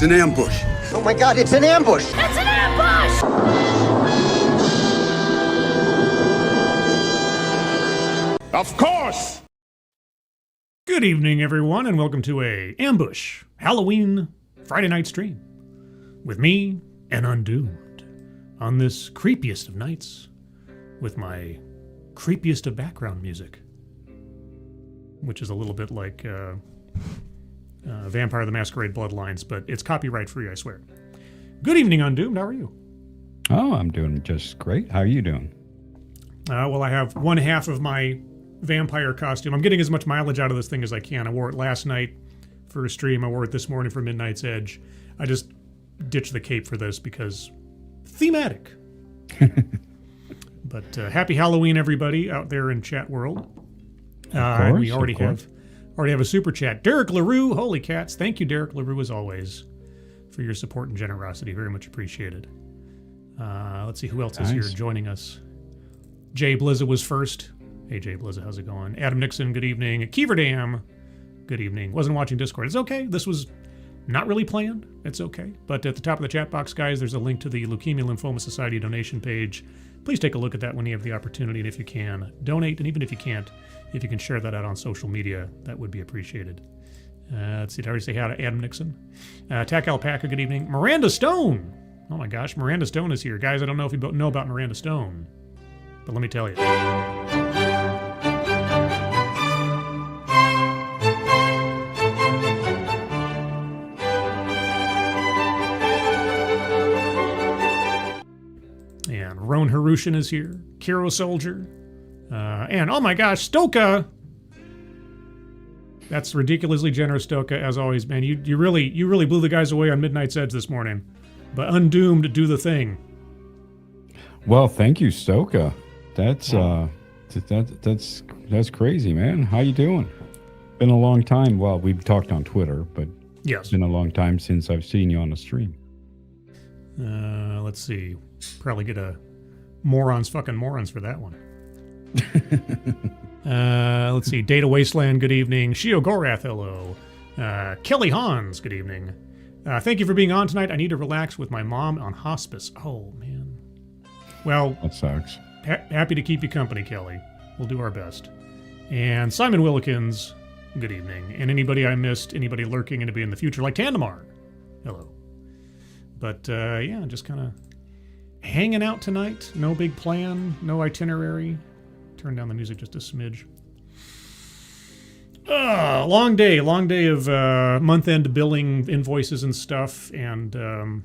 It's an ambush. Oh my God, it's an ambush! It's an ambush! Of course! Good evening, everyone, and welcome to a Ambush Halloween Friday night stream with me and Undoomed on this creepiest of nights with my creepiest of background music, which is a little bit like Vampire the Masquerade Bloodlines, but it's copyright free, I swear. Good evening, Undoomed. How are you? Oh, I'm doing just great. How are you doing? Well, I have one half of my vampire costume. I'm getting as much mileage out of this thing as I can. I wore it last night for a stream. I wore it this morning for Midnight's Edge. I just ditched the cape for this because thematic. But happy Halloween, everybody out there in chat world. And we already have a super chat. Derek LaRue, holy cats. Thank you, Derek LaRue, as always, for your support and generosity. Very much appreciated. Let's see who else is here joining us. Jay Blizza was first. Hey, Jay Blizza, how's it going? Adam Nixon, good evening. Keeverdam, good evening. Wasn't watching Discord. It's okay. This was not really planned. It's okay. But at the top of the chat box, guys, there's a link to the Leukemia Lymphoma Society donation page. Please take a look at that when you have the opportunity, and if you can, donate. And even if you can't, if you can share that out on social media, that would be appreciated. Let's see, did I already say hi to Adam Nixon? Tack Alpaca, good evening. Miranda Stone. Oh my gosh, Miranda Stone is here. Guys, I don't know if you know about Miranda Stone, but let me tell you. And Roan Harushan is here. Kiro Soldier. And oh my gosh, Stoka! That's ridiculously generous, Stoka, as always, man. You really blew the guys away on Midnight's Edge this morning. But Undoomed, do the thing. Well, thank you, Stoka. That's that's crazy, man. How you doing? Been a long time. Well, we've talked on Twitter, but yes, it's been a long time since I've seen you on the stream. Let's see. Probably get a morons fucking morons for that one. Let's see. Data Wasteland, good evening. Shio Gorath, hello. Kelly Hans, good evening. Thank you for being on tonight. I need to relax with my mom on hospice. Oh, man. Well, that sucks. Happy to keep you company, Kelly. We'll do our best. And Simon Willikins, good evening. And anybody I missed, anybody lurking, anybody in the future, like Tandemar, hello. But yeah, just kind of hanging out tonight. No big plan, no itinerary. Turn down the music just a smidge. Long day of month-end billing invoices and stuff, and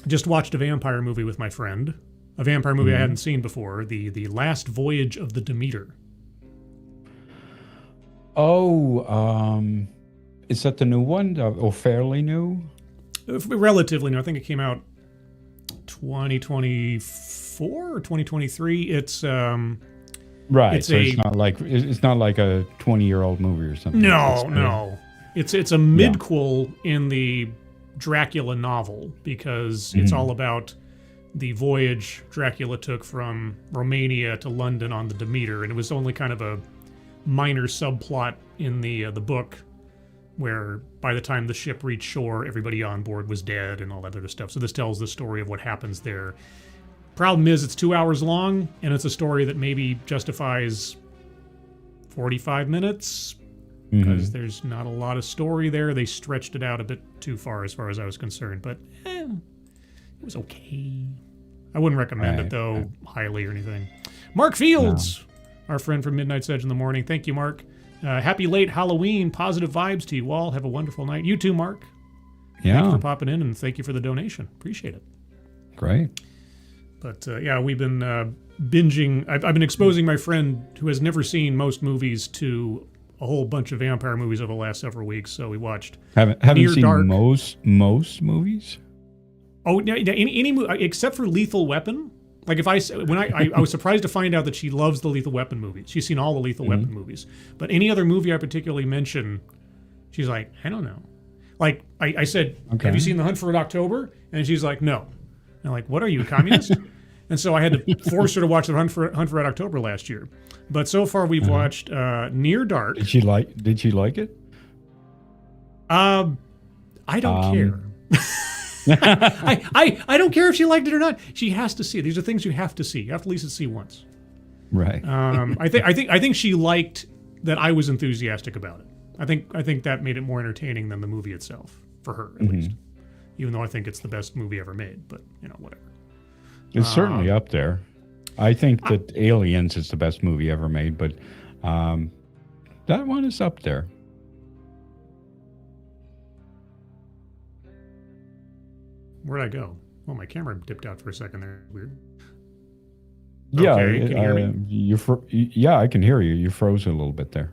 just watched a vampire movie with my friend. A vampire movie I hadn't seen before, the Last Voyage of the Demeter. Oh, is that the new one, or fairly new? Relatively new. I think it came out 2024 or 2023. It's right. It's so it's not like a 20-year-old movie or something. No. It's a midquel in the Dracula novel because it's all about the voyage Dracula took from Romania to London on the Demeter, and it was only kind of a minor subplot in the book, where by the time the ship reached shore, everybody on board was dead and all that other stuff. So this tells the story of what happens there. Problem is, it's 2 hours long, and it's a story that maybe justifies 45 minutes, because there's not a lot of story there. They stretched it out a bit too far as I was concerned, but it was okay. I wouldn't recommend it, though, highly or anything. Mark Fields, our friend from Midnight's Edge in the Morning. Thank you, Mark. Happy late Halloween. Positive vibes to you all. Have a wonderful night. You too, Mark. Yeah. Thank you for popping in, and thank you for the donation. Appreciate it. Great. But yeah, we've been binging. I've been exposing my friend who has never seen most movies to a whole bunch of vampire movies over the last several weeks. So we watched. Haven't seen Dark. most movies. Oh, any movie except for Lethal Weapon. Like I was surprised to find out that she loves the Lethal Weapon movies. She's seen all the Lethal Weapon movies. But any other movie I particularly mention, she's like, I don't know. Like I said, have you seen The Hunt for Red October? And she's like, no. And I'm like, what are you, a communist? And so I had to force her to watch The Hunt for Red October last year. But so far we've watched Near Dark. Did she like it? I don't care. I don't care if she liked it or not. She has to see it. These are things you have to see. You have to at least see once. Right. I think she liked that I was enthusiastic about it. I think that made it more entertaining than the movie itself, for her at least. Even though I think it's the best movie ever made, but whatever. It's certainly up there. I think that Aliens is the best movie ever made, but that one is up there. Where'd I go? Well, my camera dipped out for a second there. Weird. Yeah, Okay, can you hear me? Yeah, I can hear you. You froze a little bit there.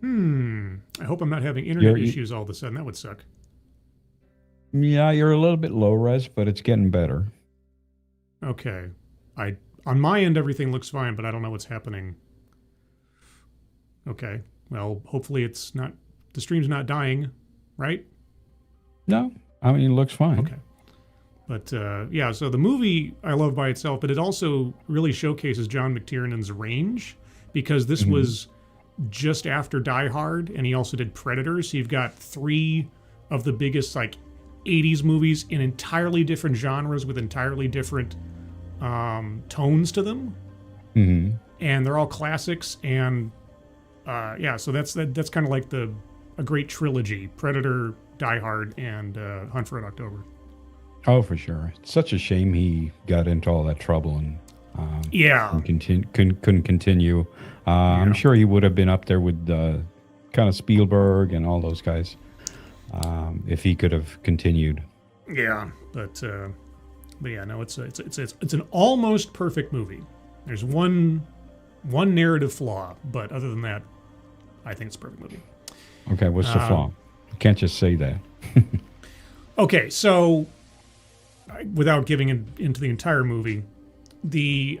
I hope I'm not having internet issues all of a sudden. That would suck. Yeah, you're a little bit low res, but it's getting better. Okay. On my end, everything looks fine, but I don't know what's happening. Okay. Well, hopefully it's not, the stream's not dying, right? No, I mean, it looks fine. Okay. But yeah, so the movie I love by itself, but it also really showcases John McTiernan's range, because this was just after Die Hard, and he also did Predator. So you've got three of the biggest 80s movies in entirely different genres with entirely different tones to them, and they're all classics. And yeah, so that's kind of like a great trilogy: Predator, Die Hard, and Hunt for Red October. Oh, for sure. It's such a shame he got into all that trouble and couldn't continue. I'm sure he would have been up there with kind of Spielberg and all those guys if he could have continued. Yeah, but yeah, no, it's an almost perfect movie. There's one narrative flaw, but other than that, I think it's a perfect movie. Okay, what's the flaw? You can't just say that. Okay, so without giving into the entire movie, the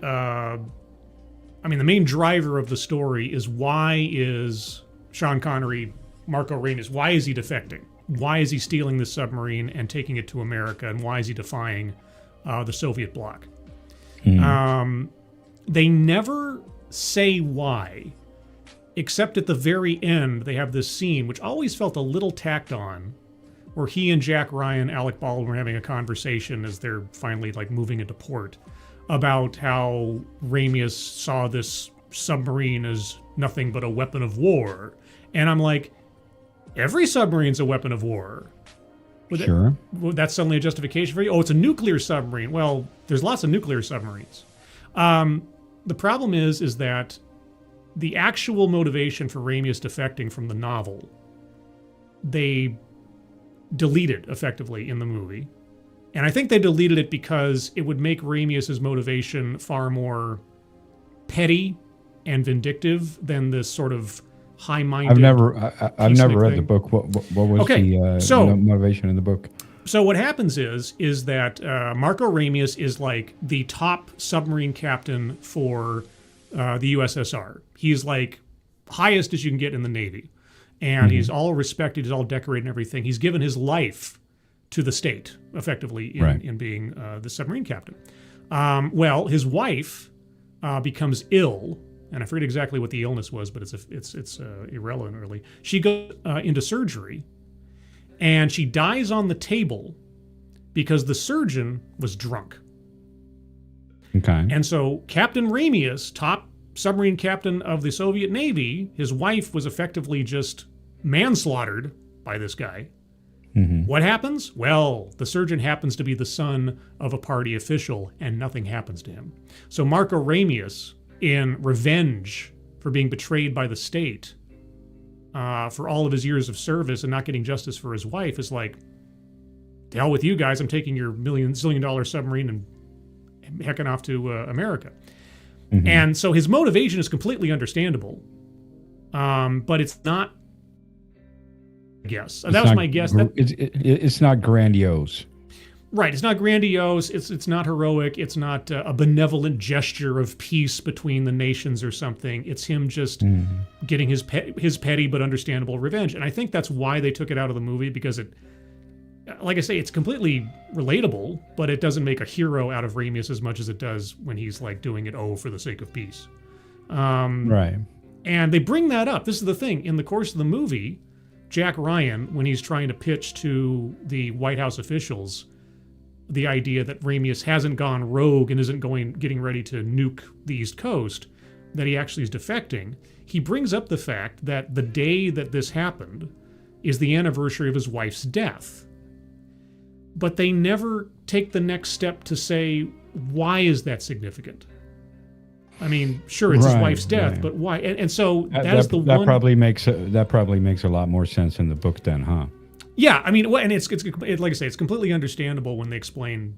main driver of the story is, why is Sean Connery, Marco Ramius, why is he defecting? Why is he stealing this submarine and taking it to America? And why is he defying the Soviet bloc? They never say why, except at the very end, they have this scene, which always felt a little tacked on, where he and Jack Ryan, Alec Baldwin, were having a conversation as they're finally moving into port, about how Ramius saw this submarine as nothing but a weapon of war. And I'm like, every submarine's a weapon of war. Sure. That's suddenly a justification for you? Oh, it's a nuclear submarine. Well, there's lots of nuclear submarines. The problem is that the actual motivation for Ramius defecting from the novel, they deleted effectively in the movie. And I think they deleted it because it would make Ramius's motivation far more petty and vindictive than this sort of high-minded. I've never read the book. What was the motivation in the book? So what happens is that Marco Ramius is the top submarine captain for the USSR. He's highest as you can get in the Navy. And he's all respected, he's all decorated and everything. He's given his life to the state, effectively, in being the submarine captain. Well, his wife becomes ill, and I forget exactly what the illness was, but it's irrelevant, really. She goes into surgery, and she dies on the table because the surgeon was drunk. Okay. And so Captain Ramius, top submarine captain of the Soviet Navy, his wife was effectively just manslaughtered by this guy. What happens? Well, the surgeon happens to be the son of a party official, and nothing happens to him. So Marco Ramius, in revenge for being betrayed by the state, for all of his years of service and not getting justice for his wife, is like, to hell with you guys, I'm taking your zillion-dollar submarine and hecking off to America. And so his motivation is completely understandable, but it's not, I guess. That was my guess. It's not grandiose. Right. It's not grandiose. It's not heroic. It's not a benevolent gesture of peace between the nations or something. It's him just getting his petty but understandable revenge. And I think that's why they took it out of the movie, because it, like I say, it's completely relatable, but it doesn't make a hero out of Ramius as much as it does when he's doing it for the sake of peace. Right. And they bring that up. This is the thing. In the course of the movie, Jack Ryan, when he's trying to pitch to the White House officials the idea that Ramius hasn't gone rogue and isn't getting ready to nuke the East Coast, that he actually is defecting, he brings up the fact that the day that this happened is the anniversary of his wife's death. But they never take the next step to say, why is that significant? I mean, sure, it's his wife's death, but why? And so that probably makes a lot more sense in the book then, huh? Yeah, I mean, and it's like I say, it's completely understandable when they explain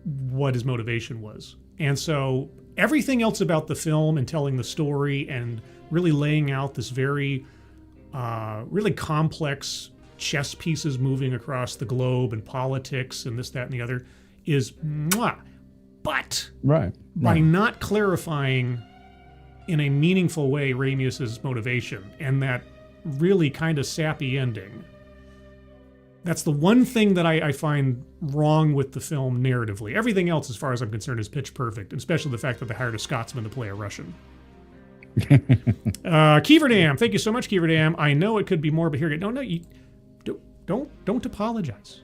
what his motivation was. And so everything else about the film and telling the story and really laying out this very, really complex chess pieces moving across the globe and politics and this, that, and the other is mwah. But by not clarifying in a meaningful way Ramius's motivation and that really kind of sappy ending, that's the one thing that I find wrong with the film narratively. Everything else, as far as I'm concerned, is pitch perfect, and especially the fact that they hired a Scotsman to play a Russian. Keeverdam, thank you so much, Keeverdam. I know it could be more, but here, you don't apologize.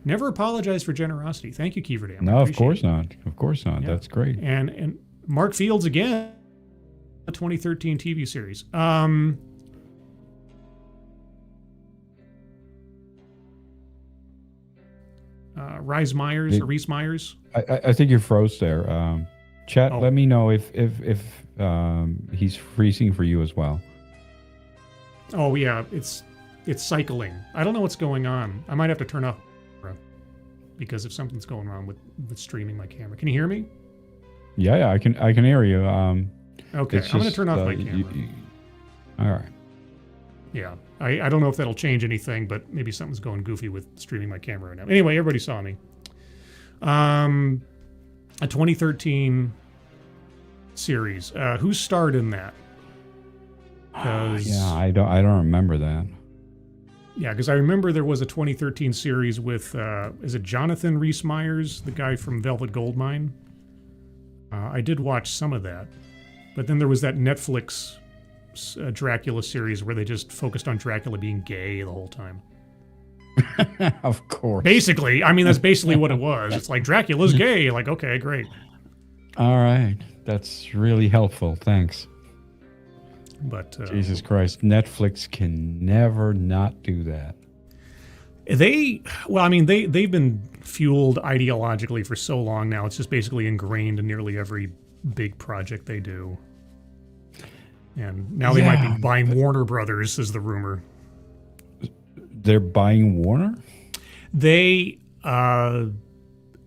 Never apologize for generosity. Thank you, Keeverdam. No, of course not. Of course not. Yeah. That's great. And Mark Fields again, a 2013 TV series. Reese Myers. I think you froze there. Chat, let me know if he's freezing for you as well. Oh yeah, it's cycling. I don't know what's going on. I might have to turn off because if something's going wrong with streaming my camera. Can you hear me? Yeah, I can hear you. Okay, I'm going to turn off my camera. All right. Yeah, I don't know if that'll change anything, but maybe something's going goofy with streaming my camera right now. Anyway, everybody saw me. A 2013 series. Who starred in that? Yeah, I don't remember that. Yeah, because I remember there was a 2013 series with, is it Jonathan Rhys Meyers, the guy from Velvet Goldmine? I did watch some of that. But then there was that Netflix Dracula series where they just focused on Dracula being gay the whole time. Of course. Basically, I mean, that's basically what it was. It's like, Dracula's gay. Like, okay, great. All right. That's really helpful. Thanks. But Jesus Christ, Netflix can never not do that. They've been fueled ideologically for so long now. It's just basically ingrained in nearly every big project they do. And now they might be buying Warner Brothers, is the rumor. They're buying Warner? They are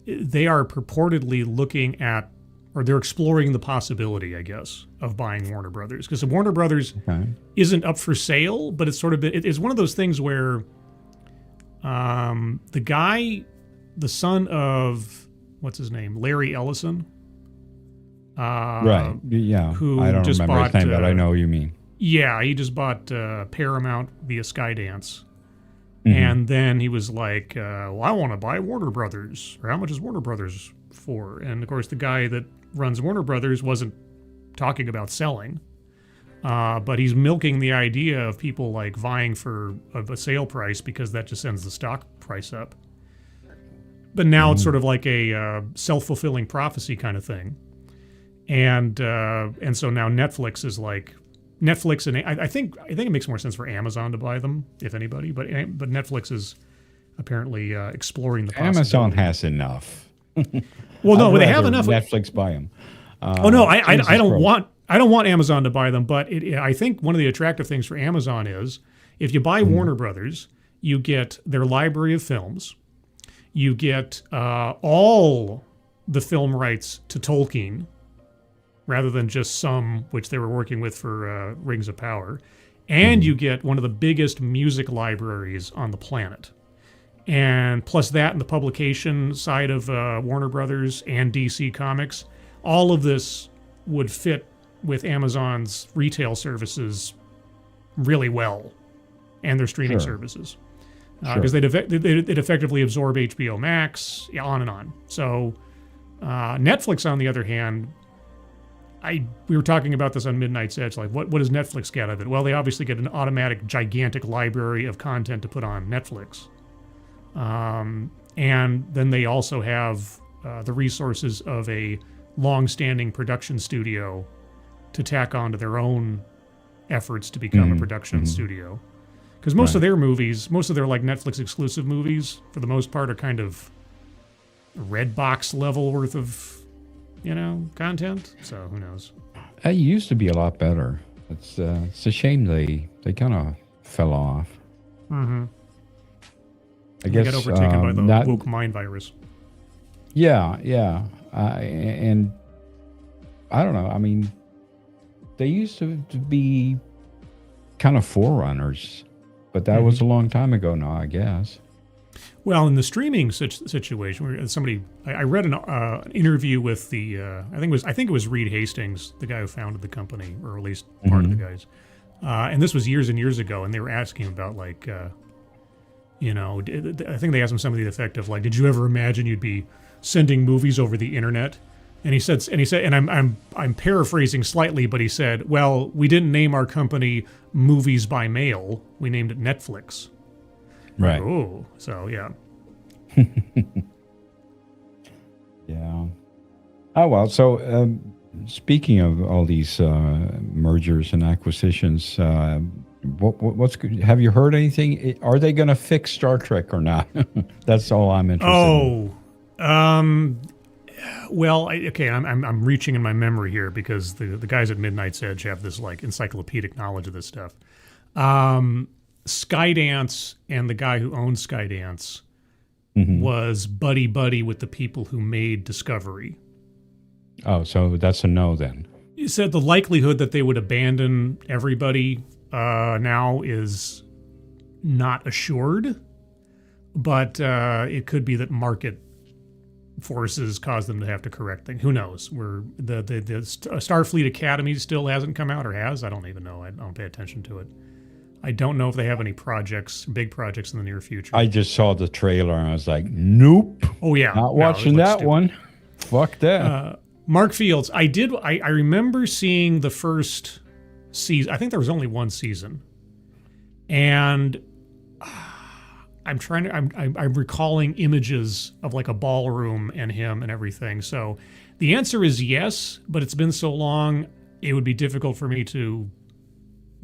purportedly looking at, or they're exploring the possibility, I guess, of buying Warner Brothers. Because Warner Brothers isn't up for sale, but it's sort of it's one of those things where the guy, the son of, what's his name, Larry Ellison. Right. Yeah. Who I don't just remember bought, his name, but I know what you mean. Yeah, he just bought Paramount via Skydance. Mm-hmm. And then he was like, well, I want to buy Warner Brothers. Or how much is Warner Brothers for? And of course, the guy that runs Warner Brothers wasn't talking about selling. But he's milking the idea of people like vying for a sale price because that just sends the stock price up. But now it's sort of like a self-fulfilling prophecy kind of thing. And so now Netflix is like Netflix, and I think it makes more sense for Amazon to buy them, if anybody. But Netflix is apparently exploring the possibility. Amazon has enough. Well, no, they have enough. Netflix buy them. Oh no, I don't want Amazon to buy them. But I think one of the attractive things for Amazon is if you buy Warner Brothers, you get their library of films, you get all the film rights to Tolkien, rather than just some, which they were working with for Rings of Power. And you get one of the biggest music libraries on the planet. And plus that and the publication side of Warner Brothers and DC Comics, all of this would fit with Amazon's retail services really well, and their streaming services. Because they'd effectively absorb HBO Max, on and on. So Netflix, on the other hand, we were talking about this on Midnight's Edge. Like, what does Netflix get out of it? Well, they obviously get an automatic, gigantic library of content to put on Netflix, and then they also have the resources of a long-standing production studio to tack on to their own efforts to become a production studio. Because most of their movies, most of their like Netflix exclusive movies, for the most part, are kind of Redbox level worth of, content. So who knows? It used to be a lot better. It's a shame they kind of fell off. Mm-hmm. I guess got overtaken by the woke mind virus. Yeah. And I don't know. I mean, they used to be kind of forerunners, but that was a long time ago now, I guess. Well, in the streaming situation, where I read an interview with the I think it was Reed Hastings, the guy who founded the company, or at least part of the guys, and this was years and years ago, and they were asking about like, I think they asked him something to the effect of like, did you ever imagine you'd be sending movies over the internet? And he said, and I'm paraphrasing slightly, but he said, well, we didn't name our company Movies by Mail, we named it Netflix. Right. Oh, so yeah. Yeah. Oh, well, so speaking of all these mergers and acquisitions, what's good? Have you heard anything? Are they going to fix Star Trek or not? That's all I'm interested in. Well, I'm reaching in my memory here because the guys at Midnight's Edge have this like encyclopedic knowledge of this stuff. Skydance and the guy who owned Skydance was buddy with the people who made Discovery. Oh, so that's a no then. He said the likelihood that they would abandon everybody now is not assured, but it could be that market forces cause them to have to correct things. Who knows? The Starfleet Academy still hasn't come out, or has? I don't even know. I don't pay attention to it. I don't know if they have any big projects in the near future. I just saw the trailer and I was like, nope. Oh yeah, not watching that one. Fuck that. Mark Fields. I remember seeing the first season. I think there was only one season, and I'm recalling images of like a ballroom and him and everything. So the answer is yes, but it's been so long, it would be difficult for me to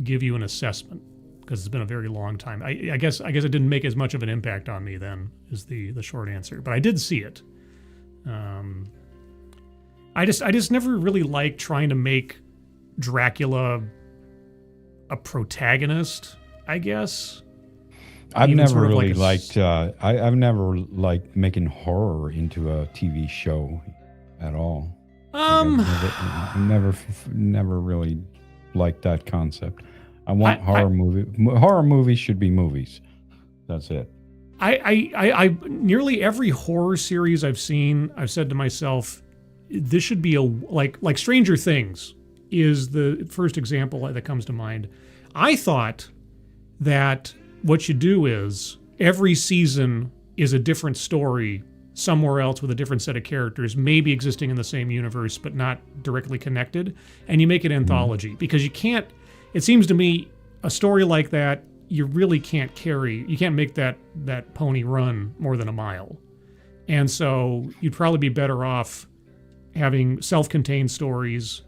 give you an assessment because it's been a very long time. I guess it didn't make as much of an impact on me then, is the short answer. But I did see it. I just never really liked trying to make Dracula a protagonist, I guess. I've never really liked. I've never liked making horror into a TV show at all. I've never really liked that concept. I want horror movies should be movies. That's it. I nearly every horror series I've seen, I've said to myself, this should be like Stranger Things is the first example that comes to mind. I thought that what you do is every season is a different story somewhere else with a different set of characters, maybe existing in the same universe but not directly connected, and you make an anthology because you can't. It seems to me a story like that you really can't carry. You can't make that pony run more than a mile, and so you'd probably be better off having self-contained stories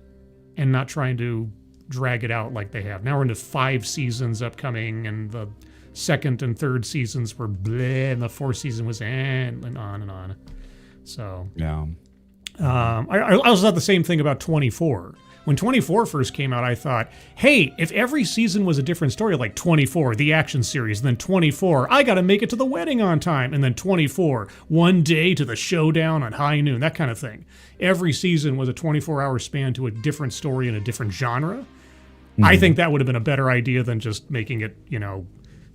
and not trying to drag it out like they have. Now we're into 5 seasons upcoming, and the second and third seasons were bleh, and the fourth season was and on and on. So yeah. I also thought the same thing about 24. When 24 first came out, I thought, hey, if every season was a different story, like 24, the action series, and then 24, I got to make it to the wedding on time, and then 24, one day to the showdown on high noon, that kind of thing. Every season was a 24-hour span to a different story in a different genre. I think that would have been a better idea than just making it,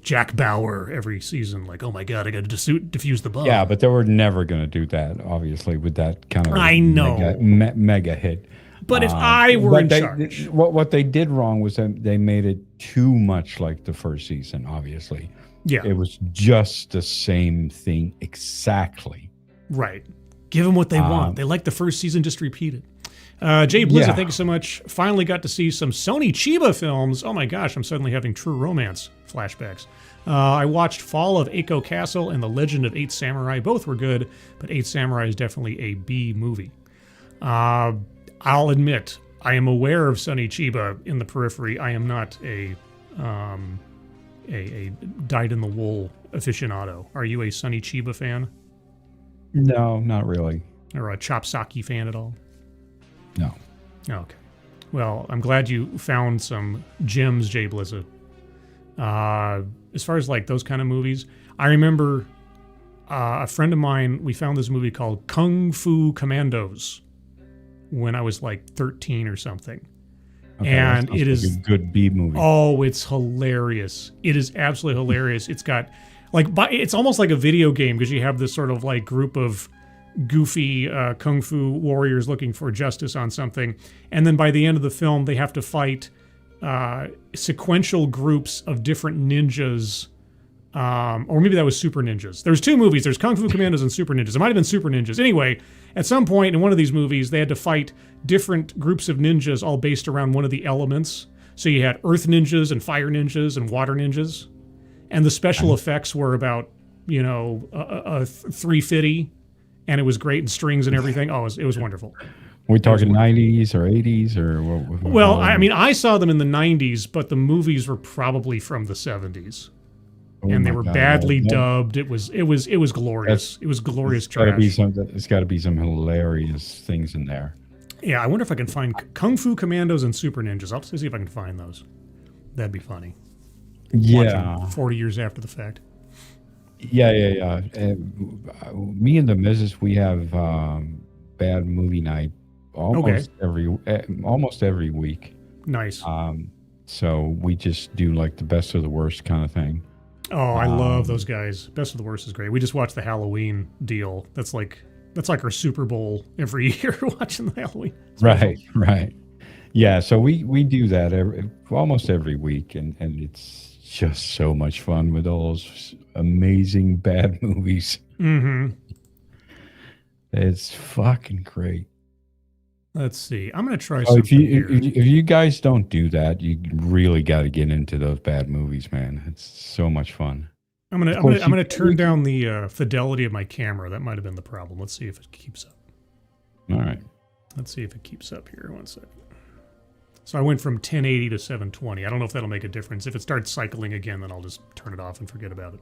Jack Bauer every season, like, oh my God, I got to defuse the bomb. Yeah, but they were never going to do that, obviously, with that kind of mega hit. But if I were in charge. What they did wrong was that they made it too much like the first season, obviously. Yeah. It was just the same thing exactly. Right. Give them what they want. They like the first season, just repeat it. Jay Blizzard, thank you so much. Finally got to see some Sony Chiba films. Oh my gosh, I'm suddenly having True Romance flashbacks. I watched Fall of Eiko Castle and The Legend of Eight Samurai. Both were good, but Eight Samurai is definitely a B movie. I'll admit, I am aware of Sonny Chiba in the periphery. I am not a dyed-in-the-wool aficionado. Are you a Sonny Chiba fan? No, not really. Or a Chopsaki fan at all? No. Okay. Well, I'm glad you found some gems, Jay Blizzard. As far as like those kind of movies, I remember a friend of mine, we found this movie called Kung Fu Commandos when I was like 13 or something. Okay, and it is like a good B movie. Oh, it's hilarious. It is absolutely hilarious. It's got like, it's almost like a video game because you have this sort of like group of goofy kung fu warriors looking for justice on something. And then by the end of the film, they have to fight sequential groups of different ninjas. Or maybe that was Super Ninjas. There's two movies. There's Kung Fu Commandos and Super Ninjas. It might have been Super Ninjas. Anyway, at some point in one of these movies, they had to fight different groups of ninjas all based around one of the elements. So you had Earth Ninjas and Fire Ninjas and Water Ninjas. And the special effects were about, you know, a 350. And it was great, and strings and everything. Oh, it was wonderful. We're talking 90s or 80s or what? Well, I mean, I saw them in the 90s, but the movies were probably from the 70s. And they were badly dubbed. It was glorious. It was glorious trash. It's got to be some hilarious things in there. Yeah, I wonder if I can find Kung Fu Commandos and Super Ninjas. I'll see if I can find those. That'd be funny. Yeah. Watching 40 years after the fact. Yeah. Me and the missus, we have bad movie night almost every week. Nice. So we just do like the best of the worst kind of thing. Oh, I love those guys. Best of the Worst is great. We just watched the Halloween deal. That's like our Super Bowl every year, watching the Halloween. Right. Yeah, so we do that almost every week, and it's just so much fun with all those amazing bad movies. Mm-hmm. It's fucking great. Let's see. I'm gonna try something if you guys don't do that, you really got to get into those bad movies, man. It's so much fun. I'm gonna turn down the fidelity of my camera. That might have been the problem. Let's see if it keeps up. All right. Let's see if it keeps up here. 1 second. So I went from 1080 to 720. I don't know if that'll make a difference. If it starts cycling again, then I'll just turn it off and forget about it.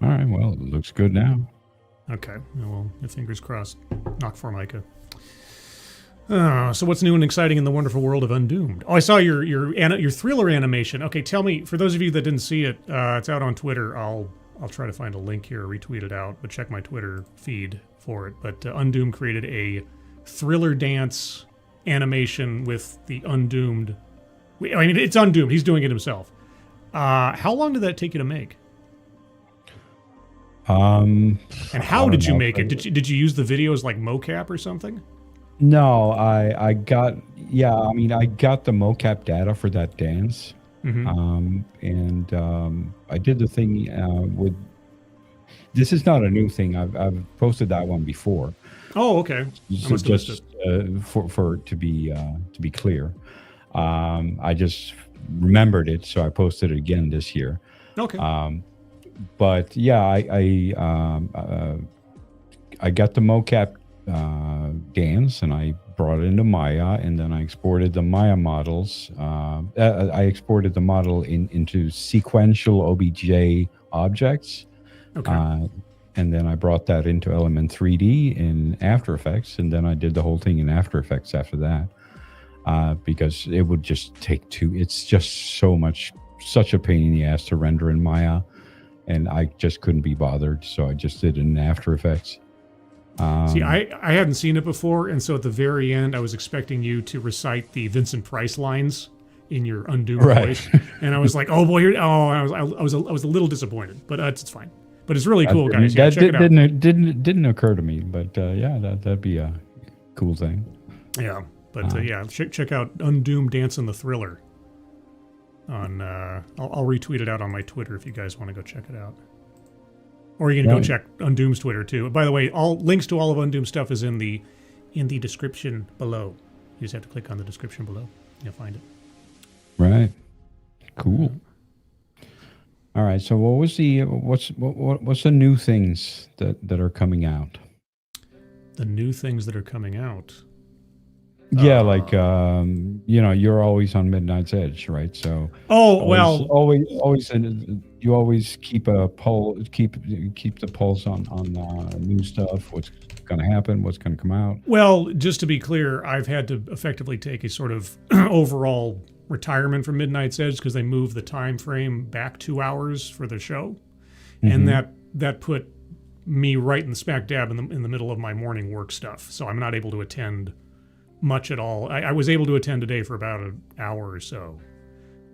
All right. Well, it looks good now. Okay. Well, your fingers crossed. Knock Formica. So what's new and exciting in the wonderful world of Undoomed? Oh, I saw your thriller animation. Okay, tell me, for those of you that didn't see it, it's out on Twitter. I'll try to find a link here, retweet it out, but check my Twitter feed for it. But Undoomed created a thriller dance animation with the Undoomed. I mean, it's Undoomed. He's doing it himself. How long did that take you to make? And how did you make it? Did you use the videos like mocap or something? No, I got the mocap data for that dance. Mm-hmm. And I did the thing with. This is not a new thing. I've posted that one before. Oh, okay. So just to be clear, I just remembered it, so I posted it again this year. Okay. But yeah, I got the mocap dance, and I brought it into Maya, and then I exported the Maya models. I exported the model into sequential OBJ objects. Okay. And then I brought that into Element 3D in After Effects, and then I did the whole thing in After Effects after that, because it would just take it's just such a pain in the ass to render in Maya, and I just couldn't be bothered, so I just did it in After Effects. See, I hadn't seen it before, and so at the very end, I was expecting you to recite the Vincent Price lines in your Undoomed voice, and I was like, "Oh boy!" I was a little disappointed, but it's fine. But it's really cool, guys. Yeah, check it out. Didn't occur to me, but yeah, that'd be a cool thing. Yeah, but yeah, check out Undoomed Dancing the Thriller. On I'll retweet it out on my Twitter if you guys want to go check it out. Or you can go check Undoomed's Twitter too. By the way, all links to all of Undoomed's stuff is in the in the description below. You just have to click on the description below. You'll find it. Right. Cool. All right. So what was what's the new things that are coming out? The new things that are coming out. Yeah, like you're always on Midnight's Edge, right? So you always keep a keep the pulse on new stuff. What's going to happen? What's going to come out? Well, just to be clear, I've had to effectively take a sort of overall retirement from Midnight's Edge because they moved the time frame back 2 hours for the show, and that put me right in the smack dab in the middle of my morning work stuff. So I'm not able to attend much at all. I was able to attend today for about an hour or so,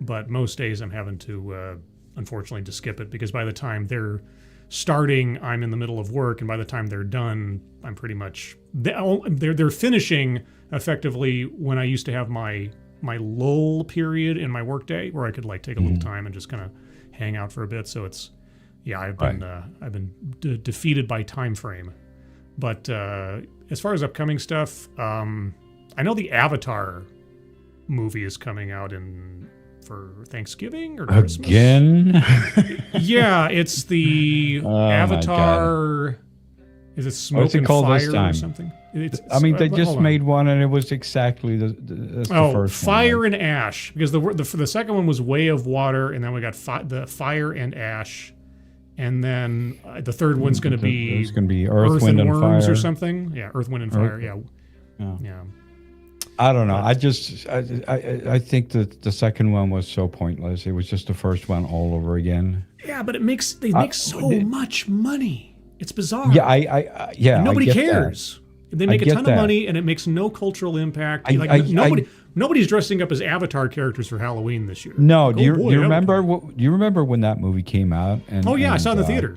but most days I'm having to unfortunately to skip it because by the time they're starting, I'm in the middle of work, and by the time they're done, I'm pretty much they're finishing effectively when I used to have my lull period in my workday where I could like take a little time and just kind of hang out for a bit. So it's I've been defeated by time frame, but as far as upcoming stuff, I know the Avatar movie is coming out for Thanksgiving or Christmas. Again? Yeah, it's the Avatar. Is it Smoke What's it and called Fire this time? or something? They just made one, and it was exactly the first Fire one. and Ash, because the second one was Way of Water, and then we got the Fire and Ash, and then the third one's going to be Earth, Wind, and Worms Fire or something. Yeah, Earth, Wind, and Fire. Yeah. I don't know. I think that the second one was so pointless. It was just the first one all over again. Yeah, but they make so much money. It's bizarre. Yeah, and nobody I get cares. They make a ton of money, and it makes no cultural impact. Nobody's dressing up as Avatar characters for Halloween this year. No, do you remember? Do you remember when that movie came out? I saw it in the theater.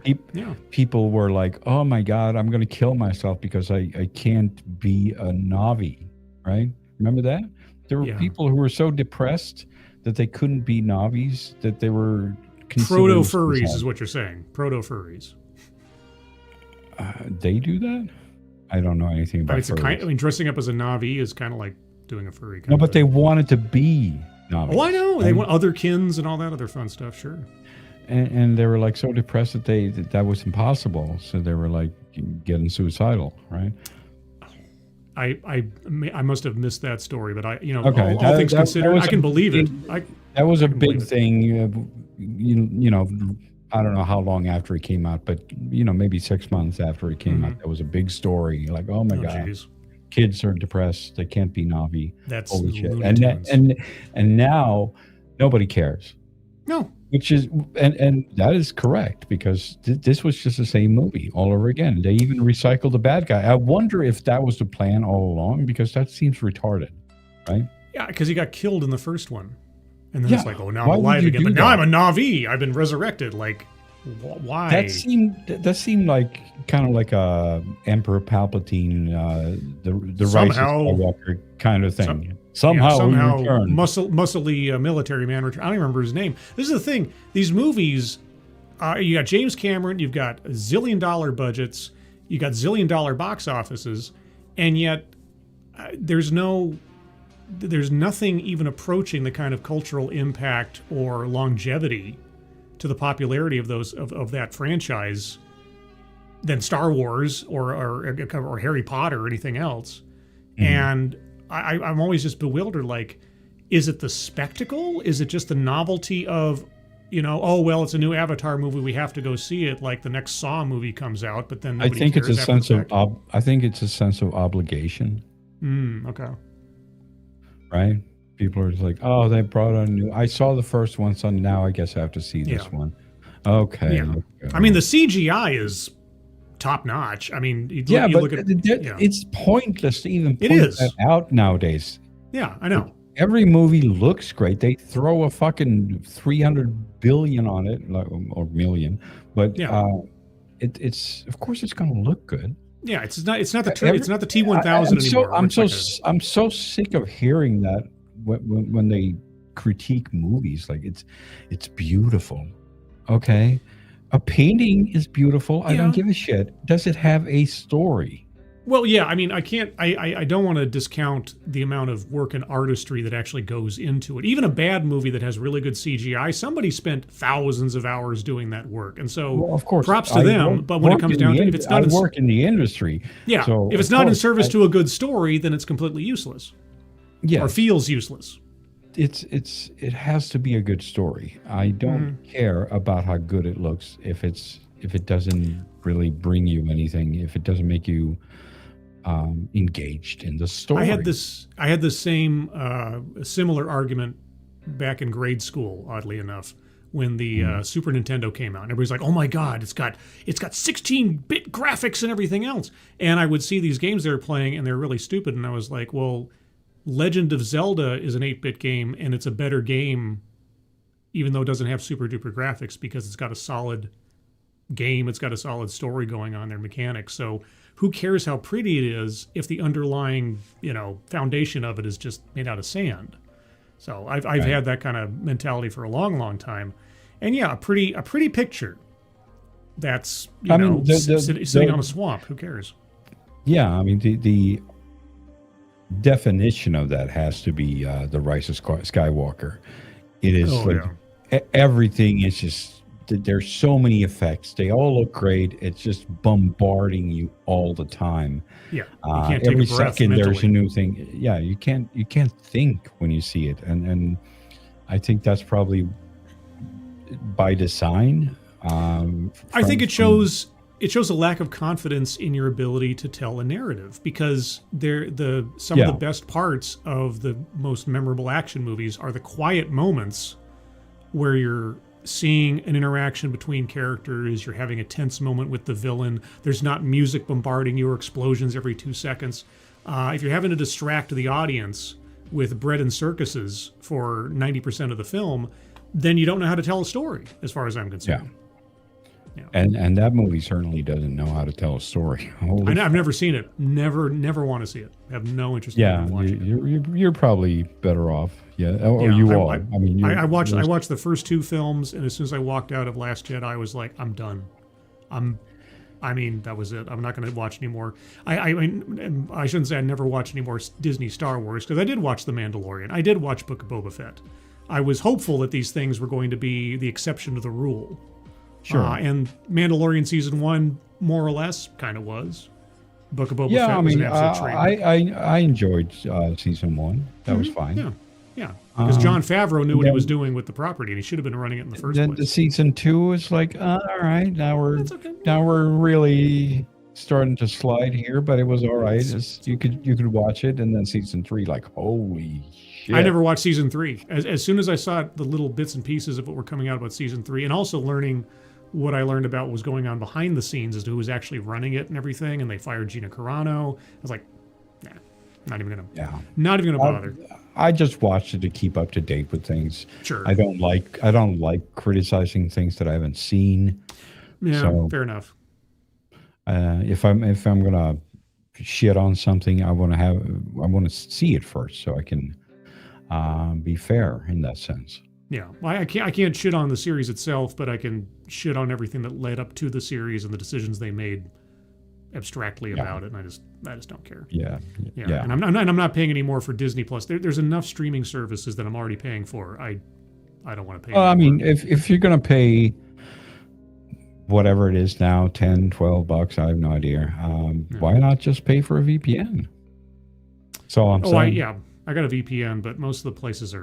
People were like, "Oh my God, I'm going to kill myself because I can't be a Na'vi," right? Remember that? There were people who were so depressed that they couldn't be Na'vis, that they were proto-furries is what you're saying. Proto-furries. They do that? I don't know anything about furries. Dressing up as a Na'vi is kind of like doing a furry. No, but they wanted to be Na'vis. Oh, I know. They want other kins and all that other fun stuff, sure. And they were like so depressed that was impossible. So they were like getting suicidal, right? I must have missed that story, but all things considered, I can believe it. That was a big thing. I don't know how long after it came out, but maybe 6 months after it came out, that was a big story. Like, oh my God, geez. Kids are depressed. They can't be Na'vi. That's holy shit. And now nobody cares. No. Which is and that is correct, because this was just the same movie all over again. They even recycled the bad guy. I wonder if that was the plan all along, because that seems retarded, right? Yeah, because he got killed in the first one, and then it's like, oh, now I'm alive again. But that? Now I'm a Na'vi. I've been resurrected. Like, why? That seemed like kind of like a Emperor Palpatine, the Rise of Skywalker kind of thing. Somehow muscly military man return. I don't even remember his name. This is the thing. These movies, you got James Cameron, you've got $1 zillion budgets, you got $1 zillion box offices, and yet there's nothing even approaching the kind of cultural impact or longevity to the popularity of those of that franchise than Star Wars or Harry Potter or anything else. And I'm always just bewildered. Like, is it the spectacle? Is it just the novelty of, it's a new Avatar movie, we have to go see it, like the next Saw movie comes out, but then nobody cares. I think it's a sense of obligation. Okay. Right? People are just like, oh, they brought a new. I saw the first one, so now I guess I have to see this one. Okay. Yeah. I mean, the CGI is top notch. I mean, it's pointless to even point that out nowadays. Yeah, I know. Every movie looks great. They throw a fucking 300 billion on it, or million, but it's of course it's going to look good. Yeah, it's not the T-1000 anymore. I'm so sick of hearing that when they critique movies. Like, it's beautiful. Okay. A painting is beautiful. I don't give a shit. Does it have a story? Well, yeah, I mean, I don't want to discount the amount of work and artistry that actually goes into it. Even a bad movie that has really good CGI, somebody spent thousands of hours doing that work. And so, well, of course, props to them. But when it comes down to it, if it's not I work in the industry. Yeah, so if it's not in service to a good story, then it's completely useless. Yeah. Or feels useless. It has to be a good story. I don't care about how good it looks if it doesn't really bring you anything, if it doesn't make you engaged in the story. I had this same similar argument back in grade school, oddly enough, when the Super Nintendo came out. And everybody's like, "Oh my God, it's got 16-bit graphics and everything else." And I would see these games they were playing, and they're really stupid. And I was like, "Well, Legend of Zelda is an 8-bit game, and it's a better game, even though it doesn't have super duper graphics, because it's got a solid game, it's got a solid story going on there, mechanics. So who cares how pretty it is if the underlying, foundation of it is just made out of sand?" So I've had that kind of mentality for a long, long time. And yeah, a pretty picture that's sitting on a swamp. Who cares? Yeah, I mean the definition of that has to be the Rise of Skywalker. It is everything is just, there's so many effects. They all look great. It's just bombarding you all the time. Yeah, you can't take every a breath second mentally. there's a new thing. Yeah, you can't think when you see it, and I think that's probably by design. I think it shows a lack of confidence in your ability to tell a narrative, because some of the best parts of the most memorable action movies are the quiet moments where you're seeing an interaction between characters, you're having a tense moment with the villain, there's not music bombarding you or explosions every 2 seconds. If you're having to distract the audience with bread and circuses for 90% of the film, then you don't know how to tell a story, as far as I'm concerned. Yeah. And that movie certainly doesn't know how to tell a story. I've never seen it. Never want to see it. I have no interest in watching it. You're probably better off. Yeah, or you are. I mean, I watched the first 2 films, and as soon as I walked out of Last Jedi, I was like, I'm done. That was it. I'm not going to watch anymore. I mean, I shouldn't say I never watched any more Disney Star Wars, because I did watch The Mandalorian. I did watch Book of Boba Fett. I was hopeful that these things were going to be the exception to the rule. Sure. And Mandalorian season 1, more or less, kind of was. Book of Boba Fett was an absolute treat. I enjoyed season 1. That was fine. Yeah. Because Jon Favreau knew what he was doing with the property, and he should have been running it in the first place. The season 2 was like, all right, now we're really starting to slide here, but it was all right. You could watch it, and then season 3, like, holy shit. I never watched season 3. As soon as I saw the little bits and pieces of what were coming out about season 3, and also learning what I learned about what was going on behind the scenes as to who was actually running it and everything, and they fired Gina Carano, I was like, nah, not even gonna bother. I just watched it to keep up to date with things. Sure. I don't like criticizing things that I haven't seen. Yeah, so, fair enough. If I'm gonna shit on something, I want to see it first, so I can be fair in that sense. Yeah, I can't shit on the series itself, but I can shit on everything that led up to the series and the decisions they made abstractly about it, and I just don't care. Yeah. And I'm not paying any more for Disney Plus. There's enough streaming services that I'm already paying for. I don't want to pay. I mean, if you're gonna pay whatever it is now, $10-12, I have no idea. Why not just pay for a VPN? So I'm saying. I got a VPN, but most of the places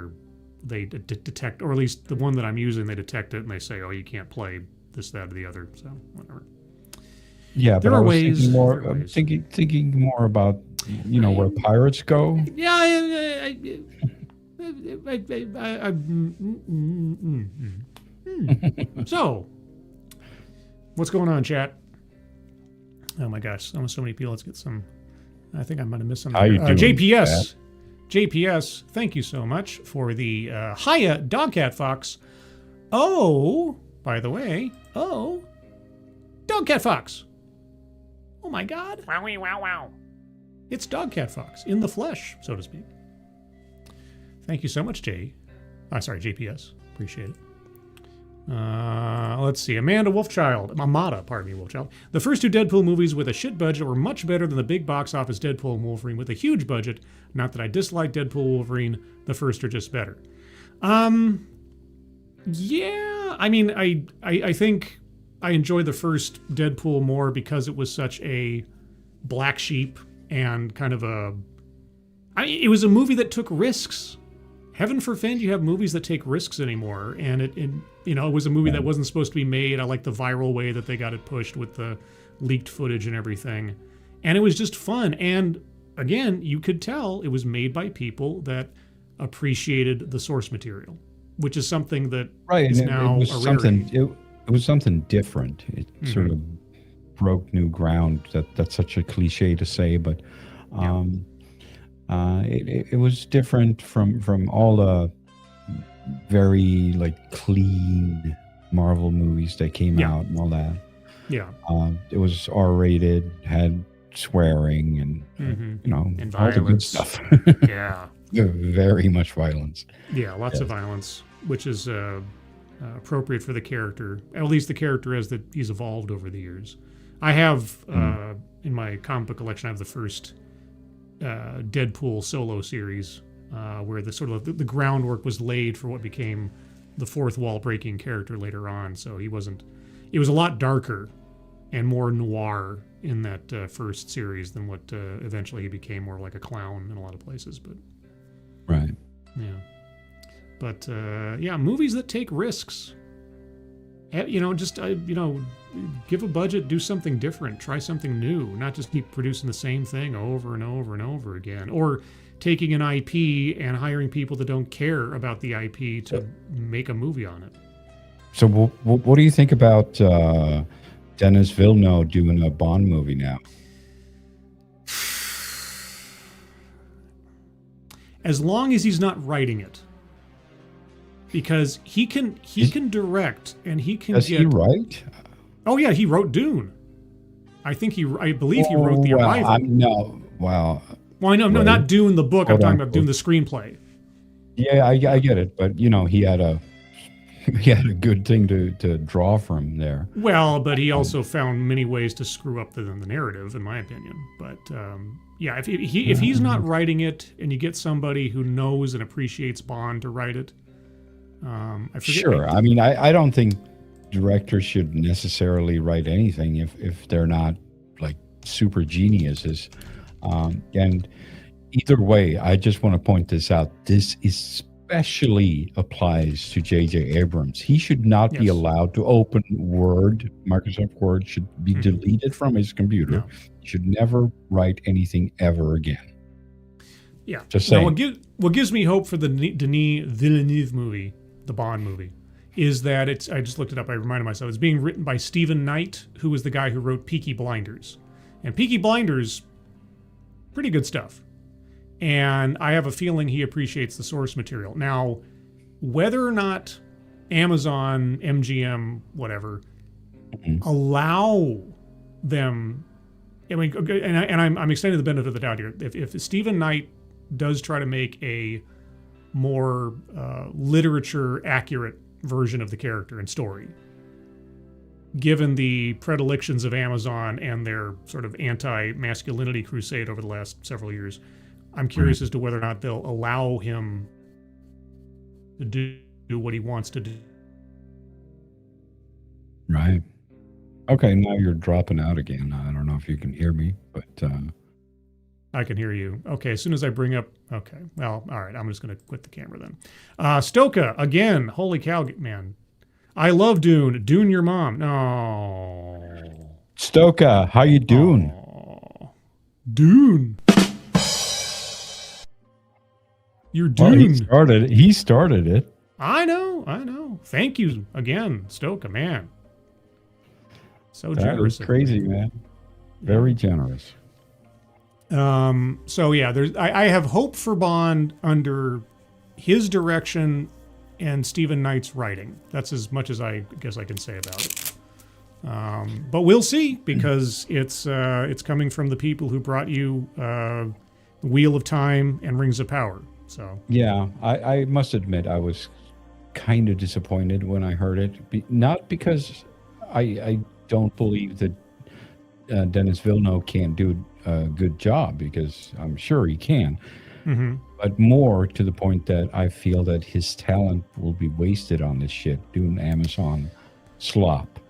they detect, or at least the one that I'm using, they detect it and they say, oh, you can't play this, that, or the other. So whatever. Yeah, but I was thinking more about, where pirates go. Yeah, So, what's going on, chat? Oh my gosh, almost so many people. Let's get some. I think I might have missed something. JPS, thank you so much for the hiya, Dogcat Fox. Oh, by the way, Dogcat Fox. Oh my God. Wowie, wow, wow. It's Dogcat Fox, in the flesh, so to speak. Thank you so much, JPS. Appreciate it. Let's see. Amanda Wolfchild. The first two Deadpool movies with a shit budget were much better than the big box office Deadpool and Wolverine with a huge budget. Not that I dislike Deadpool Wolverine. The first are just better. Yeah. I mean, I think I enjoyed the first Deadpool more because it was such a black sheep and kind of it was a movie that took risks. Heaven forfend you have movies that take risks anymore. And it was a movie that wasn't supposed to be made. I like the viral way that they got it pushed with the leaked footage and everything. And it was just fun. And again, you could tell it was made by people that appreciated the source material, which is something that is now a rarity. It was something different. It sort of broke new ground. That's such a cliche to say, but it was different from all the very clean Marvel movies that came out and all that. Yeah. It was R-rated, had swearing and and all violence. the good stuff. Yeah. Very much violence. Yeah, lots of violence, which is appropriate for the character. At least the character as that he's evolved over the years. I have in my comic book collection, I have the first Deadpool solo series, where the sort of the groundwork was laid for what became the fourth wall breaking character later on. So he wasn't. It was a lot darker and more noir in that first series than what eventually he became, more like a clown in a lot of places. But right, yeah. But movies that take risks. Give a budget, do something different, try something new, not just keep producing the same thing over and over and over again, or taking an IP and hiring people that don't care about the IP to make a movie on it. So what do you think about Denis Villeneuve doing a Bond movie now? As long as he's not writing it. Because he can direct and he can Does he write? Oh yeah, he wrote Dune. I believe he wrote The Arrival. Well, I know, no, not Dune the book. I'm talking about Dune the screenplay. Yeah, I get it, but he had a good thing to draw from there. Well, but he also found many ways to screw up the narrative, in my opinion. But if he's not writing it, and you get somebody who knows and appreciates Bond to write it, I don't think directors should necessarily write anything if they're not super geniuses. And either way, I just want to point this out. This especially applies to J.J. Abrams. He should not be allowed to open Word. Microsoft Word should be deleted from his computer. No. He should never write anything ever again. Yeah. Just saying. What gives me hope for the Denis Villeneuve movie, the Bond movie, is that I just looked it up, I reminded myself, it's being written by Stephen Knight, who was the guy who wrote Peaky Blinders. And Peaky Blinders, pretty good stuff. And I have a feeling he appreciates the source material. Now, whether or not Amazon, MGM, whatever, allow them, I'm extending the benefit of the doubt here. If Stephen Knight does try to make a more literature-accurate version of the character and story, given the predilections of Amazon and their sort of anti-masculinity crusade over the last several years, I'm curious as to whether or not they'll allow him to do what he wants to do. Right. Okay, now you're dropping out again. I don't know if you can hear me, but... I can hear you. Okay, as soon as I bring up... Okay, well, all right, I'm just going to quit the camera then. Stoka, again, holy cow, man. I love Dune. Dune your mom. No. Stoka, how you doing? Oh. Dune. You're Dune. He started it. I know. Thank you again, Stoka, man. So generous. That was crazy, man. Very generous. So yeah, I have hope for Bond under his direction and Stephen Knight's writing. That's as much as I guess I can say about it. But we'll see, because it's coming from the people who brought you Wheel of Time and Rings of Power. So yeah, I must admit I was kind of disappointed when I heard it. Not because I don't believe that Denis Villeneuve can't do a good job, because I'm sure he can. Mm-hmm. But more to the point that I feel that his talent will be wasted on this shit doing Amazon slop.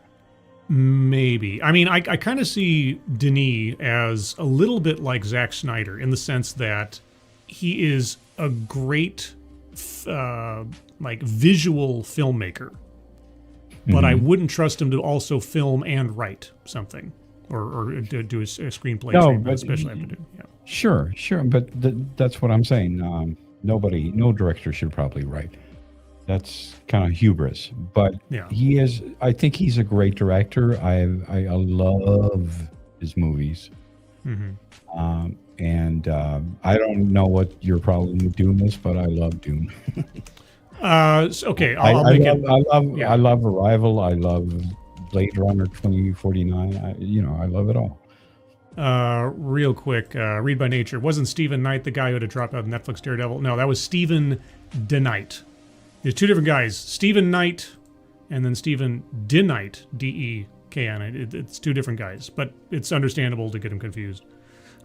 Maybe. I mean, I kind of see Denis as a little bit like Zack Snyder, in the sense that he is a great like visual filmmaker, but I wouldn't trust him to also film and write something, or do a screenplay. No, but especially have to do. Yeah. Sure, but that's what I'm saying. No director should probably write. That's kind of hubris. But yeah. he is. I think he's a great director. I love his movies. Mm-hmm. And I don't know what your problem with Dune is, but I love Dune. Okay, I love Arrival. I love Blade Runner 2049. I love it all. Real quick, Read by Nature. Wasn't Stephen Knight the guy who had to drop out of Netflix Daredevil? No, that was Stephen DeKnight. There's two different guys, Stephen Knight and then Stephen DeKnight, D-E-K-N. It's two different guys, but it's understandable to get them confused.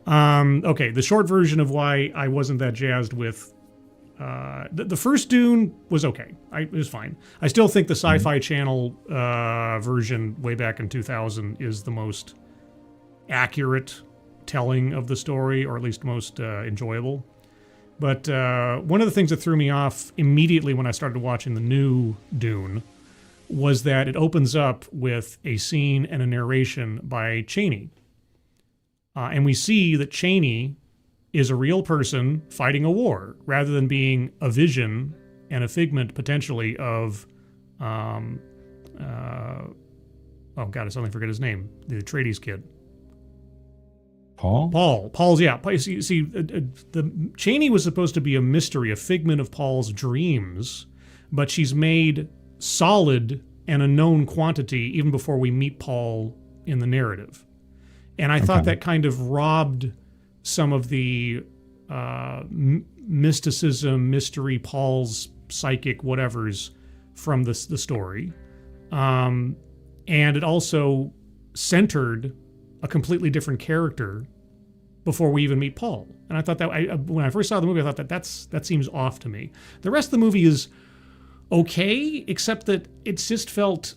Okay, the short version of why I wasn't that jazzed with the first Dune was okay. It was fine. I still think the Sci-Fi Channel version way back in 2000 is the most accurate telling of the story, or at least most enjoyable. But one of the things that threw me off immediately when I started watching the new Dune was that it opens up with a scene and a narration by Chaney. And we see that Chaney is a real person fighting a war, rather than being a vision and a figment potentially of, oh God, I suddenly forget his name, the Atreides kid. Paul's, yeah. The Chaney was supposed to be a mystery, a figment of Paul's dreams, but she's made solid and a known quantity even before we meet Paul in the narrative. And I thought that kind of robbed some of the mysticism, mystery, Paul's psychic whatevers from the story. And it also centered a completely different character before we even meet Paul. And I thought that, when I first saw the movie, I thought that seems off to me. The rest of the movie is okay, except that it just felt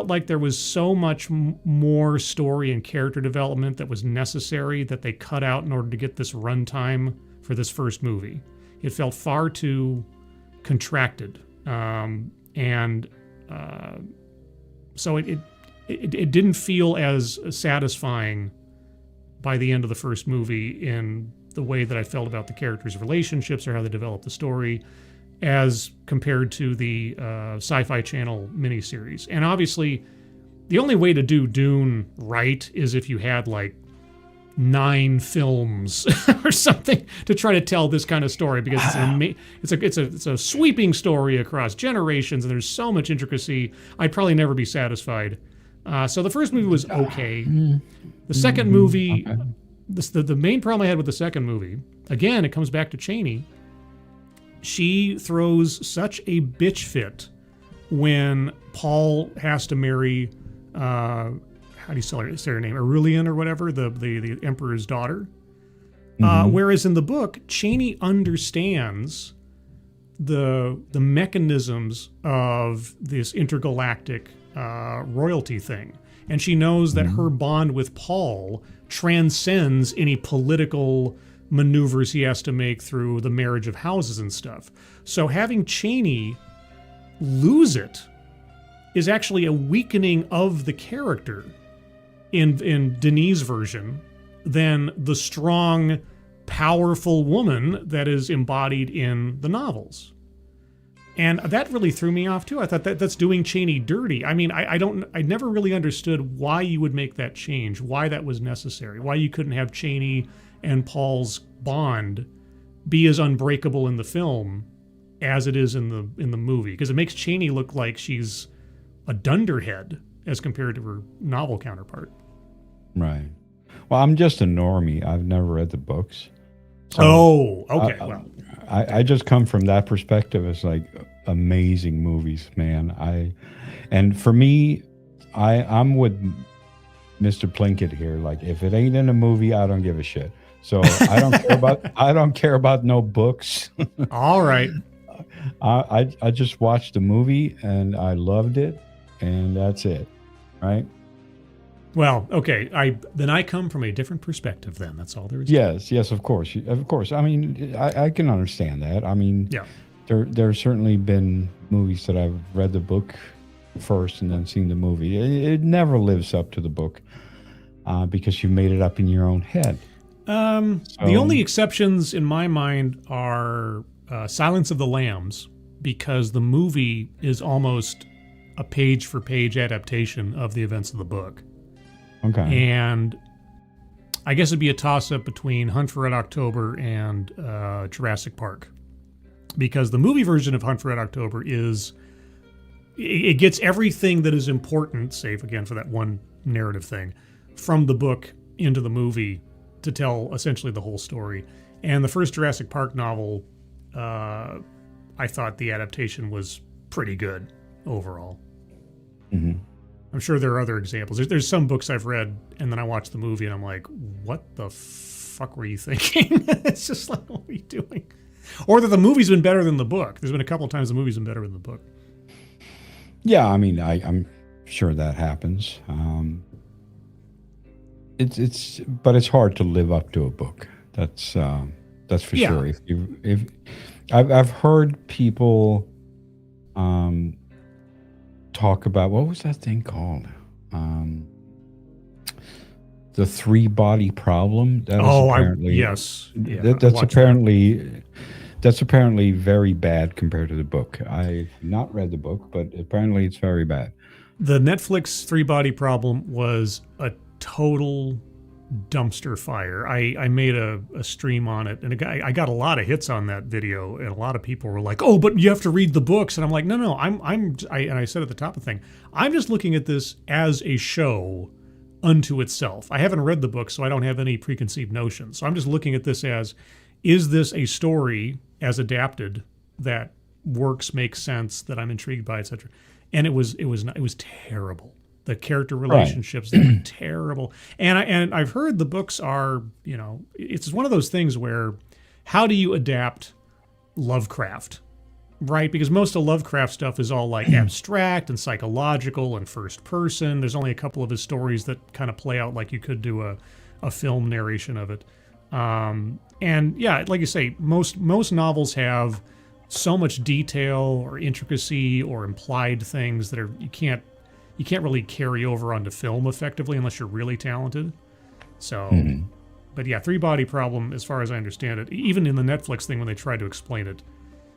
like there was so much more story and character development that was necessary that they cut out in order to get this runtime for this first movie. It felt far too contracted. So it didn't feel as satisfying by the end of the first movie in the way that I felt about the characters' relationships or how they developed the story, as compared to the Sci-Fi Channel miniseries. And obviously, the only way to do Dune right is if you had like 9 films or something to try to tell this kind of story, because it's a sweeping story across generations, and there's so much intricacy. I'd probably never be satisfied. So the first movie was okay. The second movie, the main problem I had with the second movie, again, it comes back to Chaney. She throws such a bitch fit when Paul has to marry, how do you say her name? Aurelian or whatever, the emperor's daughter. Whereas in the book, Chaney understands the mechanisms of this intergalactic royalty thing. And she knows that her bond with Paul transcends any political maneuvers he has to make through the marriage of houses and stuff. So having Chaney lose it is actually a weakening of the character in Denis' version than the strong, powerful woman that is embodied in the novels. And that really threw me off too. I thought that's doing Chaney dirty. I mean, I never really understood why you would make that change, why that was necessary, why you couldn't have Chaney and Paul's bond be as unbreakable in the film as it is in the movie, because it makes Chaney look like she's a dunderhead as compared to her novel counterpart. Right. Well, I'm just a normie. I've never read the books. So, okay. I just come from that perspective. It's like amazing movies, man. And for me, I'm with Mr. Plinkett here. Like, if it ain't in a movie, I don't give a shit. So I don't care about no books. All right. I just watched the movie and I loved it, and that's it, right? Well, okay. I come from a different perspective. Then that's all there is. Yes, of course. I mean, I can understand that. I mean, yeah. There's certainly been movies that I've read the book first and then seen the movie. It never lives up to the book because you made it up in your own head. The only exceptions in my mind are Silence of the Lambs, because the movie is almost a page-for-page adaptation of the events of the book. Okay. And I guess it'd be a toss-up between Hunt for Red October and Jurassic Park, because the movie version of Hunt for Red October it gets everything that is important, save again for that one narrative thing, from the book into the movie to tell essentially the whole story. And the first Jurassic Park novel, I thought the adaptation was pretty good overall. Mm-hmm. I'm sure there are other examples. There's some books I've read, and then I watch the movie, and I'm like, what the fuck were you thinking? It's just like, what are you doing? Or that the movie's been better than the book. There's been a couple of times the movie's been better than the book. Yeah, I mean, I'm sure that happens. But it's hard to live up to a book. That's for sure. If I've heard people talk about, what was that thing called? The 3-body problem. That yes. Yeah, that's apparently very bad compared to the book. I've not read the book, but apparently it's very bad. The Netflix 3-body problem was a total dumpster fire. I made a stream on it, and I got a lot of hits on that video, and a lot of people were like, "Oh, but you have to read the books." And I'm like, "No, and I said at the top of the thing, I'm just looking at this as a show unto itself. I haven't read the book, so I don't have any preconceived notions. So I'm just looking at this as, is this a story as adapted that works, makes sense, that I'm intrigued by, etc." And it was terrible. The character relationships, they were terrible. And I've heard the books are, it's one of those things where, how do you adapt Lovecraft, right? Because most of Lovecraft stuff is all like abstract and psychological and first person. There's only a couple of his stories that kind of play out like you could do a film narration of it. And yeah, like you say, most novels have so much detail or intricacy or implied things that you can't really carry over onto film effectively unless you're really talented. So, But yeah, 3-body problem, as far as I understand it, even in the Netflix thing when they tried to explain it.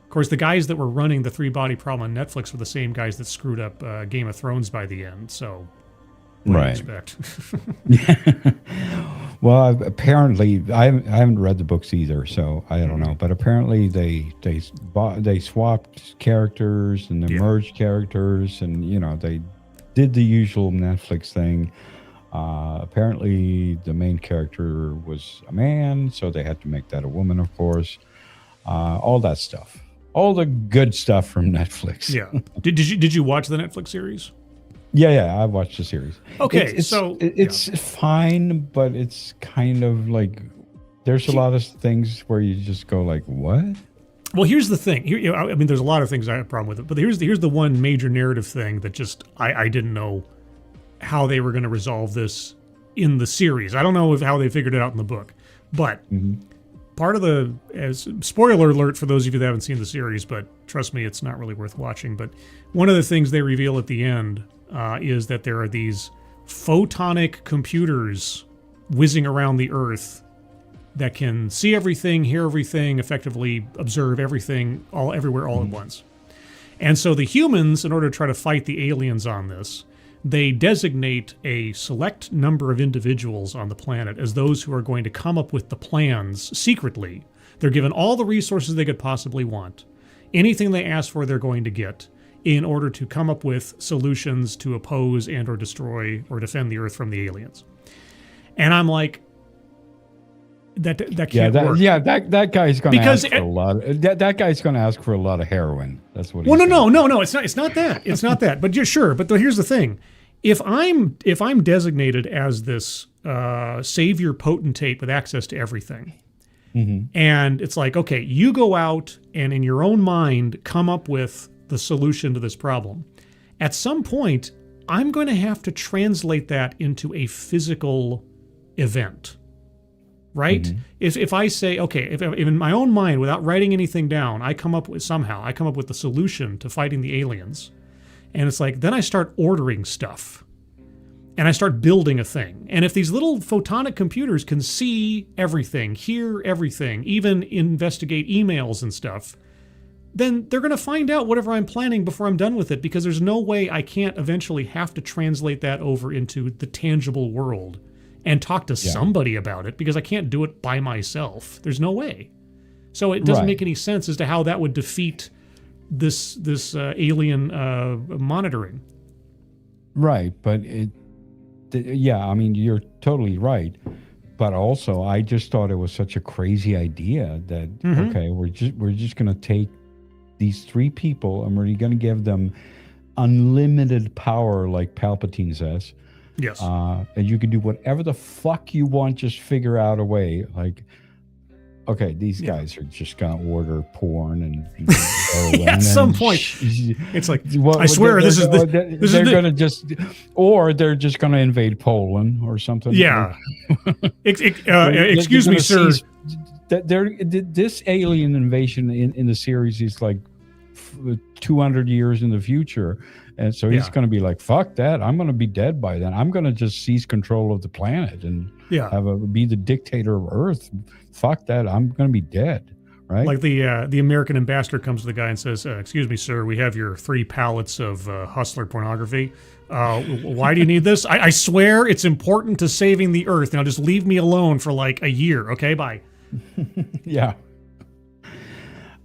Of course, the guys that were running the 3-body problem on Netflix were the same guys that screwed up Game of Thrones by the end. So, what do you expect? Well, apparently, I haven't read the books either, so I don't know. But apparently, they swapped characters and they merged characters, and they did the usual Netflix thing. Apparently, the main character was a man, so they had to make that a woman, of course. All that stuff, all the good stuff from Netflix. Yeah. Did you watch the Netflix series? Yeah, I watched the series. Okay, it's fine, but it's kind of like there's a lot of things where you just go like, what? Well, here's the thing. I mean, there's a lot of things I have a problem with it, but here's the one major narrative thing that just I didn't know how they were going to resolve this in the series. I don't know how they figured it out in the book, but part of as spoiler alert for those of you that haven't seen the series, but trust me, it's not really worth watching. But one of the things they reveal at the end is that there are these photonic computers whizzing around the Earth that can see everything, hear everything, effectively observe everything, everywhere, all at once. And so the humans, in order to try to fight the aliens on this, they designate a select number of individuals on the planet as those who are going to come up with the plans secretly. They're given all the resources they could possibly want. Anything they ask for, they're going to get in order to come up with solutions to oppose and or destroy or defend the Earth from the aliens. And I'm like, that can't work. That guy's going to ask for a lot. That guy's going to ask for a lot of heroin. That's what. Well, no. It's not that. It's not that. But you're sure. But here's the thing: if I'm designated as this savior potentate with access to everything, and it's like, okay, you go out and in your own mind come up with the solution to this problem. At some point, I'm going to have to translate that into a physical event. Right? If I say, okay, if in my own mind, without writing anything down, I come up with the solution to fighting the aliens. And it's like, then I start ordering stuff. And I start building a thing. And if these little photonic computers can see everything, hear everything, even investigate emails and stuff, then they're going to find out whatever I'm planning before I'm done with it, because there's no way I can't eventually have to translate that over into the tangible world and talk to somebody about it, because I can't do it by myself. There's no way. So it doesn't make any sense as to how that would defeat this alien monitoring. Right, but I mean, you're totally right. But also, I just thought it was such a crazy idea that okay, we're just going to take these 3 people and we're going to give them unlimited power, like Palpatine says. Yes. And you can do whatever the fuck you want, just figure out a way. Like, okay, these guys are just going to order porn and at some point. It's like, I swear they're going to just, or they're just going to invade Poland or something. Yeah. Excuse me, sir. This alien invasion in the series is like 200 years in the future. And so he's going to be like, fuck that. I'm going to be dead by then. I'm going to just seize control of the planet and be the dictator of Earth. Fuck that. I'm going to be dead. Right? Like the American ambassador comes to the guy and says, excuse me, sir, we have your 3 pallets of hustler pornography. Why do you need this? I swear it's important to saving the Earth. Now just leave me alone for like a year. Okay, bye. Yeah.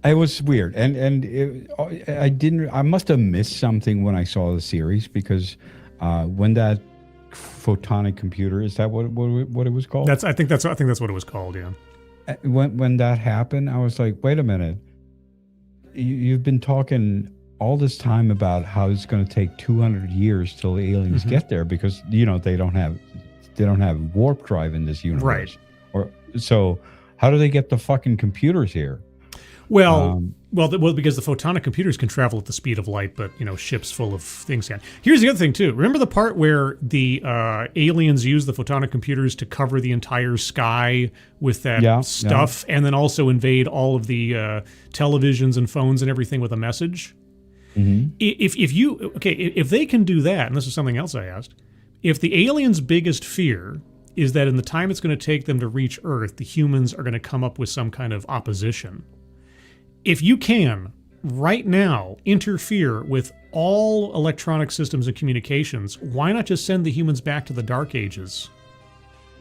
It was weird, and I must have missed something when I saw the series, because when that photonic computer, is that what it was called? I think that's what it was called. Yeah. When that happened, I was like, wait a minute, you've been talking all this time about how it's going to take 200 years till the aliens get there, because they don't have warp drive in this universe, right? So how do they get the fucking computers here? Well, because the photonic computers can travel at the speed of light, but ships full of things can. Here's the other thing too. Remember the part where the aliens use the photonic computers to cover the entire sky with that stuff, and then also invade all of the televisions and phones and everything with a message? If they can do that, and this is something else I asked, if the aliens' biggest fear is that in the time it's going to take them to reach Earth, the humans are going to come up with some kind of opposition. If you can, right now, interfere with all electronic systems and communications, why not just send the humans back to the Dark Ages?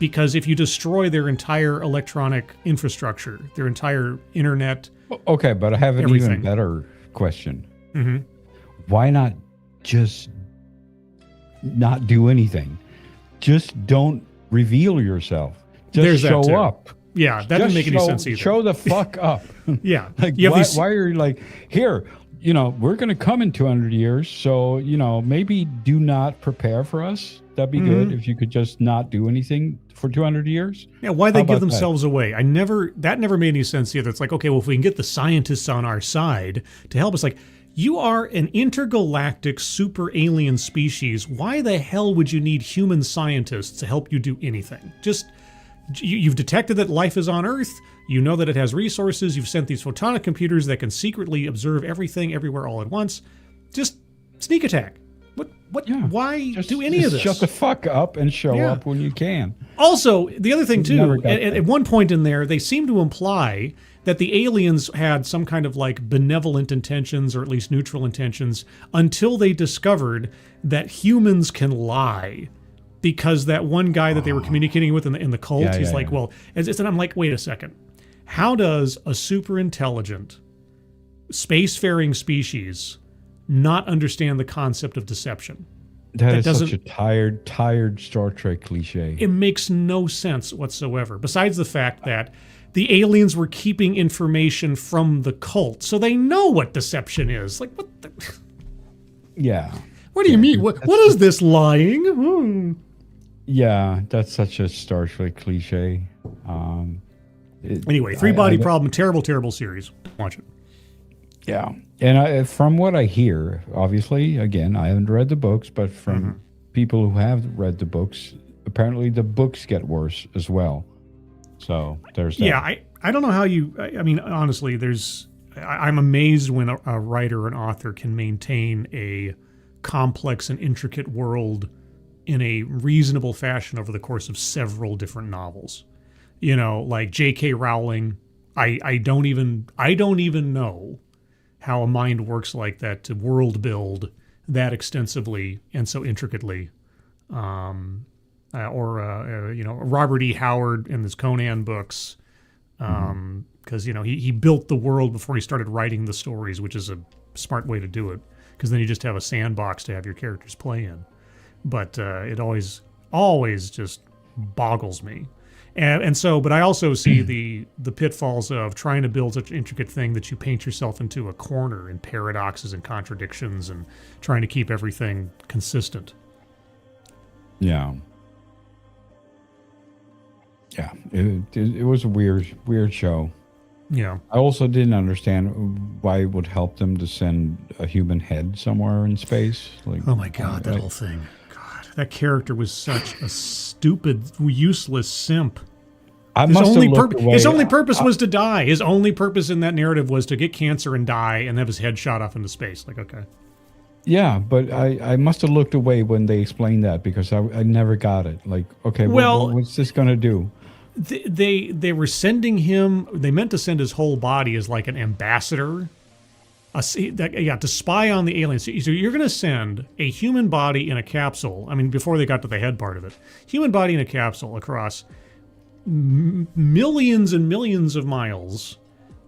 Because if you destroy their entire electronic infrastructure, their entire internet... Okay, but I have an even better question. Why not just not do anything? Just don't reveal yourself. Just show up. Yeah, that doesn't make any sense either. Show the fuck up. Yeah. Like, why are you like, here, we're going to come in 200 years, so, maybe do not prepare for us. That'd be good if you could just not do anything for 200 years. Yeah, why they give themselves away? That never made any sense either. It's like, okay, well, if we can get the scientists on our side to help us, like, you are an intergalactic super alien species. Why the hell would you need human scientists to help you do anything? You've detected that life is on Earth. You know that it has resources. You've sent these photonic computers that can secretly observe everything everywhere all at once. Just sneak attack. What? Yeah. Why do any of this? Shut the fuck up and show up when you can. Also, the other thing too, at one point in there, they seem to imply that the aliens had some kind of like benevolent intentions, or at least neutral intentions, until they discovered that humans can lie. Because that one guy that they were communicating with in the cult, he's like, well, and I'm like, wait a second. How does a super intelligent, spacefaring species not understand the concept of deception? That is such a tired Star Trek cliche. It makes no sense whatsoever. Besides the fact that the aliens were keeping information from the cult, so they know what deception is. Like, what the... Yeah. What do you mean? What is this lying? Yeah, that's such a Star Trek cliche. Anyway, Three-Body Problem, terrible series. Watch it. Yeah. And from what I hear, obviously, again, I haven't read the books, but from people who have read the books, apparently the books get worse as well. So there's that. Yeah, I don't know how you... I mean, honestly, I'm amazed when a writer or an author can maintain a complex and intricate world in a reasonable fashion over the course of several different novels. You know, like J.K. Rowling, I don't even know how a mind works like that to world build that extensively and so intricately. Robert E. Howard in his Conan books, because he built the world before he started writing the stories, which is a smart way to do it, because then you just have a sandbox to have your characters play in. But it always just boggles me. But I also see the pitfalls of trying to build such an intricate thing that you paint yourself into a corner in paradoxes and contradictions and trying to keep everything consistent. Yeah. Yeah, it was a weird show. Yeah. I also didn't understand why it would help them to send a human head somewhere in space. Like, oh my God, that whole thing. God, that character was such a stupid, useless simp. His only purpose was to die. His only purpose in that narrative was to get cancer and die and have his head shot off into space. Like, okay. Yeah, but I must have looked away when they explained that because I never got it. Like, okay, what's this going to do? They were sending him, they meant to send his whole body as like an ambassador, to spy on the aliens. So you're going to send a human body in a capsule. I mean, before they got to the head part of it, human body in a capsule across millions and millions of miles.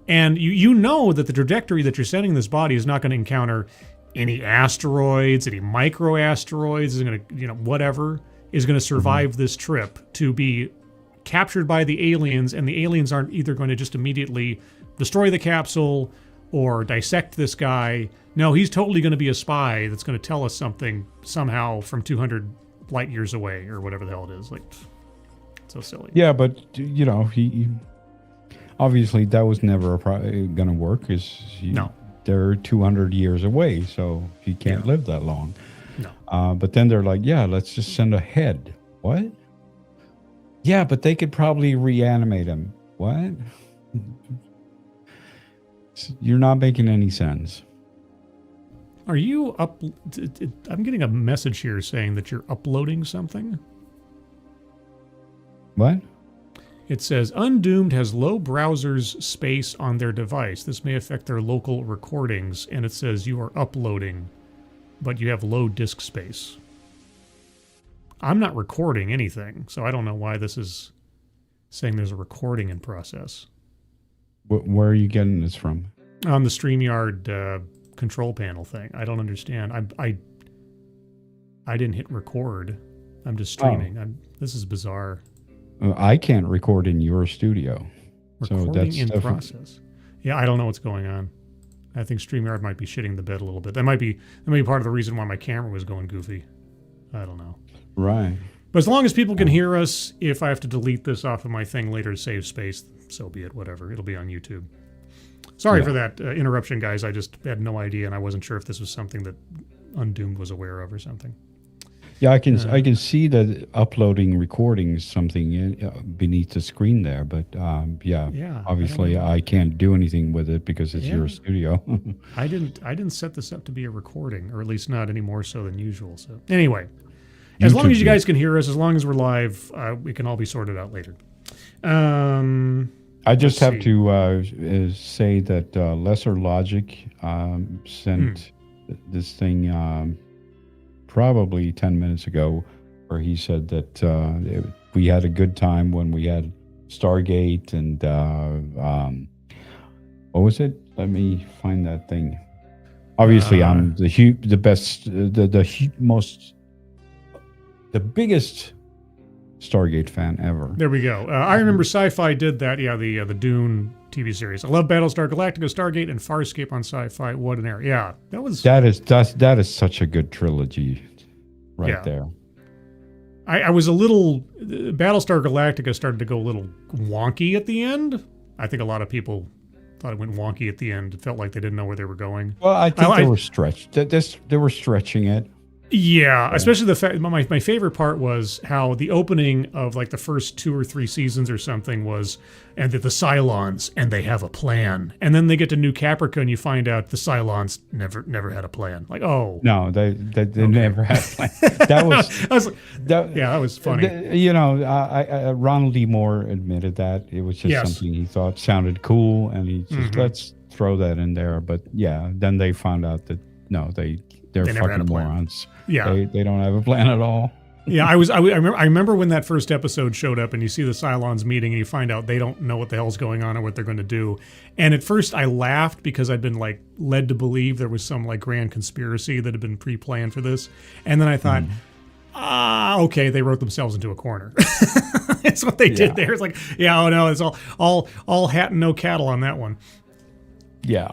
And you know that the trajectory that you're sending this body is not going to encounter any asteroids, any micro asteroids, is going to, whatever is going to survive this trip to be captured by the aliens, and the aliens aren't either going to just immediately destroy the capsule or dissect this guy. No, he's totally going to be a spy that's going to tell us something somehow from 200 light years away or whatever the hell it is. Like, so silly. Yeah, but he obviously that was never going to work. No, they're 200 years away, so he can't live that long. No. But then they're like, yeah, let's just send a head. What? Yeah, but they could probably reanimate him. What? You're not making any sense. Are you up? I'm getting a message here saying that you're uploading something. What? It says, Undoomed has low browser's space on their device. This may affect their local recordings. And it says you are uploading, but you have low disk space. I'm not recording anything, so I don't know why this is saying there's a recording in process. Where are you getting this from? On the StreamYard control panel thing. I don't understand. I didn't hit record. I'm just streaming. This is bizarre. I can't record in your studio. Recording so that's in process. Yeah, I don't know what's going on. I think StreamYard might be shitting the bed a little bit. That might be part of the reason why my camera was going goofy. I don't know. Right. But as long as people can hear us, if I have to delete this off of my thing later to save space, so be it, whatever. It'll be on YouTube. Sorry for that interruption, guys. I just had no idea, and I wasn't sure if this was something that Undoomed was aware of or something. Yeah, I can see that uploading recordings something beneath the screen there, but obviously I can't do anything with it because it's your studio. I didn't set this up to be a recording, or at least not any more so than usual. So anyway, as long as you guys can hear us, as long as we're live, we can all be sorted out later. I just have to say that Lesser Logic sent this thing probably 10 minutes ago, where he said that we had a good time when we had Stargate and what was it? Let me find that thing. Obviously, I'm the best, the most the biggest Stargate fan ever. There we go. I remember Sci-Fi did that. Yeah, the Dune TV series. I love Battlestar Galactica, Stargate, and Farscape on Sci-Fi. What an era! Yeah, that is such a good trilogy, right there. I was a little Battlestar Galactica started to go a little wonky at the end. I think a lot of people thought it went wonky at the end. It felt like they didn't know where they were going. Well, I think they were stretched. They were stretching it. Yeah, especially the fact. My favorite part was how the opening of like the first 2 or 3 seasons or something was, and that the Cylons and they have a plan, and then they get to New Caprica and you find out the Cylons never had a plan. Like, oh no, they never had a plan. That was funny. You know, Ronald D. Moore admitted that it was just something he thought sounded cool, and he just let's throw that in there. But yeah, then they found out that no, they're fucking morons. Yeah, they don't have a plan at all. Yeah, I remember when that first episode showed up and you see the Cylons meeting and you find out they don't know what the hell's going on or what they're going to do. And at first I laughed because I'd been like led to believe there was some like grand conspiracy that had been pre-planned for this. And then I thought, okay, they wrote themselves into a corner. That's what they did there. It's like, oh no, it's all hat and no cattle on that one. Yeah.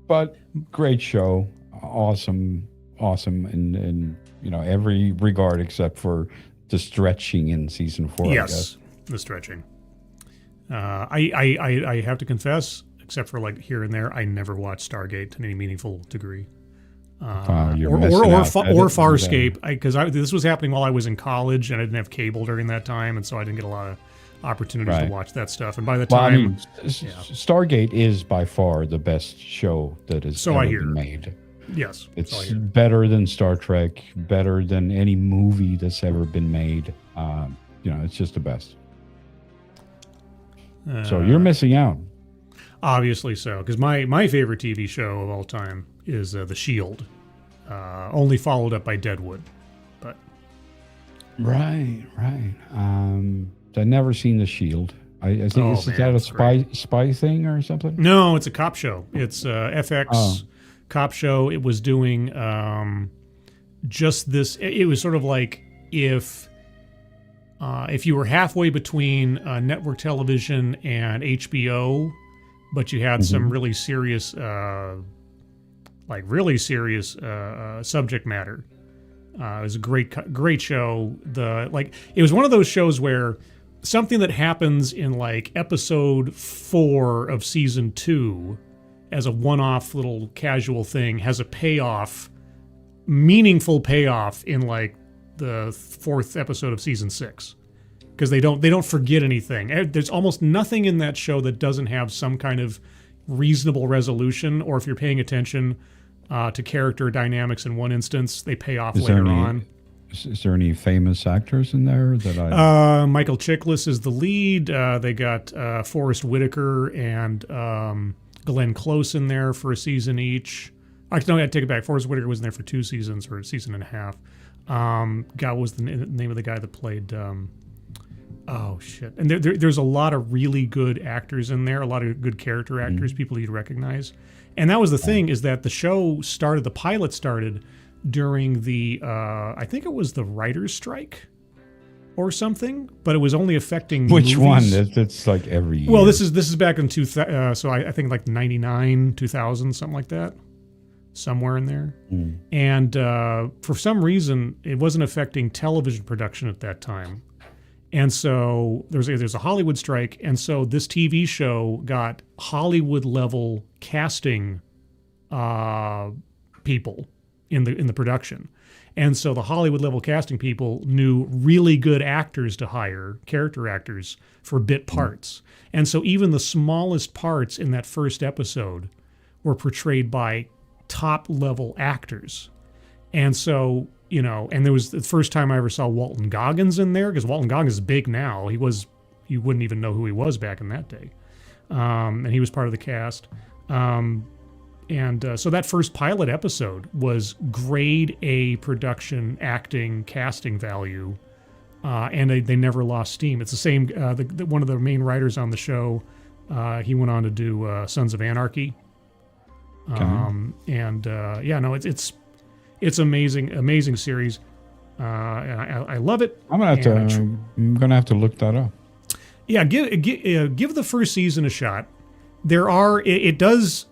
But great show. Awesome in you know every regard except for the stretching in season 4. Yes, I guess. The stretching. I have to confess, except for like here and there, I never watched Stargate to any meaningful degree. Or Farscape, because this was happening while I was in college and I didn't have cable during that time, and so I didn't get a lot of opportunities to watch that stuff. And by the time, Stargate is by far the best show that has ever been made. Yes, it's better than Star Trek, better than any movie that's ever been made. You know, it's just the best. So you're missing out. Obviously so, because my favorite TV show of all time is The Shield, only followed up by Deadwood. But right. I've never seen The Shield. I think is that a spy thing or something? No, it's a cop show. It's FX. Cop show. It was doing just this. It was sort of like if you were halfway between network television and HBO, but you had some really serious, subject matter. It was a great show. It was one of those shows where something that happens in like episode 4 of season 2 as a one-off little casual thing has a payoff, meaningful payoff in like the 4th episode of season 6, because they don't forget anything. There's almost nothing in that show that doesn't have some kind of reasonable resolution, or if you're paying attention to character dynamics in one instance, they pay off later on. Is there any famous actors in there that Michael Chiklis is the lead. They got Forrest Whitaker and Glenn Close in there for a season each. Actually, no, I take it back. Forrest Whitaker was in there for 2 seasons or a season and a half. What was the name of the guy that played? Oh shit! And there's a lot of really good actors in there. A lot of good character actors, people you'd recognize. And that was the thing, is that the show started. The pilot started during the I think it was the writer's strike or something, but it was only affecting which movies. one? It's like every year. Well, this is back in 2000, so I think like 99, 2000, something like that, somewhere in there. And for some reason, it wasn't affecting television production at that time, and so there's a Hollywood strike, and so this TV show got Hollywood level casting people in the production. And so the Hollywood level casting people knew really good actors to hire, character actors, for bit parts. And so even the smallest parts in that first episode were portrayed by top level actors. And so, you know, and there was the first time I ever saw Walton Goggins in there, because Walton Goggins is big now. You wouldn't even know who he was back in that day. And he was part of the cast. So that first pilot episode was grade A production, acting, casting value, and they never lost steam. It's the same. One of the main writers on the show, he went on to do Sons of Anarchy. It's amazing series. I love it. I'm gonna have to look that up. Yeah, give the first season a shot. It does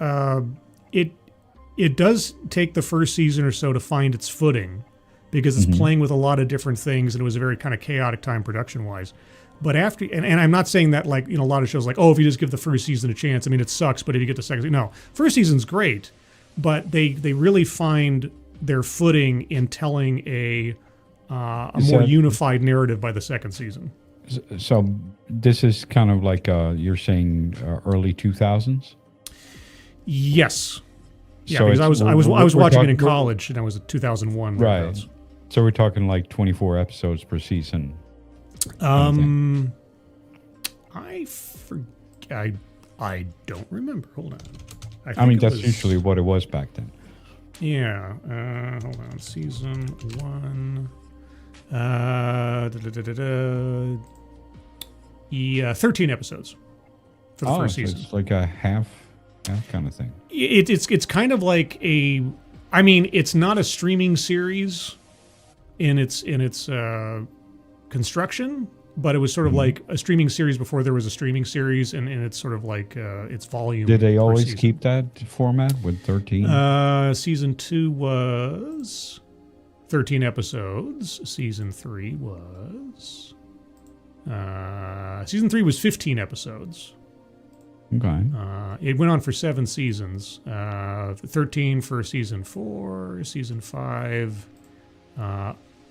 take the first season or so to find its footing because it's playing with a lot of different things, and it was a very kind of chaotic time production wise. But after, and I'm not saying that like, a lot of shows like, oh, if you just give the first season a chance, I mean, it sucks, but if you get the second, no, first season's great, but they really find their footing in telling a more unified narrative by the second season. So this is kind of like you're saying early 2000s. Yes. Yeah, so because I was watching it in college, and I was at 2001. Right. So we're talking like 24 episodes per season. I don't remember. Hold on. I mean, that's usually what it was back then. Yeah. Hold on. Season 1. 13 episodes for the first season. It's like a half kind of thing. It's kind of like I mean, it's not a streaming series in its construction, but it was sort of like a streaming series before there was a streaming series, and it's sort of like its volume. Did they always keep that format with 13? Season 2 was 13 episodes. Season 3 was 15 episodes. Okay. It went on for 7 seasons. 13 for season 4. Season 5.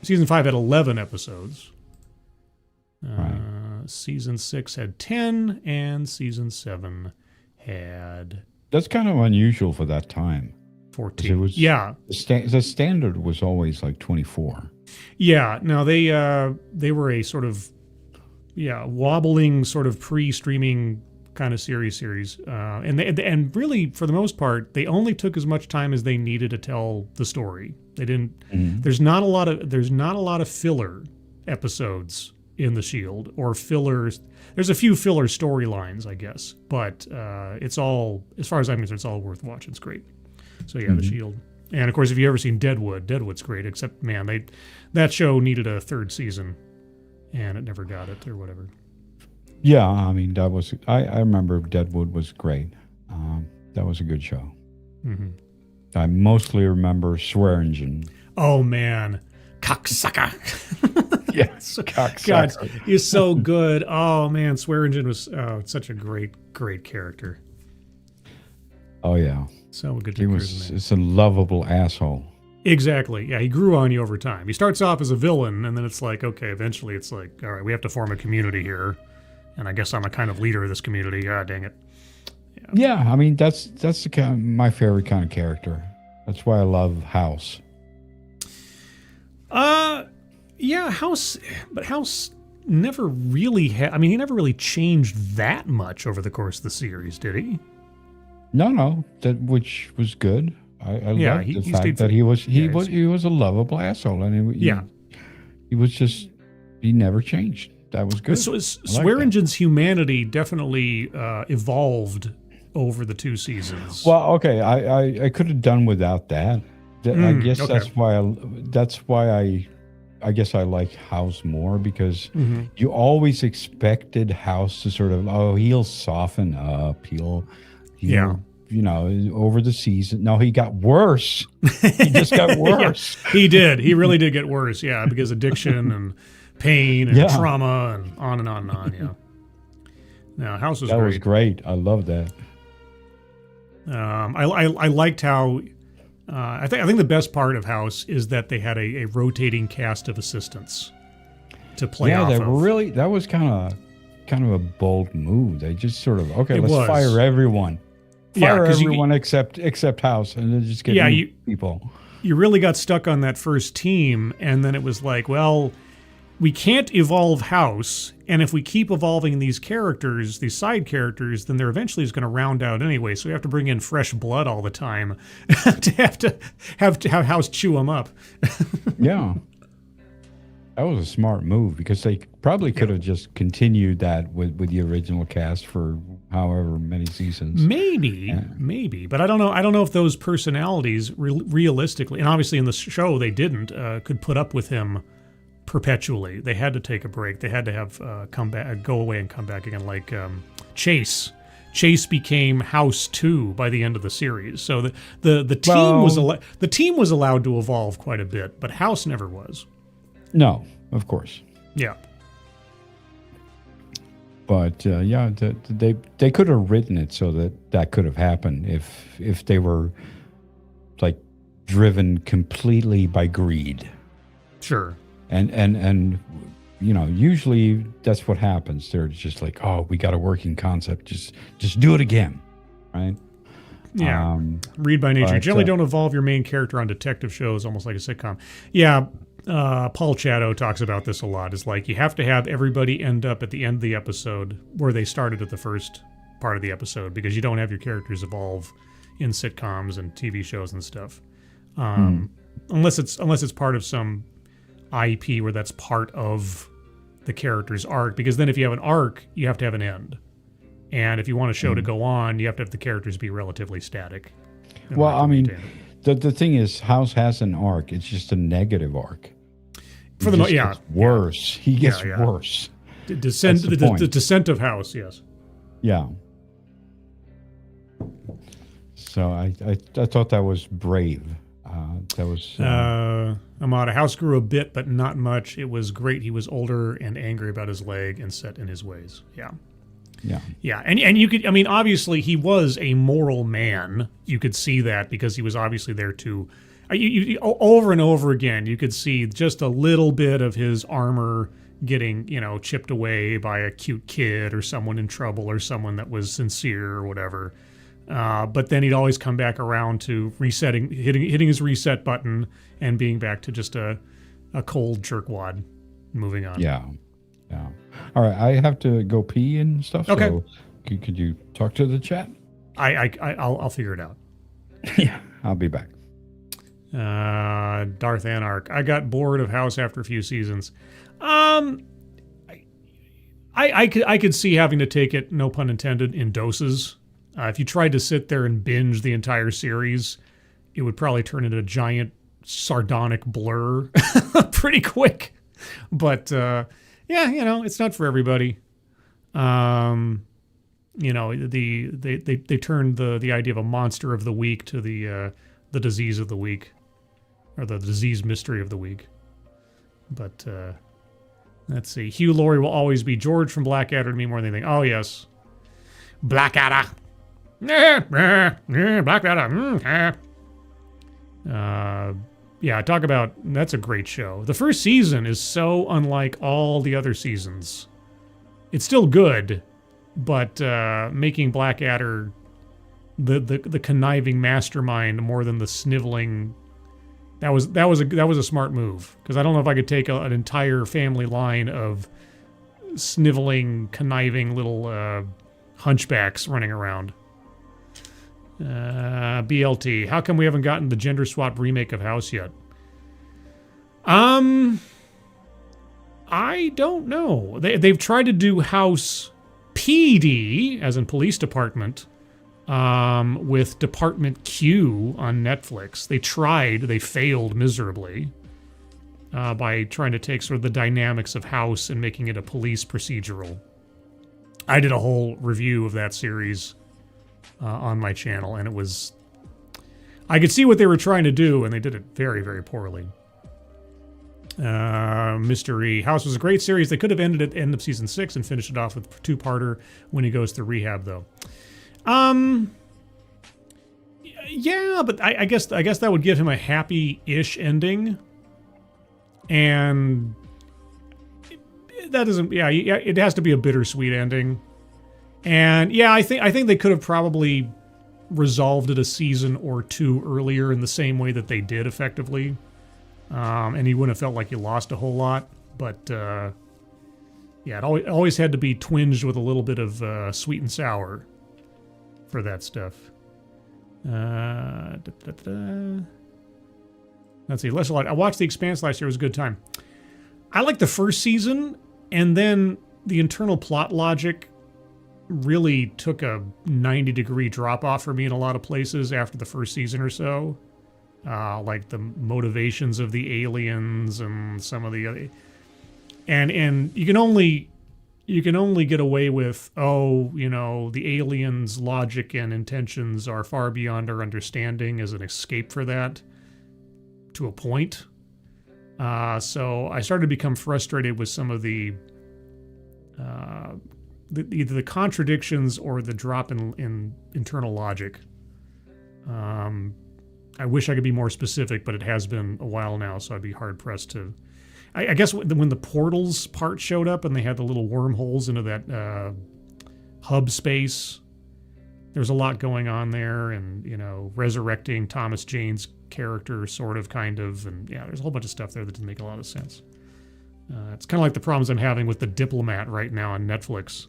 Season 5 had 11 episodes. Right. Season 6 had 10, and season 7 had... That's kind of unusual for that time. 14. It was, yeah. The standard was always like 24. Yeah. No, they were a sort of wobbling sort of pre-streaming kind of series, and really for the most part they only took as much time as they needed to tell the story. They didn't. There's not a lot of filler episodes in The Shield, or fillers. There's a few filler storylines, I guess, but it's all, as far as I'm concerned, it's all worth watching. It's great. So yeah, The Shield, and of course, if you've ever seen Deadwood's great. Except man, that show needed a 3rd season, and it never got it or whatever. Yeah, I mean, that was... I remember Deadwood was great. That was a good show. I mostly remember Swear Engine. Oh, man. Cocksucker. Yes, cocksucker. God, he's so good. Oh, man, Swear Engine was such a great character. Oh, yeah. So good. It's a lovable asshole. Exactly. Yeah, he grew on you over time. He starts off as a villain, and then it's like, okay, eventually it's like, all right, we have to form a community here. And I guess I'm a kind of leader of this community. Ah, dang it. Yeah, I mean, that's the my favorite kind of character. That's why I love House. Yeah, House never really had... I mean, he never really changed that much over the course of the series, did he? No, which was good. I loved the fact that he was a lovable asshole, and he was just... He never changed. That was good. So Swear Engine's humanity definitely evolved over the 2 seasons. Well, okay, I could have done without that. I guess that's why I guess I like House more, because you always expected House to sort of, he'll soften up, he'll over the season. No, he got worse. He just got worse. Yeah, he did. He really did get worse. Yeah, because addiction and pain and trauma and on and on and on. Yeah. No, House was great. That was great. I love that. I liked how I think the best part of House is that they had a rotating cast of assistants to play off of. Yeah, that was kind of a bold move. They just sort of, let's fire everyone. Fire everyone except House, and then just get new people. You really got stuck on that first team, and then it was like, well, we can't evolve House, and if we keep evolving these characters, these side characters, then they're eventually just going to round out anyway. So we have to bring in fresh blood all the time to have House chew them up. Yeah, that was a smart move, because they probably could have just continued that with the original cast for however many seasons. Maybe, but I don't know. I don't know if those personalities realistically, and obviously in the show they didn't, could put up with him perpetually. They had to take a break. They had to have come back, go away and come back again. Like Chase. Chase became House 2 by the end of the series. So the team was allowed to evolve quite a bit, but House never was. No, of course. Yeah. But they could have written it so that could have happened if they were like driven completely by greed. Sure. And usually that's what happens. They're just like, oh, we got a working concept. Just do it again, right? Yeah. Read by nature. Generally don't evolve your main character on detective shows, almost like a sitcom. Yeah. Paul Chatto talks about this a lot. It's like you have to have everybody end up at the end of the episode where they started at the first part of the episode, because you don't have your characters evolve in sitcoms and TV shows and stuff, unless it's part of some IP where that's part of the character's arc. Because then if you have an arc, you have to have an end, and if you want a show to go on, you have to have the characters be relatively static. Well, I mean. The thing is, House has an arc. It's just a negative arc. For the gets worse. He gets worse. The descent of House, yes. Yeah. So I thought that was brave. That was. Amada, House grew a bit, but not much. It was great. He was older and angry about his leg and set in his ways. Yeah. Yeah. Yeah. And you could, I mean, obviously he was a moral man. You could see that because he was obviously there to, over and over again, you could see just a little bit of his armor getting, chipped away by a cute kid or someone in trouble or someone that was sincere or whatever. But then he'd always come back around to hitting his reset button and being back to just a cold jerkwad, moving on. Yeah. Yeah. All right. I have to go pee and stuff. Okay. So could you talk to the chat? I'll figure it out. Yeah. I'll be back. Darth Anarch. I got bored of House after a few seasons. I could see having to take it, no pun intended, in doses. If you tried to sit there and binge the entire series, it would probably turn into a giant sardonic blur pretty quick. But yeah, it's not for everybody. They turned the idea of a monster of the week to the disease of the week, or the disease mystery of the week. But let's see. Hugh Laurie will always be George from Blackadder to me more than anything. Oh yes, Blackadder. Blackadder. Yeah, talk about, that's a great show. The first season is so unlike all the other seasons. It's still good, but making Blackadder the conniving mastermind more than the sniveling, that was a smart move, because I don't know if I could take an entire family line of sniveling, conniving little hunchbacks running around. BLT. How come we haven't gotten the gender swap remake of House yet? I don't know. They've tried to do House PD, as in police department, with Department Q on Netflix. They failed miserably by trying to take sort of the dynamics of House and making it a police procedural. I did a whole review of that series on my channel, and I could see what they were trying to do, and they did it very, very poorly. Mystery House was a great series. They could have ended at the end of season 6 and finished it off with a two-parter when he goes to rehab, though. Yeah, but I guess that would give him a happy-ish ending, and that doesn't. Yeah, it has to be a bittersweet ending. And yeah, I think they could have probably resolved it a season or two earlier in the same way that they did effectively. And he wouldn't have felt like he lost a whole lot. But yeah, it always had to be twinged with a little bit of sweet and sour for that stuff. Let's see. I watched The Expanse last year. It was a good time. I liked the first season, and then the internal plot logic really took a 90-degree drop off for me in a lot of places after the first season or so. Like the motivations of the aliens and some of the other, and you can only get away with, the aliens' logic and intentions are far beyond our understanding as an escape for that to a point. So I started to become frustrated with some of the either the contradictions or the drop in internal logic. I wish I could be more specific, but it has been a while now, so I'd be hard-pressed to... I guess when the portals part showed up and they had the little wormholes into that hub space, there's a lot going on there, and, resurrecting Thomas Jane's character, sort of, kind of, and, yeah, there's a whole bunch of stuff there that didn't make a lot of sense. It's kind of like the problems I'm having with The Diplomat right now on Netflix.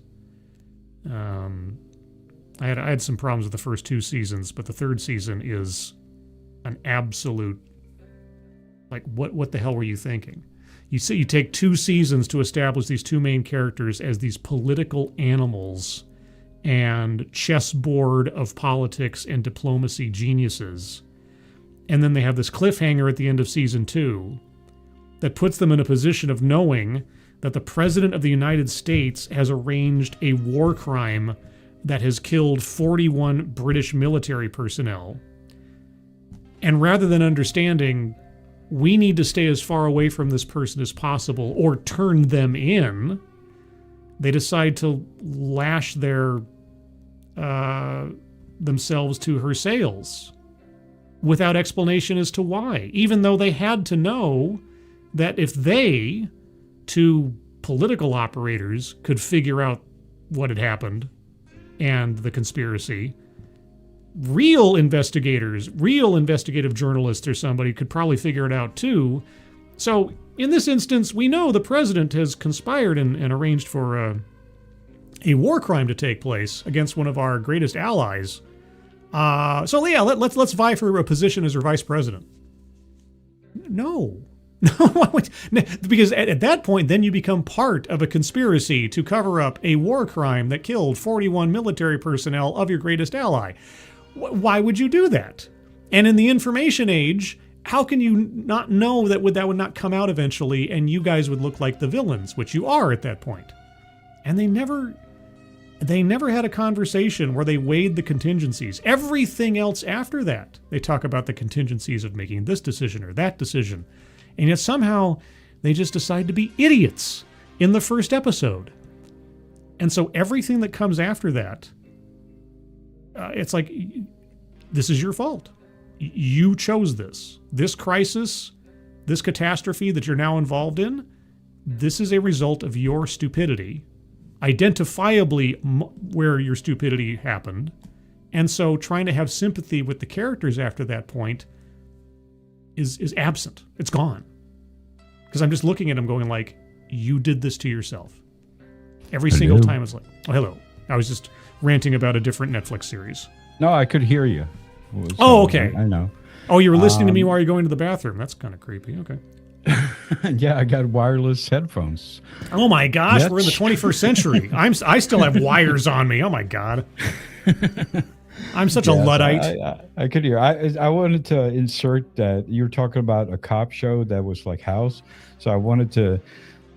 I had some problems with the first 2 seasons, but the 3rd season is an absolute, like, what the hell were you thinking? You take 2 seasons to establish these 2 main characters as these political animals and chessboard of politics and diplomacy geniuses, and then they have this cliffhanger at the end of season 2 that puts them in a position of knowing that the President of the United States has arranged a war crime that has killed 41 British military personnel. And rather than understanding, we need to stay as far away from this person as possible or turn them in, they decide to lash their themselves to her sails without explanation as to why, even though they had to know that if they, 2 political operators, could figure out what had happened and the conspiracy, real investigators, real investigative journalists or somebody could probably figure it out too. So in this instance, we know the president has conspired and arranged for a war crime to take place against one of our greatest allies. So yeah, let's vie for a position as her vice president. No. Because at that point, then you become part of a conspiracy to cover up a war crime that killed 41 military personnel of your greatest ally. Why would you do that? And in the information age, how can you not know that would not come out eventually and you guys would look like the villains, which you are at that point? And they never had a conversation where they weighed the contingencies. Everything else after that, they talk about the contingencies of making this decision or that decision. And yet somehow they just decide to be idiots in the first episode. And so everything that comes after that, it's like, this is your fault. You chose this. This crisis, this catastrophe that you're now involved in, this is a result of your stupidity, identifiably where your stupidity happened. And so trying to have sympathy with the characters after that point is absent. It's gone. Because I'm just looking at them going like, you did this to yourself. Every single time it's like, oh, hello. I was just ranting about a different Netflix series. No, I could hear you. Okay. I know. Oh, you were listening to me while you're going to the bathroom. That's kind of creepy. Okay. Yeah, I got wireless headphones. Oh my gosh, we're in the 21st century. I still have wires on me. Oh my God. I'm such a Luddite. I could hear. I wanted to insert that you were talking about a cop show that was like House. So I wanted to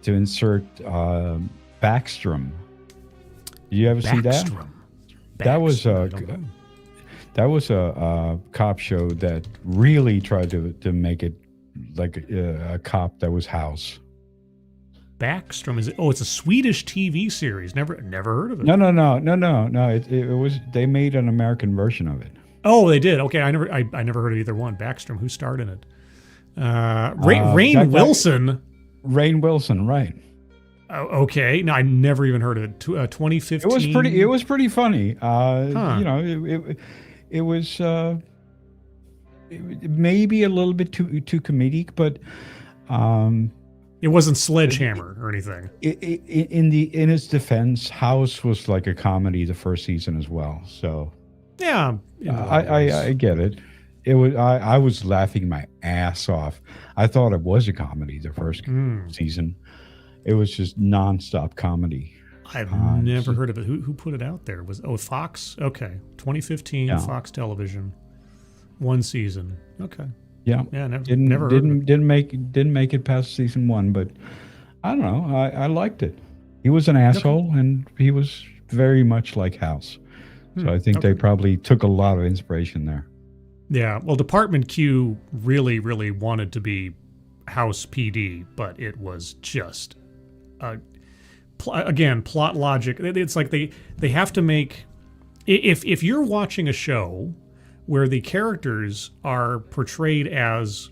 insert Backstrom. Did you ever see that? That was a cop show that really tried to make it like a cop that was House. Backstrom, is it? Oh, it's a Swedish TV series. Never heard of it. No. It was. They made an American version of it. Oh, they did. Okay, I never heard of either one. Backstrom. Who starred in it? Rainn Wilson. Rainn Wilson, right? Okay. No, I never even heard of it. 2015. It was pretty funny. You know, it was maybe a little bit too comedic, but. It wasn't Sledgehammer or anything. In its defense, House was like a comedy the first season as well. So yeah, I get it. It was I was laughing my ass off. I thought it was a comedy the first season. It was just nonstop comedy. I've never heard of it. Who put it out there? Fox? Okay, 2015 Fox Television, 1 season. Okay. Yeah. Yeah. Didn't make it past season 1, but I don't know. I liked it. He was an asshole, and he was very much like House. So I think they probably took a lot of inspiration there. Yeah. Well, Department Q really, really wanted to be House PD, but it was just, again, plot logic. It's like they have to make, if you're watching a show where the characters are portrayed as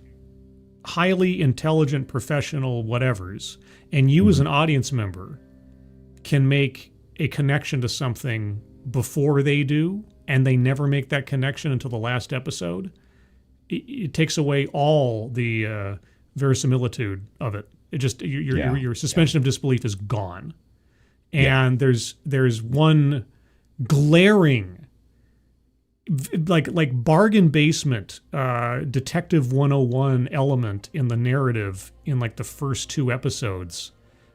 highly intelligent, professional whatevers, and you as an audience member can make a connection to something before they do, and they never make that connection until the last episode, it takes away all the verisimilitude of it. It just your suspension of disbelief is gone. And there's one glaring like bargain basement detective 101 element in the narrative in like the first 2 episodes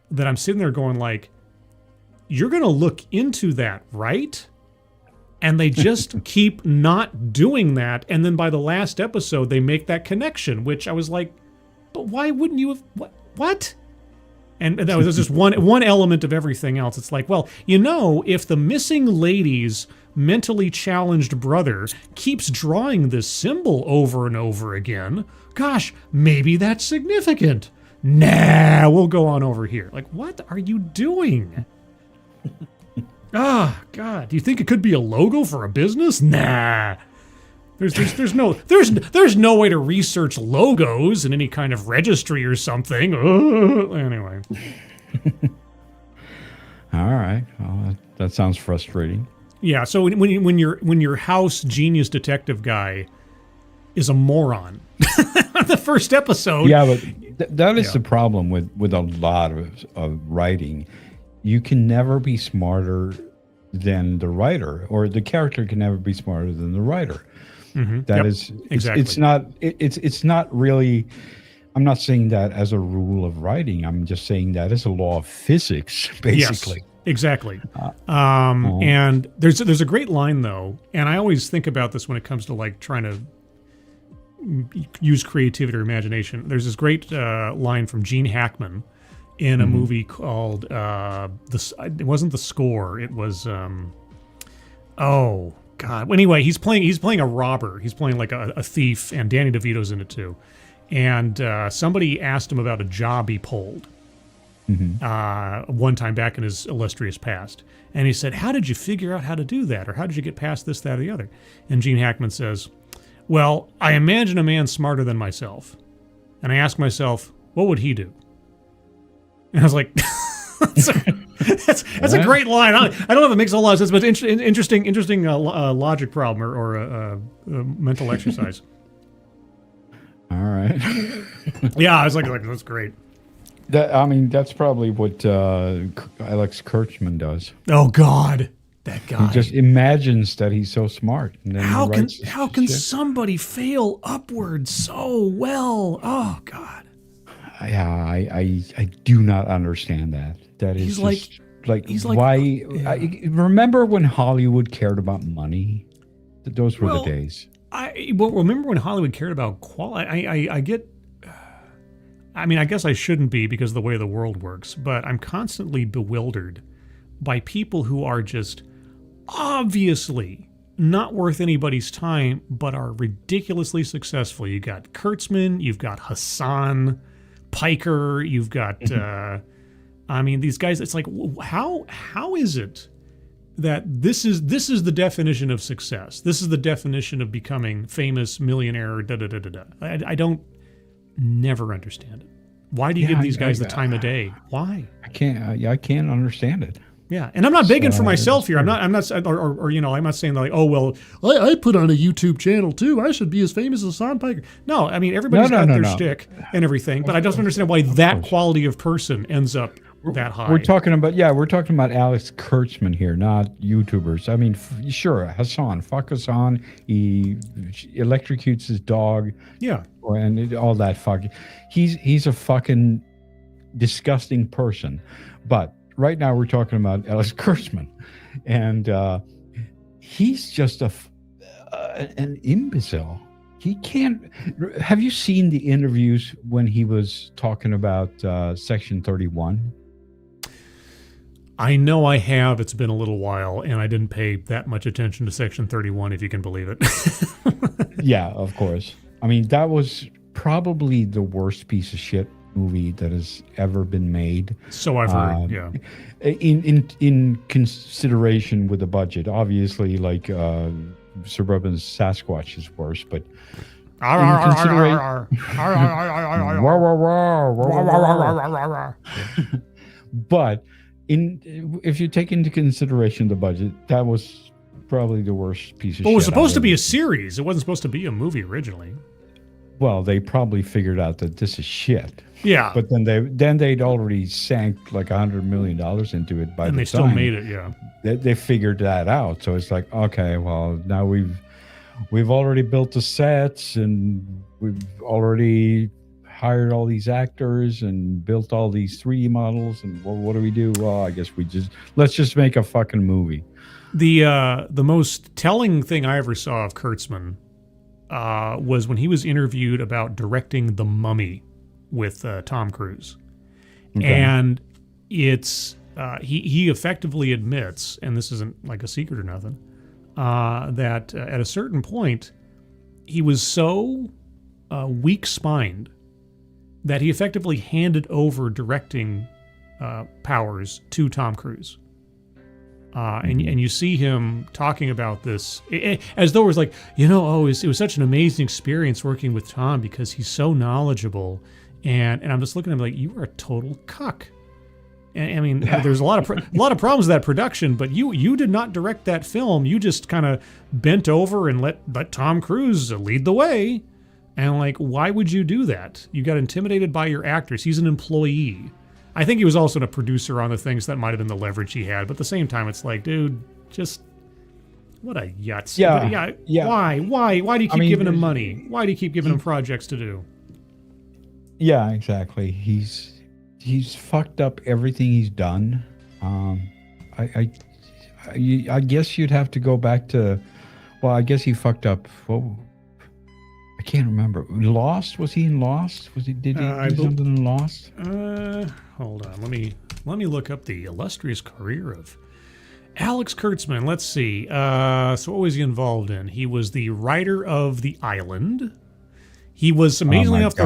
that I'm sitting there going like, you're going to look into that, right? And they just keep not doing that. And then by the last episode, they make that connection, which I was like, but why wouldn't you have, what? And that was just one element of everything else. It's like, well, if the missing lady's mentally challenged brother keeps drawing this symbol over and over again, gosh, maybe that's significant. Nah, we'll go on over here. Like, what are you doing? God, do you think it could be a logo for a business? Nah. There's no way to research logos in any kind of registry or something. Anyway. All right. Well, that sounds frustrating. Yeah. So when your house genius detective guy is a moron, the first episode. Yeah, but that is the problem with a lot of writing. You can never be smarter than the writer, or the character can never be smarter than the writer. Mm-hmm. That is exactly. It's not really. I'm not saying that as a rule of writing. I'm just saying that as a law of physics, basically. Yes, exactly. And there's a great line though, and I always think about this when it comes to like trying to use creativity or imagination. There's this great line from Gene Hackman in a movie called it wasn't The Score. It was oh God. Anyway, he's playing a robber. He's playing like a thief, and Danny DeVito's in it too. And somebody asked him about a job he pulled one time back in his illustrious past. And he said, how did you figure out how to do that? Or how did you get past this, that, or the other? And Gene Hackman says, well, I imagine a man smarter than myself. And I ask myself, what would he do? And I was like, that's a great line. I don't know if it makes a lot of sense, but it's interesting logic problem or a mental exercise. All right. Yeah, I was like that's great. That's probably what Alex Kurtzman does. Oh God, that guy. He just imagines that he's so smart. And then how can somebody fail upwards so well? Oh God. Yeah, I do not understand that. That is why. Remember when Hollywood cared about money? Those were the days. Remember when Hollywood cared about quality? I guess I shouldn't be because of the way the world works, but I'm constantly bewildered by people who are just obviously not worth anybody's time, but are ridiculously successful. You got Kurtzman, you've got Hassan, Piker, you've got these guys. It's like, how is it that this is the definition of success? This is the definition of becoming famous, millionaire, I don't never understand it. Why do you give these guys the time of day? Why? I can't understand it. Yeah, and I'm not begging for myself here. I'm not I'm not saying like, oh well, I put on a YouTube channel too. I should be as famous as Hassan Piker. No, I mean everybody's got their shtick and everything, but I don't understand why that quality of person ends up that high. We're talking about Alex Kurtzman here, not YouTubers. I mean, sure, Hassan, fuck Hassan. He electrocutes his dog. Yeah, and all that fucking. He's a fucking disgusting person, but right now we're talking about Alex Kurtzman, and he's just an imbecile. He can't. Have you seen the interviews when he was talking about Section 31? I know I have. It's been a little while, and I didn't pay that much attention to Section 31, if you can believe it. Yeah, of course. I mean, that was probably the worst piece of shit movie that has ever been made. So I've heard, yeah. In consideration with the budget, obviously, like Suburban Sasquatch is worse, but but if you take into consideration the budget, that was probably the worst piece of shit. Well, it was supposed to be a series. It wasn't supposed to be a movie originally. Well, they probably figured out that this is shit. Yeah. But then they'd already sank like $100 million into it by the time. And they still made it, yeah. They figured that out. So it's like, okay, well, now we've already built the sets and we've already hired all these actors and built all these 3D models. And well, what do we do? Well, I guess let's just make a fucking movie. The most telling thing I ever saw of Kurtzman was when he was interviewed about directing The Mummy with Tom Cruise. Okay. And it's he effectively admits, and this isn't like a secret or nothing, that at a certain point he was so weak-spined that he effectively handed over directing powers to Tom Cruise. And you see him talking about this as though it was like, it was such an amazing experience working with Tom because he's so knowledgeable. And I'm just looking at him like, you are a total cuck. And I mean, there's a lot of problems with that production, but you did not direct that film. You just kind of bent over and let Tom Cruise lead the way. And like, why would you do that? You got intimidated by your actors. He's an employee. I think he was also a producer on the things that might have been the leverage he had. But at the same time, it's like, dude, just what a yutz. Yeah. Why do you keep giving him money? Why do you keep giving him projects to do? Yeah, exactly. He's fucked up everything he's done. I guess you'd have to go back to. Well, I guess he fucked up. Well, I can't remember. Lost? Was he in Lost? Did he do something in Lost? Hold on. Let me look up the illustrious career of Alex Kurtzman. Let's see. So what was he involved in? He was the writer of The Island. He was amazingly enough the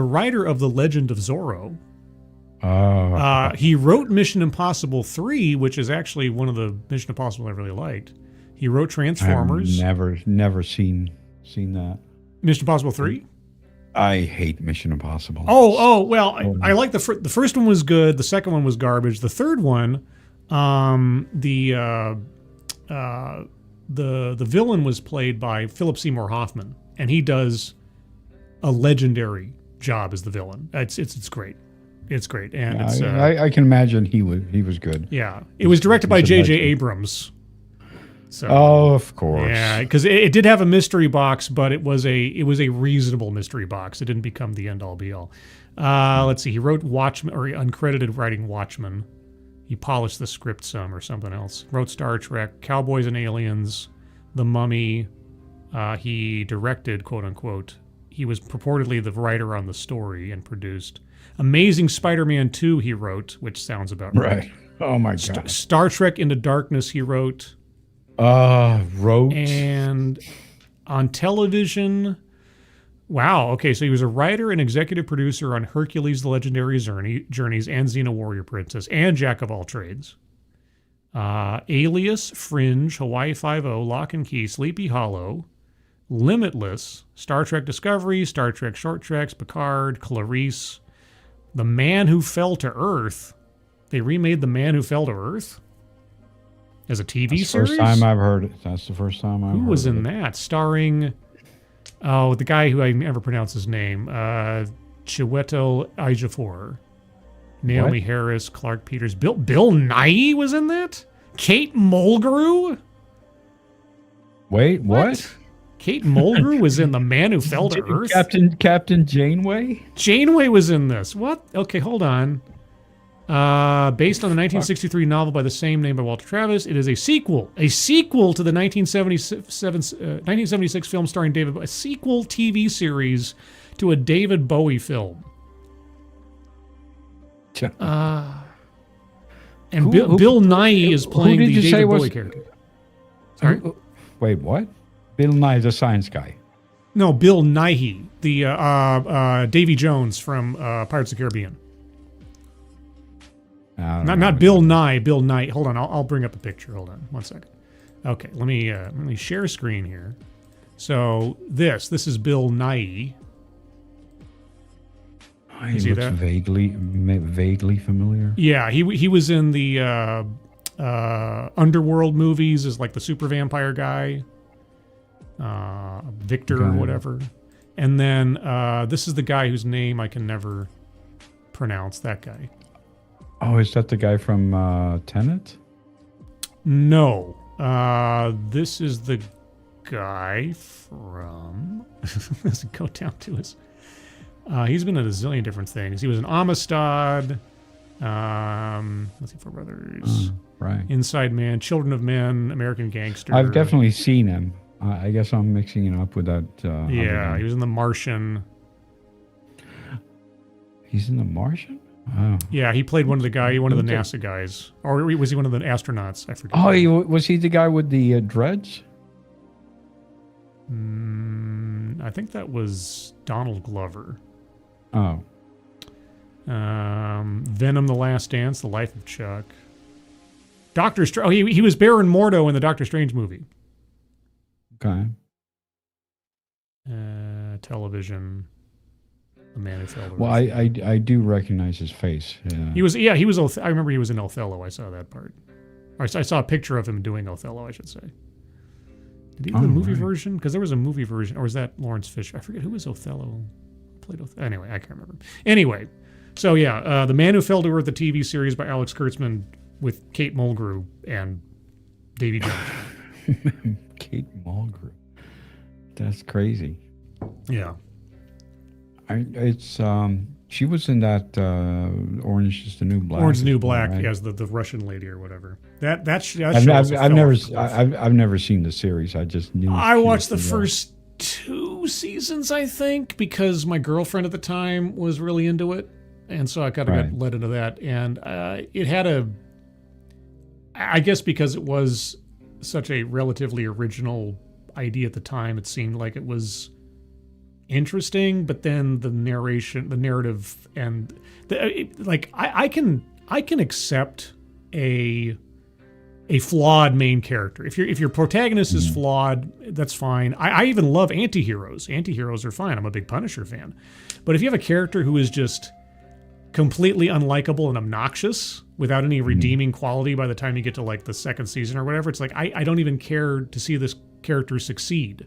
writer of The Legend of Zorro. He wrote Mission Impossible 3, which is actually one of the Mission Impossible I really liked. He wrote Transformers. I've never seen that. Mission Impossible 3? I hate Mission Impossible. I like the first one was good. The second one was garbage. The third one, the villain was played by Philip Seymour Hoffman, and he does a legendary job as the villain. It's great. It's great, and I can imagine he was good. Yeah, it was directed by J.J. Abrams. So, of course. Yeah, because it did have a mystery box, but it was a reasonable mystery box. It didn't become the end all be all. Let's see. He wrote Watchmen, or uncredited writing Watchmen. He polished the script some or something else. Wrote Star Trek, Cowboys and Aliens, The Mummy. He directed, quote unquote. He was purportedly the writer on the story and produced. Amazing Spider-Man 2 he wrote, which sounds about right. Oh my God. Star Trek Into Darkness he wrote. Wrote. And on television, wow, okay, so he was a writer and executive producer on Hercules, The Legendary Journeys, and Xena Warrior Princess, and Jack of All Trades. Alias, Fringe, Hawaii Five-0, Lock and Key, Sleepy Hollow, Limitless, Star Trek Discovery, Star Trek Short Treks, Picard, Clarice, The Man Who Fell to Earth. They remade The Man Who Fell to Earth as a TV series? That's the first time I've heard it. That's the first time I've heard it. Who was in that? Starring, the guy who I never pronounce his name, Chiwetel Ejiofor, Naomi Harris, Clark Peters, Bill Nighy was in that? Kate Mulgrew? Wait, what? Kate Mulgrew was in The Man Who Fell to Earth? Captain Janeway? Janeway was in this. What? Okay, hold on. Based on the 1963 novel by the same name by Walter Travis, it is a sequel to the 1976 film starring David Bowie, a sequel TV series to a David Bowie film. And Bill Nighy is playing the David Bowie character. Sorry? Wait, what? Bill Nighy, the science guy. No, Bill Nighy, the Davy Jones from Pirates of the Caribbean. Not Bill Nye. Bill Knight. Hold on, I'll bring up a picture. Hold on, 1 second. Okay, let me share a screen here. So this is Bill Nighy. He looks vaguely familiar. Yeah, he was in the Underworld movies as like the super vampire guy, Victor or whatever. And then this is the guy whose name I can never pronounce. That guy. Oh, is that the guy from Tenet? No, this is the guy from. Let's go down to his. He's been in a zillion different things. He was in Amistad. Let's see, Four Brothers. Right. Inside Man, Children of Men, American Gangster. I've definitely seen him. I guess I'm mixing it up with that. Yeah, he was in The Martian. He's in The Martian? Oh. Yeah, he played one of the NASA guys. Or was he one of the astronauts? I forget. Oh, was he the guy with the dreads? I think that was Donald Glover. Oh. Venom: The Last Dance, The Life of Chuck. Doctor Strange. Oh, he was Baron Mordo in the Doctor Strange movie. Okay. Television. The Man Who Fell to Earth. Well, I do recognize his face. Yeah. He was. I remember he was in Othello. I saw that part. Or I saw a picture of him doing Othello, I should say. Did he do the movie version? Because there was a movie version. Or was that Lawrence Fisher? I forget who was Othello. Played Othello. Anyway, I can't remember. Anyway, so yeah, The Man Who Fell to Earth, the TV series by Alex Kurtzman with Kate Mulgrew and Davy Jones. Kate Mulgrew. That's crazy. Yeah. She was in that Orange is the New Black. Orange is the New Black, right? As the Russian lady or whatever. I've never seen the series. I just knew. I watched the first 2 seasons, I think, because my girlfriend at the time was really into it, and so I kind of got led into that. And it had I guess because it was such a relatively original idea at the time, it seemed like it was interesting, but then the narrative, and I can accept a flawed main character. If your protagonist is flawed, that's fine. I even love anti-heroes. Anti-heroes are fine. I'm a big Punisher fan. But if you have a character who is just completely unlikable and obnoxious without any redeeming quality by the time you get to like the second season or whatever, it's like I don't even care to see this character succeed.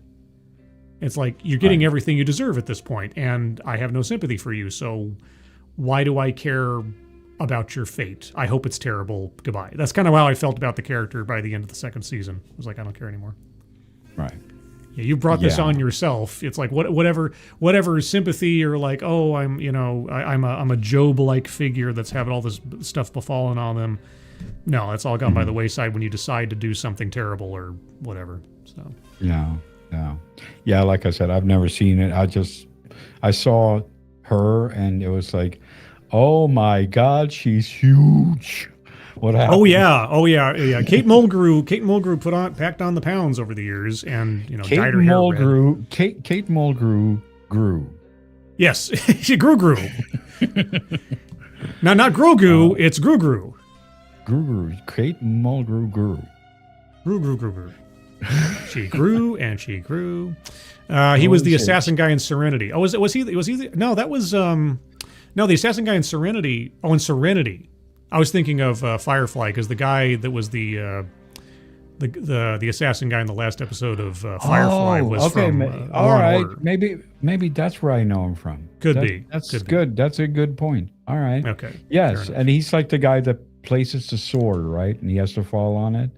It's like you're getting everything you deserve at this point, and I have no sympathy for you, so why do I care about your fate? I hope it's terrible. Goodbye. That's kind of how I felt about the character by the end of the second season. I was like, I don't care anymore. Right. Yeah, you brought this on yourself. It's like whatever sympathy or like, oh, I'm a Job-like figure that's having all this stuff befallen on them. No, that's all gone by the wayside when you decide to do something terrible or whatever. So. Yeah. Yeah, like I said, I've never seen it. I saw her and it was like, oh my God, she's huge. What happened? Oh yeah. Kate Mulgrew packed on the pounds over the years, and dyed her hair red. Kate Mulgrew grew. Yes, she grew. Now, not Grogu, it's Grew. Kate Mulgrew grew. Grew. She grew and she grew. He was the assassin guy in Serenity. Oh, was he? No, that was the assassin guy in Serenity. Oh, in Serenity, I was thinking of Firefly, because the guy that was the assassin guy in the last episode of Firefly was from. All right, maybe that's where I know him from. Could be. That's good. That's a good point. All right. Okay. Yes, and he's like the guy that places the sword, right? And he has to fall on it.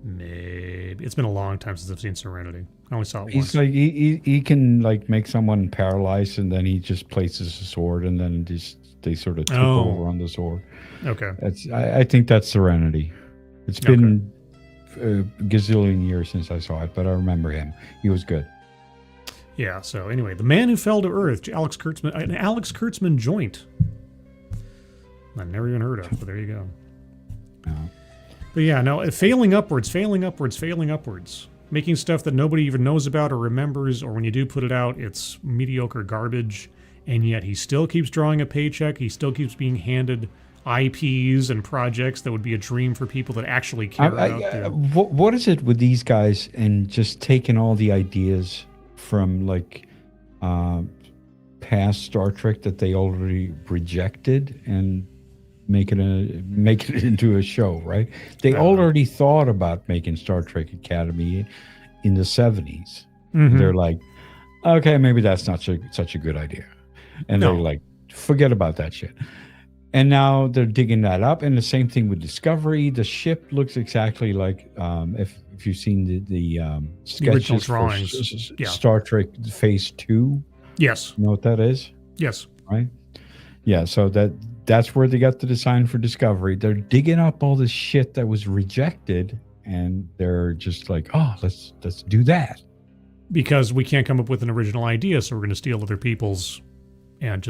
Maybe. maybe. It's been a long time since I've seen Serenity. I only saw it He's once. like he can like make someone paralyzed, and then he just places a sword, and then they sort of trip over on the sword. Okay. I think that's Serenity. It's been a gazillion years since I saw it, but I remember him. He was good. Yeah. So anyway, The Man Who Fell to Earth, an Alex Kurtzman joint. I've never even heard of, but there you go. But yeah, no, failing upwards, making stuff that nobody even knows about or remembers, or when you do put it out, it's mediocre garbage, and yet he still keeps drawing a paycheck. He still keeps being handed IPs and projects that would be a dream for people that actually care about. What is it with these guys and just taking all the ideas from like past Star Trek that they already rejected and make it into a show, right? They already thought about making Star Trek Academy in the 70s. Mm-hmm. They're like, okay, maybe that's not such a good idea. And they're like, forget about that shit. And now they're digging that up. And the same thing with Discovery. The ship looks exactly like, if you've seen the original sketches drawings. For Star Trek Phase 2. Yes. You know what that is? Yes. Right? Yeah, so that's where they got the design for Discovery. They're digging up all this shit that was rejected, and they're just like, oh, let's do that. Because we can't come up with an original idea, so we're going to steal other people's and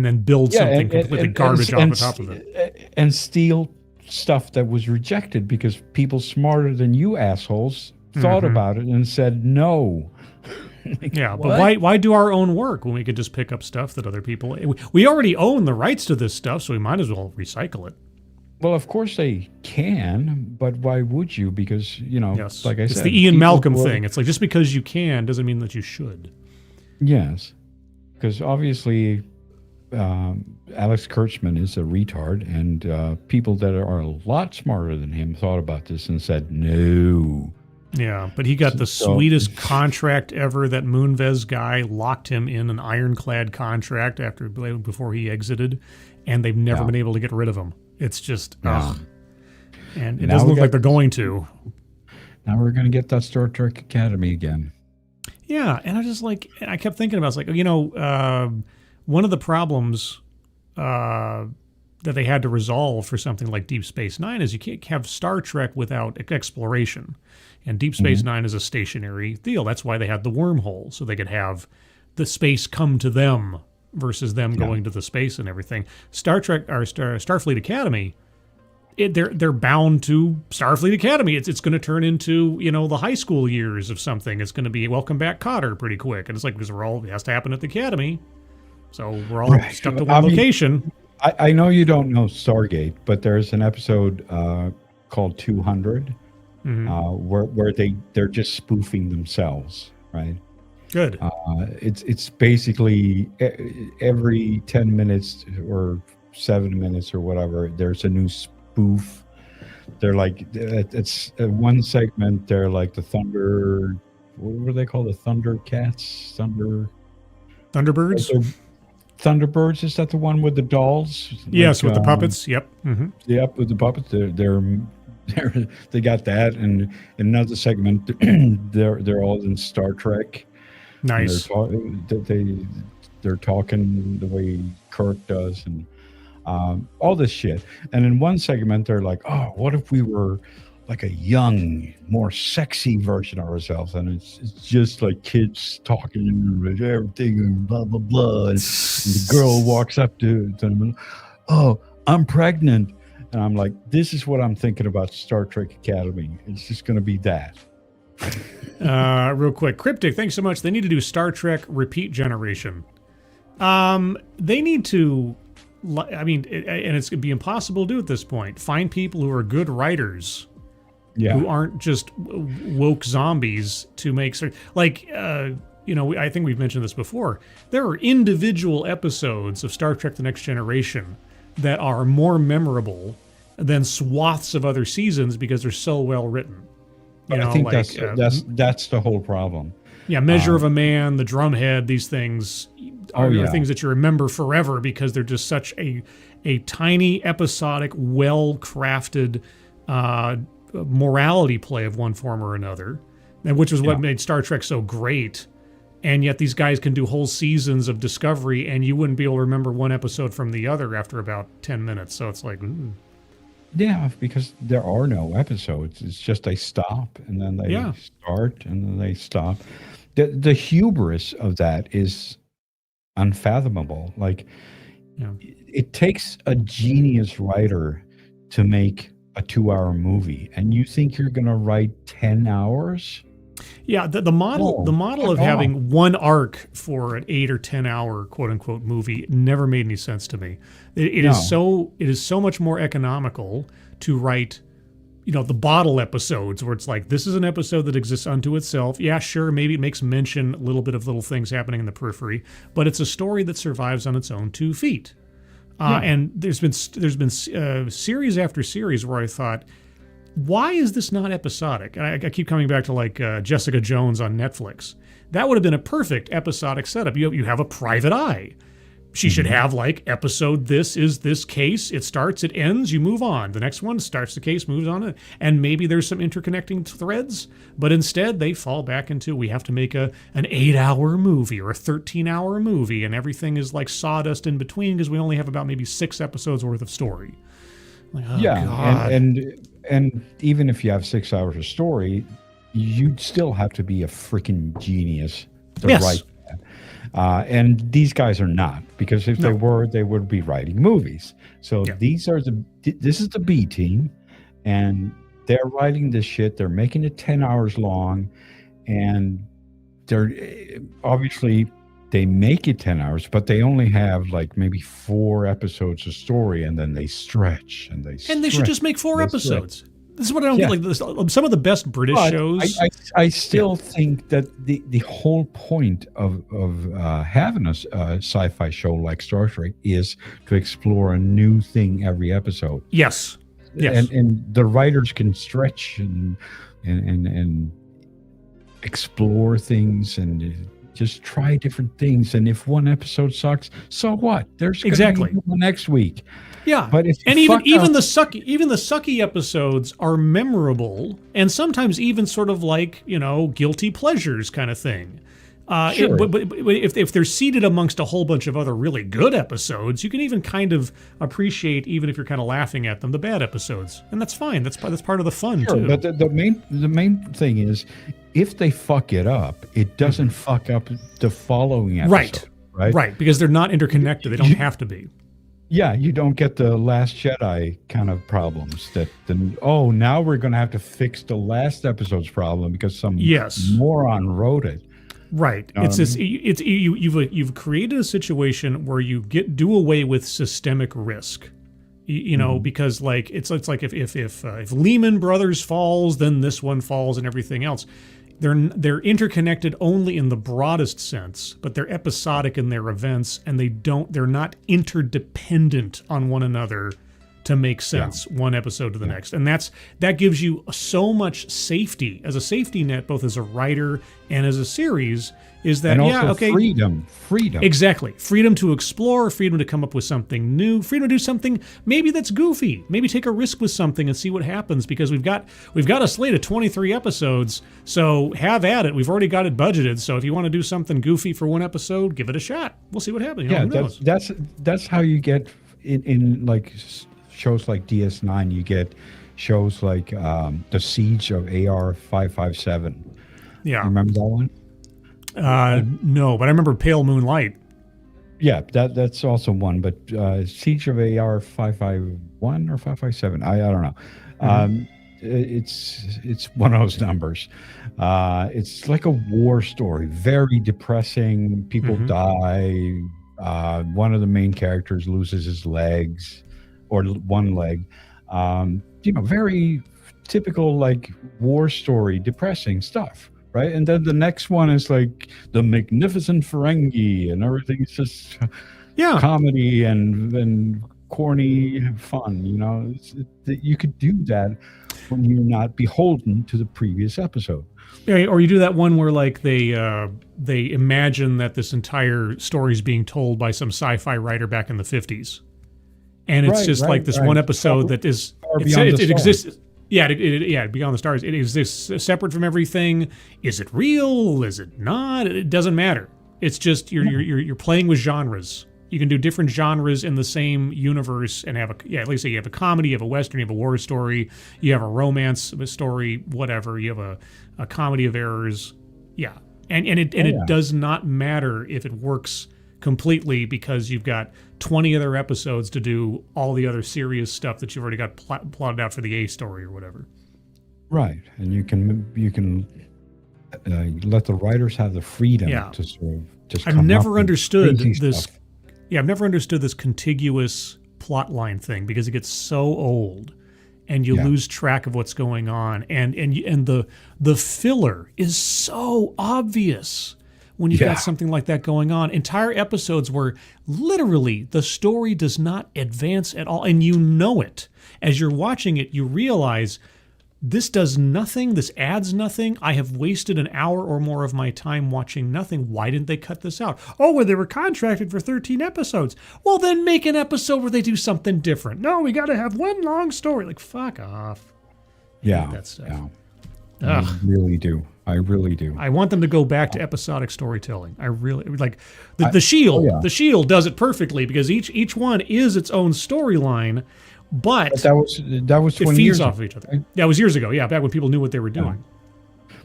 then build something completely garbage off the top of it. And steal stuff that was rejected because people smarter than you assholes thought about it and said no. Like, yeah, what? But why do our own work when we could just pick up stuff that other people... We already own the rights to this stuff, so we might as well recycle it. Well, of course they can, but why would you? Because, like I said... It's the Ian Malcolm thing. It's like, just because you can doesn't mean that you should. Yes. Because obviously Alex Kurtzman is a retard, and people that are a lot smarter than him thought about this and said no. Yeah, but he got the sweetest contract ever. That Moonves guy locked him in an ironclad contract before he exited, and they've never been able to get rid of him. It's just, and it doesn't look like they're going to. Now we're going to get that Star Trek Academy again. Yeah, and I kept thinking about it. It's like, one of the problems that they had to resolve for something like Deep Space Nine is you can't have Star Trek without exploration. And Deep Space Nine is a stationary deal. That's why they had the wormhole, so they could have the space come to them versus them going to the space and everything. Star Trek or Starfleet Academy, they're bound to Starfleet Academy. It's going to turn into the high school years of something. It's going to be Welcome Back, Kotter pretty quick, and it's like because it has to happen at the Academy, so we're all stuck to one location. I know you don't know Stargate, but there's an episode called 200. Where they're just spoofing themselves, right? Good. It's basically every 10 minutes or 7 minutes or whatever, there's a new spoof. They're like, it's one segment, they're like the Thunder, what were they called? The Thundercats? Thunderbirds? Thunderbirds, is that the one with the dolls? Yes, with the puppets. Yep. Mm-hmm. Yep, with the puppets. They got that, and in another segment, they're all in Star Trek. Nice. They're talking the way Kirk does, and all this shit. And in one segment, they're like, "Oh, what if we were like a young, more sexy version of ourselves?" And it's just like kids talking and everything, and blah blah blah. And the girl walks up to them, "Oh, I'm pregnant." And I'm like, this is what I'm thinking about Star Trek Academy. It's just going to be that. Real quick. Cryptic, thanks so much. They need to do Star Trek Repeat Generation. They need to, and it's going to be impossible to do at this point. Find people who are good writers who aren't just woke zombies to make certain, I think we've mentioned this before. There are individual episodes of Star Trek The Next Generation that are more memorable than swaths of other seasons because they're so well written. I think that's the whole problem. Yeah, Measure of a Man, The Drumhead, these things are things that you remember forever because they're just such a tiny, episodic, well-crafted morality play of one form or another, and which was what made Star Trek so great. And yet these guys can do whole seasons of Discovery, and you wouldn't be able to remember one episode from the other after about 10 minutes. So it's like, yeah, because there are no episodes. It's just they stop and then they start and then they stop. The hubris of that is unfathomable. Like, it takes a genius writer to make a 2-hour movie, and you think you're going to write 10 hours? Yeah, the model of having one arc for an 8 or 10 hour quote unquote movie never made any sense to me. It is so much more economical to write, the bottle episodes where it's like, this is an episode that exists unto itself. Yeah, sure, maybe it makes mention a little bit of little things happening in the periphery, but it's a story that survives on its own 2 feet. And there's been series after series where I thought, why is this not episodic? And I keep coming back to like Jessica Jones on Netflix. That would have been a perfect episodic setup. You have a private eye. She should have like episode, this is this case. It starts, it ends, you move on. The next one starts the case, moves on. And maybe there's some interconnecting threads. But instead, they fall back into, we have to make an 8-hour movie or a 13-hour movie. And everything is like sawdust in between because we only have about maybe 6 episodes worth of story. Like, oh, God. And even if you have 6 hours of story, you'd still have to be a freaking genius to write that. And these guys are not, because if they were, they would be writing movies. So this is the B team, and they're writing this shit. They're making it 10 hours long, and they're obviously they make it 10 hours, but they only have like maybe 4 episodes of story, and then they stretch and they And they should just make 4 episodes. This is what I don't get. Like some of the best British shows. I still think that the whole point of having a sci-fi show like Star Trek is to explore a new thing every episode. Yes. And the writers can stretch and explore things and just try different things. And if one episode sucks, so what? There's exactly the next week. Yeah, but even the sucky episodes are memorable, and sometimes even sort of like guilty pleasures kind of thing. Sure. But if they're seated amongst a whole bunch of other really good episodes, you can even kind of appreciate, even if you're kind of laughing at them, the bad episodes, and that's fine. That's part of the fun too. But the main thing is, if they fuck it up, it doesn't fuck up the following episode. Right. Because they're not interconnected. They don't have to be. Yeah, you don't get the Last Jedi kind of problems that now we're going to have to fix the last episode's problem because some moron wrote it. Right. You've created a situation where you do away with systemic risk. Because like it's like if Lehman Brothers falls, then this one falls and everything else. They're interconnected only in the broadest sense, but they're episodic in their events, and they're not interdependent on one another to make sense one episode to the next. And that gives you so much safety as a safety net, both as a writer and as a series, is that freedom. Exactly. Freedom to explore, freedom to come up with something new, freedom to do something maybe that's goofy, maybe take a risk with something and see what happens, because we've got a slate of 23 episodes, so have at it. We've already got it budgeted, so if you want to do something goofy for one episode, give it a shot. We'll see what happens. That's how you get in like shows like DS9, you get shows like The Siege of AR-557. Yeah. You remember that one? No, but I remember Pale Moonlight. Yeah, that's also one, but Siege of AR-551 or 557, I don't know. Mm-hmm. It's one of those numbers. It's like a war story, very depressing. People die. One of the main characters loses his legs, or one leg. Very typical like war story, depressing stuff, right? And then the next one is like the Magnificent Ferengi, and everything's just comedy and corny fun. You could do that when you're not beholden to the previous episode. Yeah, or you do that one where like they imagine that this entire story is being told by some sci-fi writer back in the 50s. And it's like this one episode that is it exists. Yeah, Beyond the Stars. Is this separate from everything? Is it real? Is it not? It doesn't matter. It's just you're playing with genres. You can do different genres in the same universe and have let's say you have a comedy, you have a western, you have a war story, you have a romance story, whatever. You have a comedy of errors. Yeah. And it does not matter if it works completely because you've got 20 other episodes to do all the other serious stuff that you've already got plotted out for the A story or whatever. Right. And you can let the writers have the freedom to sort of just I've never understood this stuff. Yeah, I've never understood this contiguous plot line thing because it gets so old and you lose track of what's going on. And the filler is so obvious when you've got something like that going on. Entire episodes where literally the story does not advance at all. And you know it. As you're watching it, you realize this does nothing. This adds nothing. I have wasted an hour or more of my time watching nothing. Why didn't they cut this out? Oh, well, they were contracted for 13 episodes. Well, then make an episode where they do something different. No, we got to have one long story. Like, fuck off. I hate that stuff. Yeah. I really do. I want them to go back to episodic storytelling. I really like the Shield. The Shield does it perfectly because each one is its own storyline. But that was 20 feeds years off of each other. Yeah, it was years ago. Yeah, back when people knew what they were doing.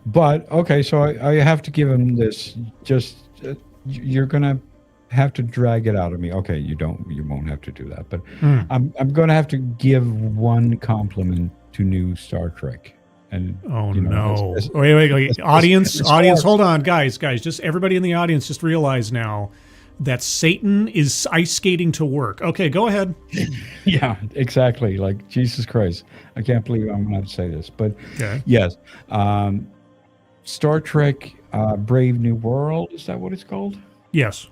But okay, so I have to give him this. Just you're gonna have to drag it out of me. Okay, you won't have to do that. But I'm gonna have to give one compliment to new Star Trek. And wait, audience, hold on, guys, just everybody in the audience, just realize now that Satan is ice skating to work. Okay, go ahead. Yeah, exactly. Like, Jesus Christ. I can't believe I'm going to have to say this. But yes, Star Trek Brave New World, is that what it's called? Yes.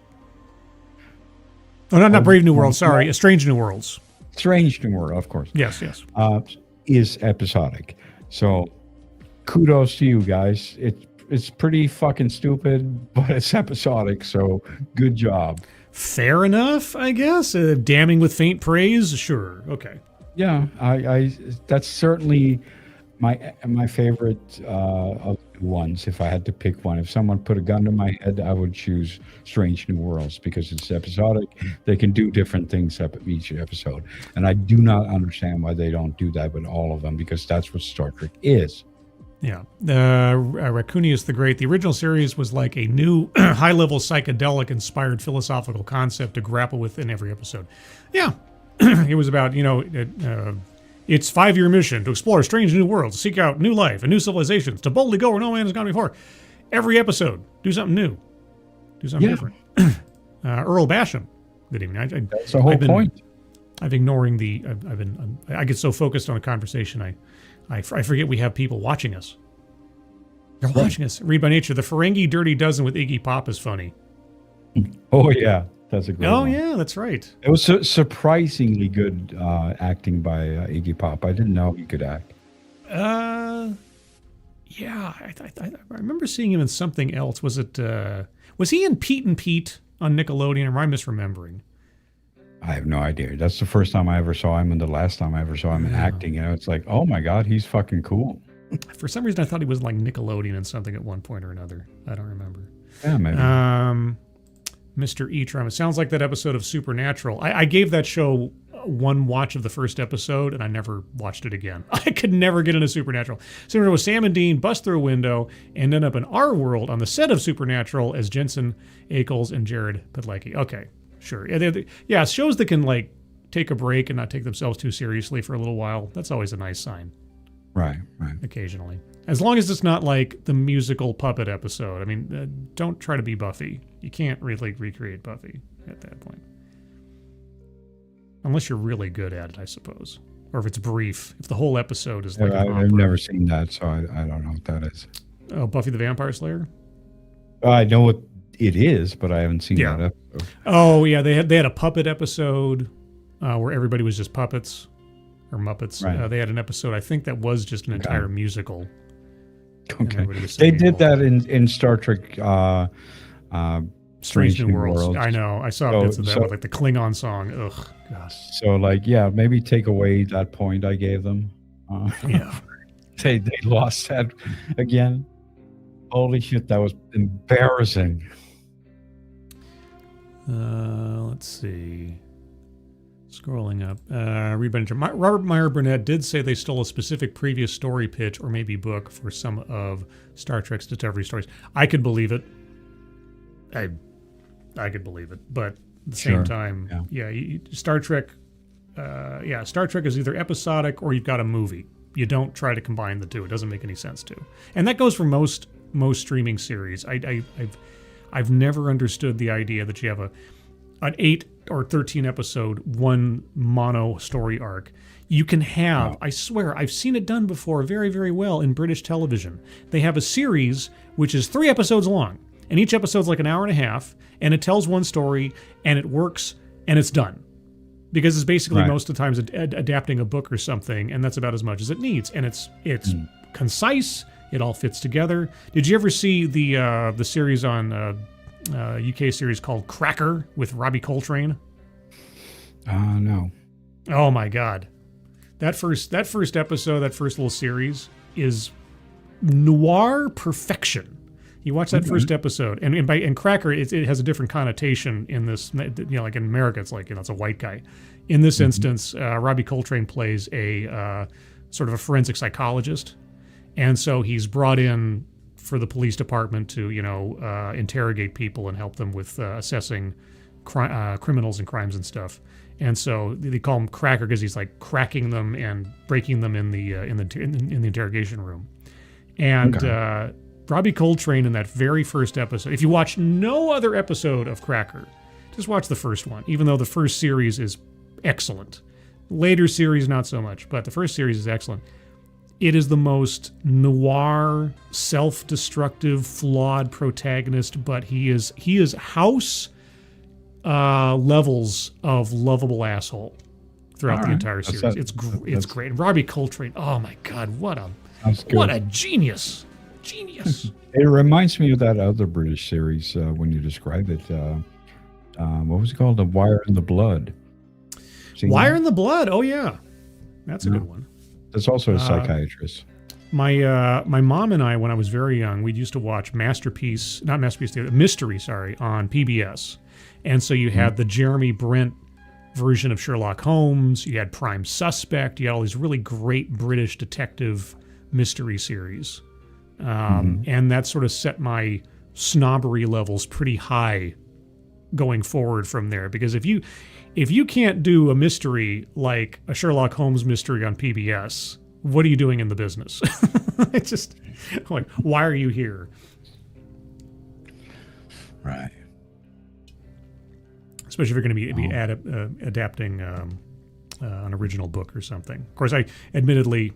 Oh, not Brave New World, sorry. Strange New Worlds. Strange New World, of course. Yes. Is episodic. So kudos to you guys. It's pretty fucking stupid, but it's episodic, so good job. Fair enough, I guess. Damning with faint praise, sure. Okay. Yeah, I that's certainly my favorite of the ones. If I had to pick one, if someone put a gun to my head, I would choose Strange New Worlds because it's episodic. They can do different things each episode, and I do not understand why they don't do that with all of them because that's what Star Trek is. Yeah. Raccoonius the Great. The original series was like a new high-level psychedelic-inspired philosophical concept to grapple with in every episode. Yeah. It was about, its 5-year mission to explore strange new worlds, to seek out new life and new civilizations, to boldly go where no man has gone before. Every episode, do something new. Do something different. Earl Basham. Good evening. That's the whole point. I've ignoring the... I get so focused on the conversation, I forget we have people watching us. They're watching us. Read by Nature. The Ferengi Dirty Dozen with Iggy Pop is funny. Oh, yeah. That's a great one. Oh, yeah, that's right. It was surprisingly good acting by Iggy Pop. I didn't know he could act. Yeah. I remember seeing him in something else. Was he in Pete and Pete on Nickelodeon, or am I misremembering? I have no idea. That's the first time I ever saw him and the last time I ever saw him acting. It's like, oh my God, he's fucking cool. For some reason, I thought he was like Nickelodeon and something at one point or another. I don't remember. Yeah, maybe. Mr. E-Trum. It sounds like that episode of Supernatural. I gave that show one watch of the first episode, and I never watched it again. I could never get into Supernatural. Supernatural was Sam and Dean bust through a window and end up in our world on the set of Supernatural as Jensen Ackles and Jared Padalecki. Okay. Sure. Yeah, shows that can like take a break and not take themselves too seriously for a little while. That's always a nice sign. Right. Occasionally. As long as it's not like the musical puppet episode. I mean, don't try to be Buffy. You can't really recreate Buffy at that point. Unless you're really good at it, I suppose. Or if it's brief. If the whole episode is like I've never seen that, so I don't know what that is. Oh, Buffy the Vampire Slayer? I know what it is, but I haven't seen that episode. Oh, yeah. They had a puppet episode where everybody was just puppets. Or Muppets. Right. They had an episode, I think that was just an entire musical. Okay. They did that in Star Trek Strange New Worlds. I know. I saw bits of that with like the Klingon song. Ugh, gosh. So maybe take away that point I gave them. Yeah. They lost that again. Holy shit, that was embarrassing. Let's see. Scrolling up. Robert Meyer Burnett did say they stole a specific previous story pitch or maybe book for some of Star Trek's Discovery stories. I could believe it. I could believe it, but at the same time, Star Trek. Star Trek is either episodic or you've got a movie. You don't try to combine the two. It doesn't make any sense to. And that goes for most streaming series. I've never understood the idea that you have an 8 or 13 episode one mono story arc. You can have, I swear, I've seen it done before very, very well in British television. They have a series which is 3 episodes long, and each episode's like an hour and a half, and it tells one story, and it works, and it's done. Because it's basically most of the times adapting a book or something, and that's about as much as it needs. And it's concise. It all fits together. Did you ever see the series on UK series called Cracker with Robbie Coltrane? No. Oh my God, that first episode, that first little series is noir perfection. You watch that first episode, and Cracker, it has a different connotation in this. Like in America, it's like it's a white guy. In this instance, Robbie Coltrane plays a sort of a forensic psychologist, and so he's brought in for the police department to interrogate people and help them with assessing criminals and crimes and stuff. And so they call him Cracker because he's like cracking them and breaking them in the interrogation room. And Robbie Coltrane in that very first episode, if you watch no other episode of Cracker, just watch the first one, even though the first series is excellent. Later series, not so much, but the first series is excellent. It is the most noir, self-destructive, flawed protagonist, but he is house levels of lovable asshole throughout the entire series. It's great. And Robbie Coltrane, oh my God, what a genius. Genius. It reminds me of that other British series when you describe it. What was it called? The Wire in the Blood. Wire in the Blood. Oh yeah, that's a good one. That's also a psychiatrist. My mom and I, when I was very young, we used to watch Mystery, on PBS, and so you had the Jeremy Brent version of Sherlock Holmes. You had Prime Suspect. You had all these really great British detective mystery series. And that sort of set my snobbery levels pretty high going forward from there. Because if you can't do a mystery like a Sherlock Holmes mystery on PBS, what are you doing in the business? It's just like, why are you here? Right. Especially if you're going to be adapting an original book or something. Of course, I admittedly,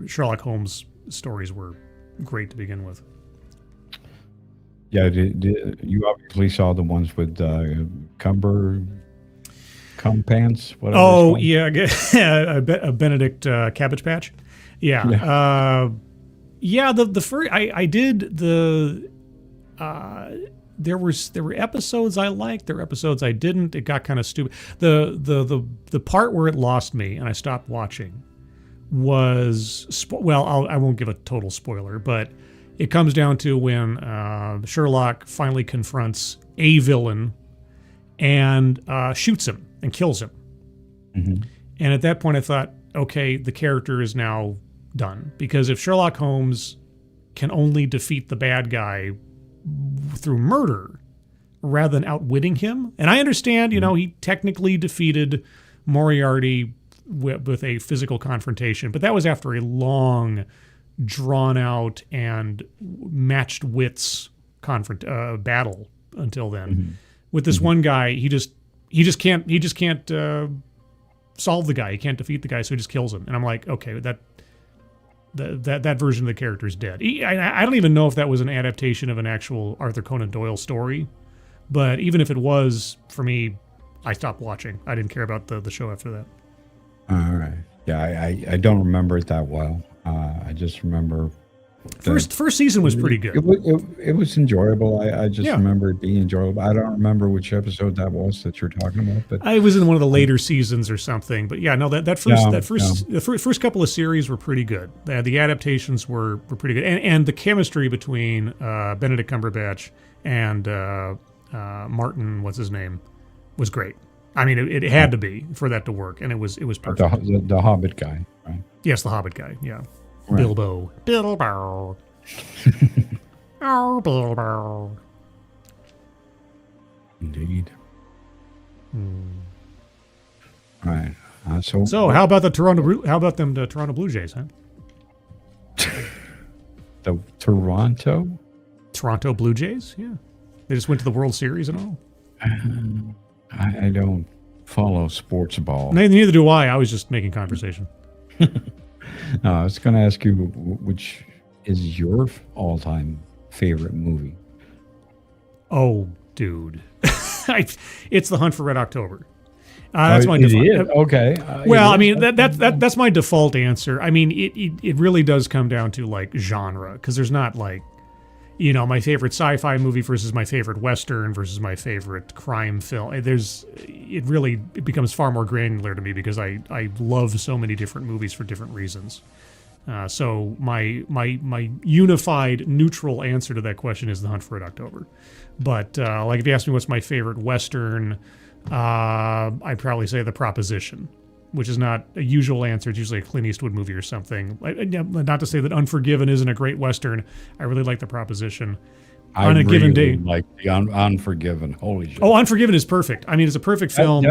Sherlock Holmes stories were great to begin with. Yeah, you obviously saw the ones with Cumpants. Whatever. Oh yeah, a Benedict Cabbage Patch. Yeah. The first I did the. There were episodes I liked. There were episodes I didn't. It got kind of stupid. The part where it lost me and I stopped watching was I won't give a total spoiler, but it comes down to when Sherlock finally confronts a villain and shoots him and kills him. Mm-hmm. And at that point I thought, okay, the character is now done, because if Sherlock Holmes can only defeat the bad guy through murder rather than outwitting him, and I understand, he technically defeated Moriarty with a physical confrontation, but that was after a long, drawn out and matched wits battle until then. Mm-hmm. With this one guy, he just can't solve the guy. He can't defeat the guy, so he just kills him. And I'm like, okay, that version of the character is dead. I don't even know if that was an adaptation of an actual Arthur Conan Doyle story, but even if it was, for me, I stopped watching. I didn't care about the show after that. All right. Yeah, I don't remember it that well. I just remember First season was pretty good. It was enjoyable. I just remember it being enjoyable. I don't remember which episode that was that you're talking about, but I was in one of the later seasons or something. But yeah, no, the first couple of series were pretty good. The adaptations were pretty good, and the chemistry between Benedict Cumberbatch and Martin, what's his name, was great. I mean, it had to be for that to work, and it was perfect. The Hobbit guy, right? Yes, the Hobbit guy. Yeah. Right. Bilbo. Oh, Bilbo. Indeed. Right. So how about the Toronto Blue Jays, huh? The Toronto Blue Jays? Yeah. They just went to the World Series and all. I don't follow sports ball. Neither do I. I was just making conversation. No, I was going to ask you, which is your all-time favorite movie? Oh, dude. It's The Hunt for Red October. That's my default. Okay. Well, I mean, that's my default answer. I mean, it really does come down to, like, genre, because there's not, like, you know, my favorite sci-fi movie versus my favorite Western versus my favorite crime film. It becomes far more granular to me because I love so many different movies for different reasons. So my unified neutral answer to that question is The Hunt for Red October. But like if you ask me what's my favorite Western, I'd probably say The Proposition, which is not a usual answer. It's usually a Clint Eastwood movie or something. Not to say that Unforgiven isn't a great Western. I really like The Proposition. On a given day, like the Unforgiven. Holy shit! Oh, Unforgiven is perfect. I mean, it's a perfect film.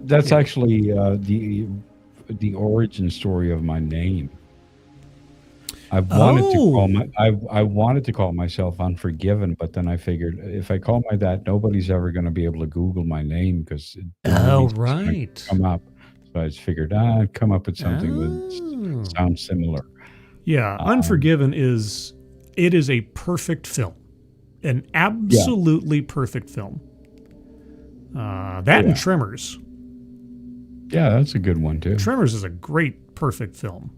That's actually the origin story of my name. I wanted to call myself Unforgiven, but then I figured if I call my that, nobody's ever going to be able to Google my name because right, come up. So I just figured I'd come up with something that sounds similar. Yeah, Unforgiven is a perfect film, an absolutely perfect film. And Tremors. Yeah, that's a good one too. Tremors is a great, perfect film.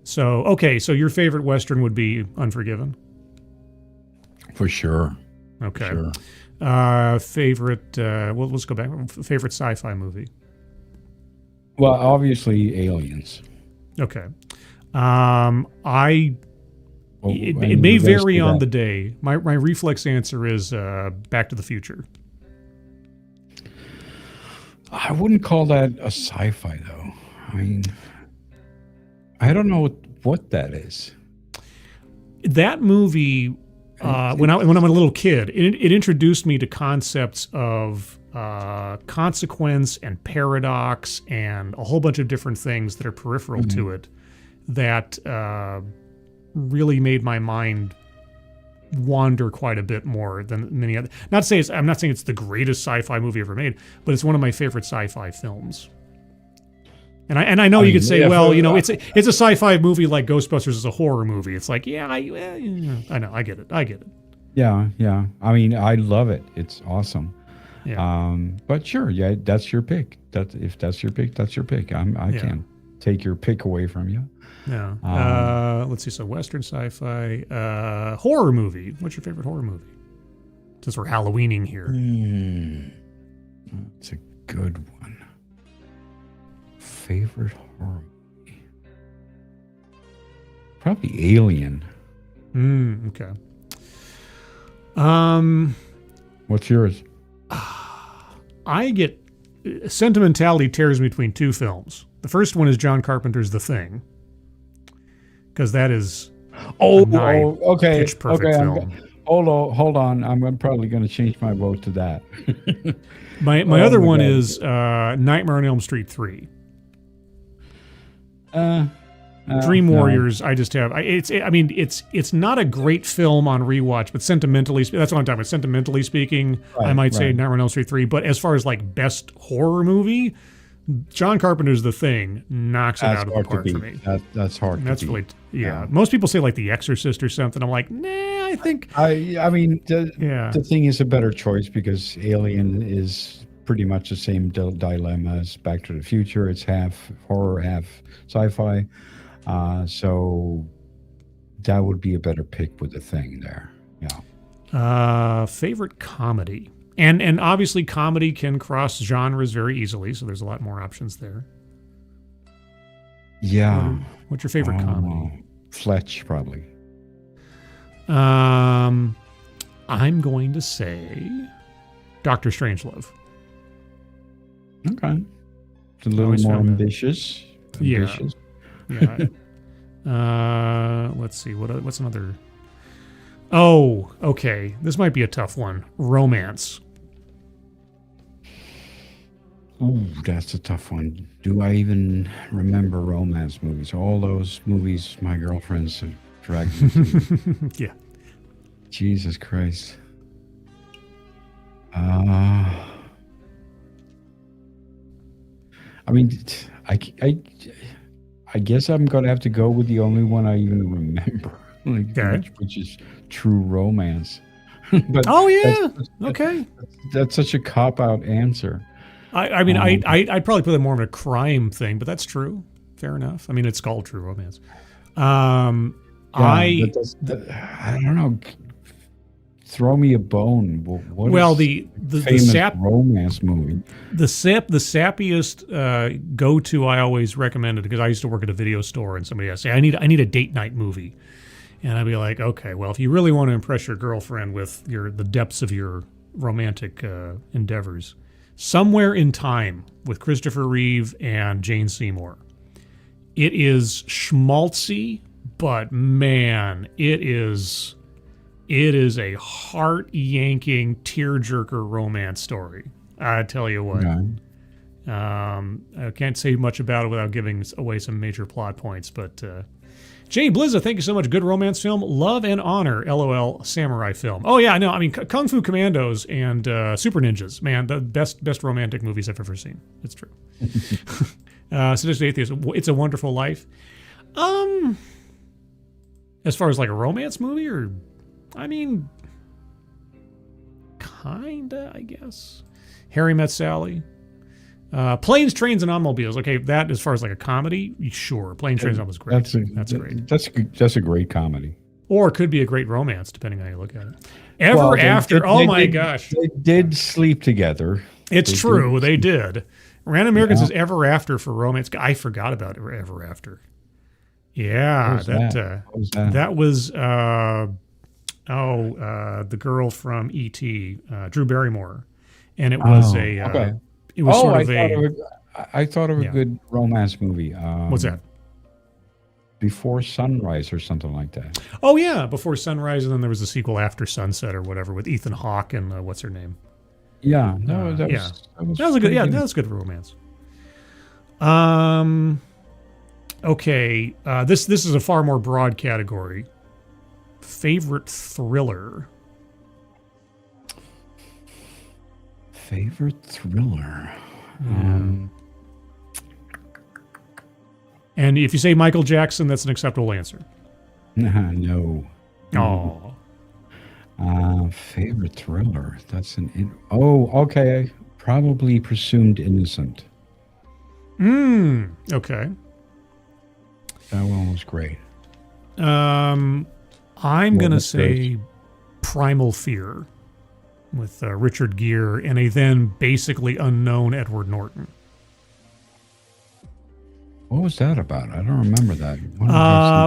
So your favorite Western would be Unforgiven? For sure. Okay. Sure. Favorite, let's go back. Favorite sci-fi movie? Well, obviously Aliens. Okay. It may vary on the day. My reflex answer is Back to the Future. I wouldn't call that a sci-fi though. I mean, I don't know what that is. That movie, when I'm a little kid, it introduced me to concepts of consequence and paradox and a whole bunch of different things that are peripheral to it that really made my mind wander quite a bit more than many other. I'm not saying it's the greatest sci-fi movie ever made, but it's one of my favorite sci-fi films. And I know you could say, it's a sci-fi movie like Ghostbusters is a horror movie. It's like, I know, I get it. Yeah. I mean, I love it. It's awesome. Yeah. But sure, that's your pick. If that's your pick, that's your pick. I can't take your pick away from you. Yeah. Let's see. So Western sci-fi, horror movie. What's your favorite horror movie? Since we're Halloweening here. It's a good one. Favorite horror movie? Probably Alien. Okay. What's yours? I get sentimentality tears me between two films. The first one is John Carpenter's The Thing, because that is okay, pitch perfect film. Hold on. I'm probably going to change my vote to that. my other one is Nightmare on Elm Street 3. Dream Warriors. I just have. It's not a great film on rewatch, but sentimentally, that's what I'm talking about. Sentimentally speaking, I might say Nightmare on Elm Street 3. But as far as like best horror movie, John Carpenter's The Thing knocks it out of the park for me. That's hard. That's really Most people say like The Exorcist or something. I'm like, nah. I think. The Thing is a better choice because Alien is pretty much the same dilemma as Back to the Future. It's half horror, half sci-fi. So that would be a better pick with the thing there. Yeah. Favorite comedy. And obviously comedy can cross genres very easily, so there's a lot more options there. Yeah. What's your favorite comedy? Fletch, probably. I'm going to say Dr. Strangelove. Okay. It's a little more ambitious. Yeah. Let's see. What's another? Oh, okay. This might be a tough one. Romance. Ooh, that's a tough one. Do I even remember romance movies? All those movies my girlfriends have dragged me to. Yeah. Jesus Christ. I mean, I guess I'm gonna have to go with the only one I even remember, which is True Romance. But that's such a cop-out answer. I mean, I'd probably put it more of a crime thing, but that's true. Fair enough. I mean, it's called True Romance. I don't know. Throw me a bone. The sap romance movie. The sappiest go-to I always recommended, because I used to work at a video store, and somebody would say, I need a date night movie, and I'd be like, okay, well, if you really want to impress your girlfriend with the depths of your romantic endeavors, Somewhere in Time with Christopher Reeve and Jane Seymour. It is schmaltzy, but man, it is a heart-yanking, tearjerker romance story. I tell you what. Yeah. I can't say much about it without giving away some major plot points, but Jay Blizza, thank you so much. Good romance film. Love and Honor, LOL, samurai film. Oh, yeah, no, I mean, Kung Fu Commandos and Super Ninjas, man, the best romantic movies I've ever seen. It's true. Sadistic Atheist, It's a Wonderful Life. As far as like a romance movie, or, I mean, kinda, I guess. Harry Met Sally. Planes, Trains, and Automobiles. Okay, that as far as like a comedy, sure. Planes, Trains, and Automobiles is great. That's great. That's a great comedy. Or it could be a great romance, depending on how you look at it. Ever After. Gosh. They did sleep together. It's true. They did. Random Americans is Ever After for romance. I forgot about it. Ever After. Yeah, that was the girl from E.T., Drew Barrymore, and it was It was I thought of a good romance movie. What's that? Before Sunrise or something like that. Oh yeah, Before Sunrise, and then there was a sequel, After Sunset or whatever, with Ethan Hawke and what's her name? Yeah, that was a good. Yeah, that was good romance. Okay, this is a far more broad category. Favorite thriller. Favorite thriller. And if you say Michael Jackson, that's an acceptable answer. No. Oh. Favorite thriller. That's okay. Probably Presumed Innocent. Okay. That one was great. I'm gonna say Primal Fear with Richard Gere and a then basically unknown Edward Norton. What was that about? I don't remember that.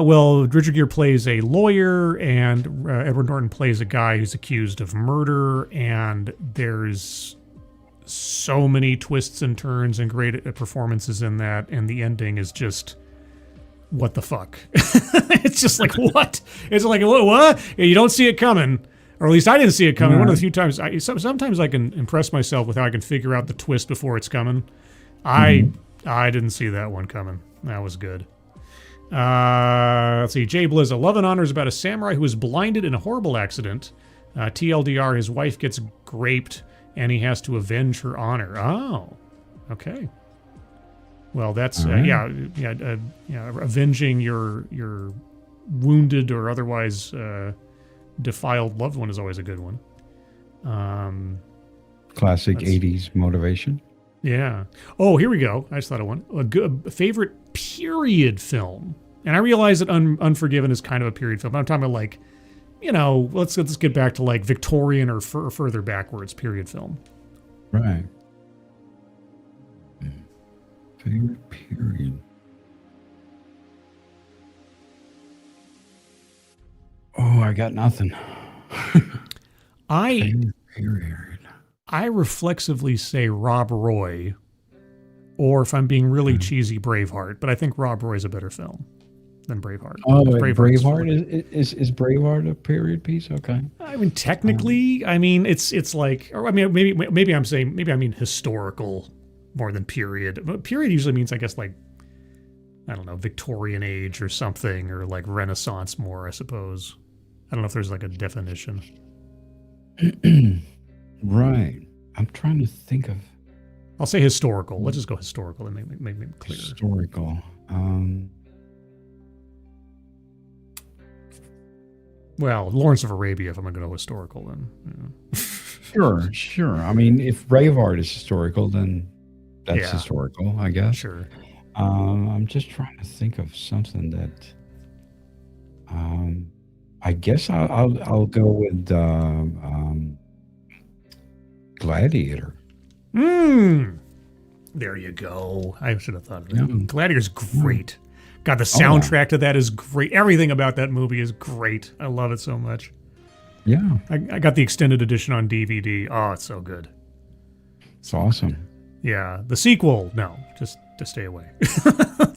Well, Richard Gere plays a lawyer, and Edward Norton plays a guy who's accused of murder, and there's so many twists and turns and great performances in that, and the ending is just, what the fuck? It's just like, what? It's like, what? You don't see it coming. Or at least I didn't see it coming. One of the few times, sometimes I can impress myself with how I can figure out the twist before it's coming. I didn't see that one coming. That was good. Let's see. Jay Blizza. Love and Honor is about a samurai who is blinded in a horrible accident. TLDR, his wife gets raped, and he has to avenge her honor. Oh, okay. Well, that's avenging your wounded or otherwise defiled loved one is always a good one. Classic 80s motivation. Yeah. Oh, here we go. I just thought of one. A favorite period film. And I realize that Unforgiven is kind of a period film. I'm talking about like, let's get back to like Victorian or further backwards period film. Right. Favorite period. Oh, I got nothing. Favorite period. I reflexively say Rob Roy, or if I'm being really cheesy, Braveheart. But I think Rob Roy is a better film than Braveheart. Oh, Braveheart is Braveheart a period piece? Okay. I mean, technically, it's like, or maybe I mean historical more than period. But period usually means, I guess, like, I don't know, Victorian age or something, or like Renaissance more, I suppose. I don't know if there's like a definition. Right. I'm trying to think of. I'll say historical. Let's just go historical and make it clear. Historical. Well, Lawrence of Arabia, if I'm going to go historical, then. Sure. I mean, if Braveheart is historical, then that's historical, I guess. Sure. I'm just trying to think of something that. I guess I'll go with Gladiator. There you go. I should have thought of that. Yeah. Gladiator's great. God, the soundtrack to that is great. Everything about that movie is great. I love it so much. Yeah. I got the extended edition on DVD. Oh, it's so good. It's awesome. Yeah. The sequel, no. Just to stay away.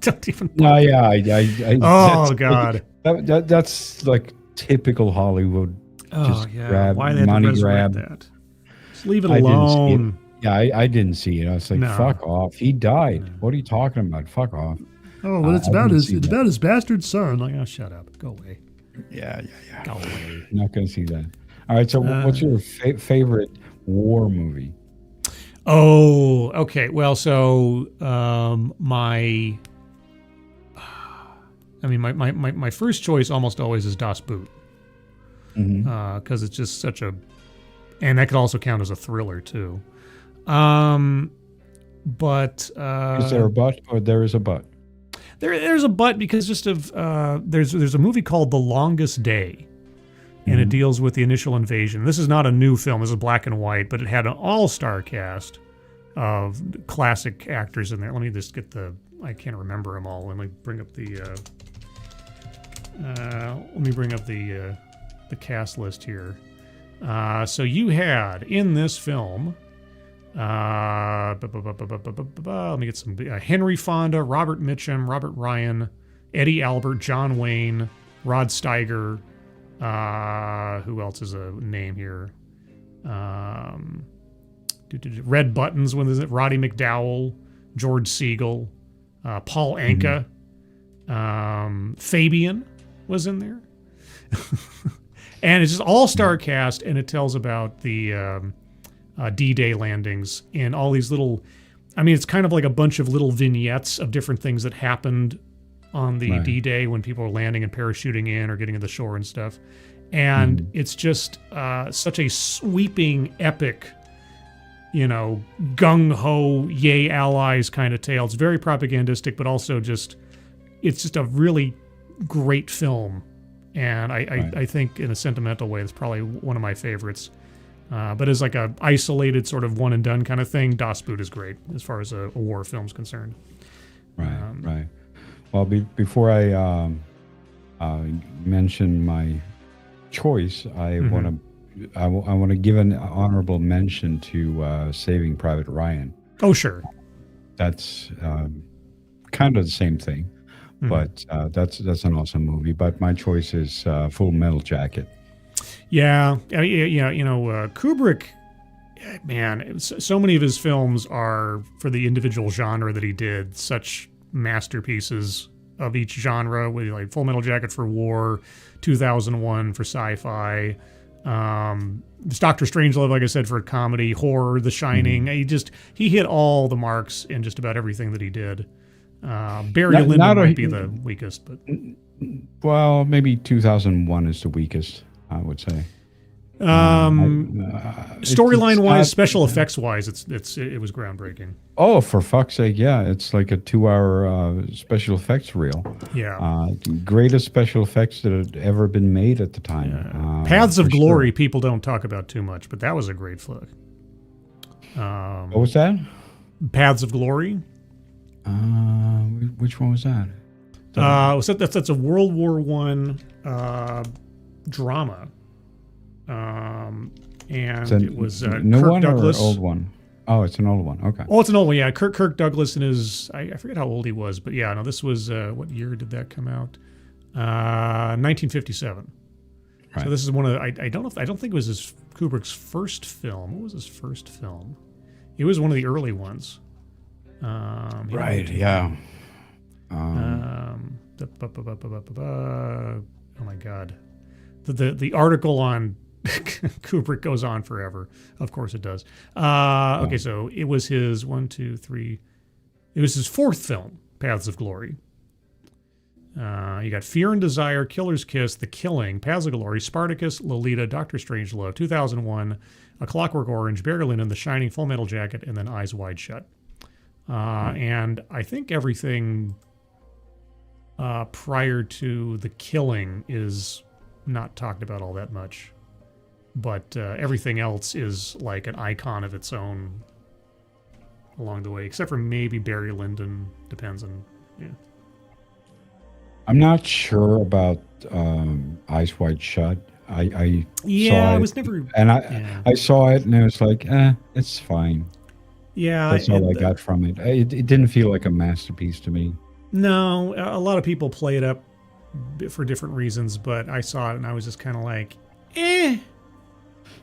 Don't even. No, yeah. Oh, God. That's like typical Hollywood. Oh, yeah. Why they have to resurrect that? Just leave it alone. I didn't see it. I was like, fuck off. He died. What are you talking about? Fuck off. Oh, well, it's about his bastard son. Like, oh, shut up. Go away. Yeah. Go away. Not going to see that. All right, so what's your favorite war movie? Oh, okay. Well, so my first choice almost always is Das Boot. Because it's just such a... And that could also count as a thriller, too. But... is there a but, or there is a but? There's a but because just of... there's a movie called The Longest Day, and it deals with the initial invasion. This is not a new film. This is black and white, but it had an all-star cast of classic actors in there. Let me just get the... I can't remember them all. Let me bring up the... the cast list here. So you had in this film, let me get some, Henry Fonda, Robert Mitchum, Robert Ryan, Eddie Albert, John Wayne, Rod Steiger, who else is a name here? Red Buttons, when is it? Roddy McDowell, George Segal, Paul Anka, Fabian was in there. And it's just all-star cast, and it tells about the D-Day landings and all these little... I mean, it's kind of like a bunch of little vignettes of different things that happened on the D-Day when people are landing and parachuting in or getting to the shore and stuff. And it's just such a sweeping, epic, gung-ho, yay allies kind of tale. It's very propagandistic, but also it's just a really great film. And I think in a sentimental way, it's probably one of my favorites. But as like a isolated sort of one and done kind of thing, Das Boot is great as far as a war film's concerned. Right. Well, before I mention my choice, I want to give an honorable mention to Saving Private Ryan. Oh, sure. That's kind of the same thing. But that's an awesome movie. But my choice is Full Metal Jacket. Yeah, Kubrick, man, so many of his films are, for the individual genre that he did, such masterpieces of each genre. With like Full Metal Jacket for war, 2001 for sci-fi, it's Dr. Strangelove, like I said, for comedy, horror, The Shining. He hit all the marks in just about everything that he did. Barry Lyndon might be the weakest, but well, maybe 2001 is the weakest, I would say. Storyline wise, special effects wise, it was groundbreaking. Oh, for fuck's sake, yeah. It's like a 2-hour special effects reel. Yeah. Greatest special effects that had ever been made at the time. Yeah. Paths of Glory, people don't talk about too much, but that was a great flick. What was that? Paths of Glory. Which one was that? That's a World War I drama. And it was new Kirk one Douglas. Or old one? Oh, it's an old one. Okay. Oh, it's an old one. Yeah, Kirk Douglas and his I forget how old he was, but yeah, no, this was what year did that come out? 1957. Right. So this is one of I don't think it was Kubrick's first film. What was his first film? It was one of the early ones. Right. Yeah. Oh my God. The article on Kubrick goes on forever. Of course it does. Okay, so it was his it was his fourth film, Paths of Glory. You got Fear and Desire, Killer's Kiss, The Killing, Paths of Glory, Spartacus, Lolita, Doctor Strangelove, 2001, A Clockwork Orange, Barry Lyndon, The Shining, Full Metal Jacket, and then Eyes Wide Shut. And I think everything prior to The Killing is not talked about all that much, but everything else is like an icon of its own along the way, except for maybe Barry Lyndon. Depends on, yeah. I'm not sure about Eyes Wide Shut. I saw it, I was never, and I saw it, and it was like, it's fine. Yeah, that's all I got from it. It didn't feel like a masterpiece to me. No, a lot of people play it up for different reasons, but I saw it and I was just kind of like,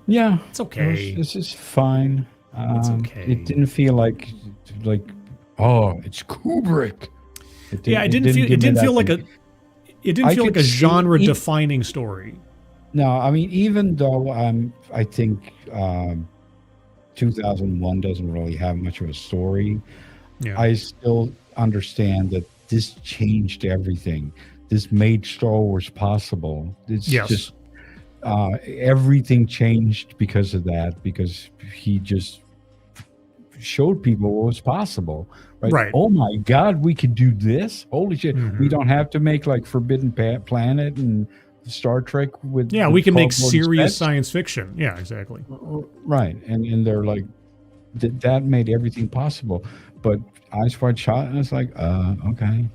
yeah, it's okay. This is fine. It's okay. It didn't feel like oh, it's Kubrick. It didn't feel like a genre-defining story. No, I mean, even though I think 2001 doesn't really have much of a story, I still understand that this changed everything. This made Star Wars possible. It's just everything changed because of that, because he just showed people what was possible. Right? Oh my God, we could do this. Holy shit. Mm-hmm. We don't have to make like Forbidden Planet and Star Trek with we can make serious science fiction. Yeah, exactly. Right. And they're like that made everything possible. But Eyes Wide Shut, and it's like, okay.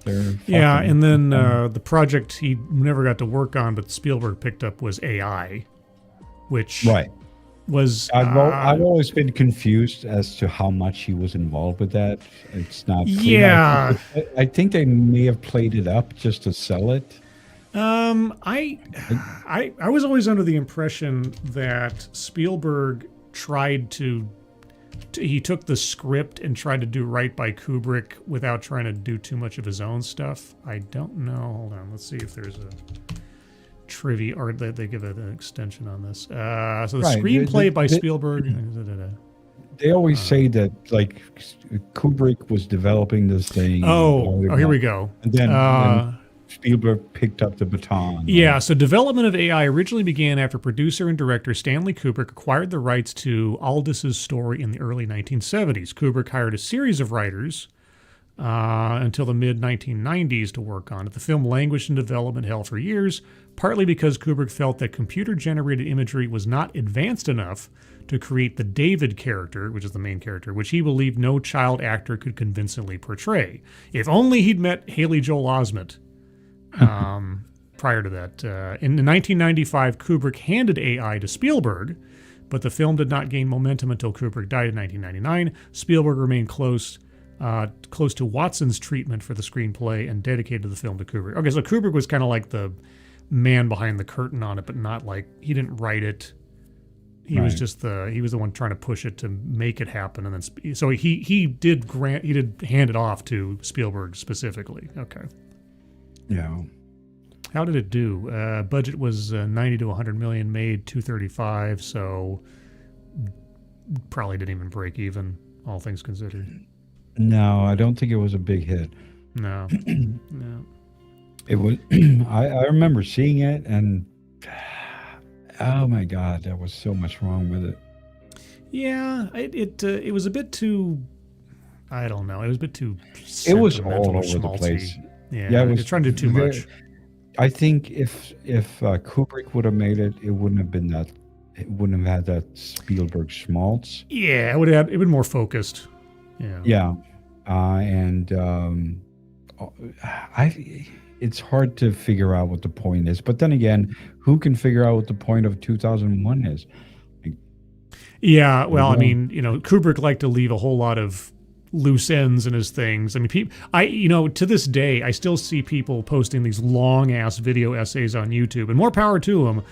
And then the project he never got to work on, but Spielberg picked up was AI, which was... I've always been confused as to how much he was involved with that. It's not clear. Yeah. I think they may have played it up just to sell it. I was always under the impression that Spielberg tried to he took the script and tried to do right by Kubrick without trying to do too much of his own stuff. I don't know. Hold on. Let's see if there's a trivia or they give it an extension on this. So the screenplay by Spielberg. They always say that like Kubrick was developing this thing. Oh, here we go. And then Spielberg picked up the baton. Yeah, so development of AI originally began after producer and director Stanley Kubrick acquired the rights to Aldous' story in the early 1970s. Kubrick hired a series of writers until the mid-1990s to work on it. The film languished in development hell for years, partly because Kubrick felt that computer-generated imagery was not advanced enough to create the David character, which is the main character, which he believed no child actor could convincingly portray. If only he'd met Haley Joel Osment. Prior to that. In 1995, Kubrick handed AI to Spielberg, but the film did not gain momentum until Kubrick died in 1999. Spielberg remained close to Watson's treatment for the screenplay and dedicated the film to Kubrick. Okay, so Kubrick was kind of like the man behind the curtain on it, but not like, he didn't write it. He was just he was the one trying to push it to make it happen, and then so he did hand it off to Spielberg specifically. Okay. Yeah. How did it do? Budget was 90 to 100 million, made 235, so probably didn't even break even, all things considered. No, I don't think it was a big hit. No. No. It was. I remember seeing it, and Oh my God, there was so much wrong with it. Yeah, it was a bit too. I don't know. It was a bit too. It was all over the place. Yeah, it was trying to do too much. I think if Kubrick would have made it, it wouldn't have been that. It wouldn't have had that Spielberg schmaltz. Yeah, it would have. It would been more focused. Yeah. Yeah, it's hard to figure out what the point is. But then again, who can figure out what the point of 2001 is? Yeah, well, I mean, Kubrick liked to leave a whole lot of loose ends in his things. I mean, to this day, I still see people posting these long ass video essays on YouTube, and more power to them,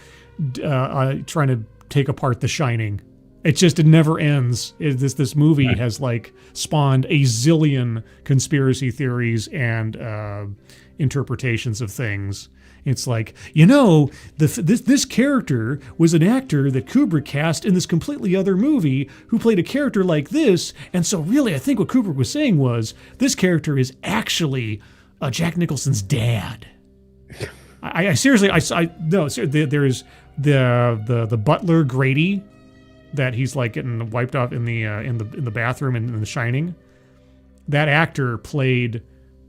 trying to take apart The Shining. It never ends. This movie has like spawned a zillion conspiracy theories and interpretations of things. It's like, this character was an actor that Kubrick cast in this completely other movie who played a character like this. And so really, I think what Kubrick was saying was this character is actually Jack Nicholson's dad. I seriously, there's the butler Grady that he's like getting wiped off in the bathroom in The Shining. That actor played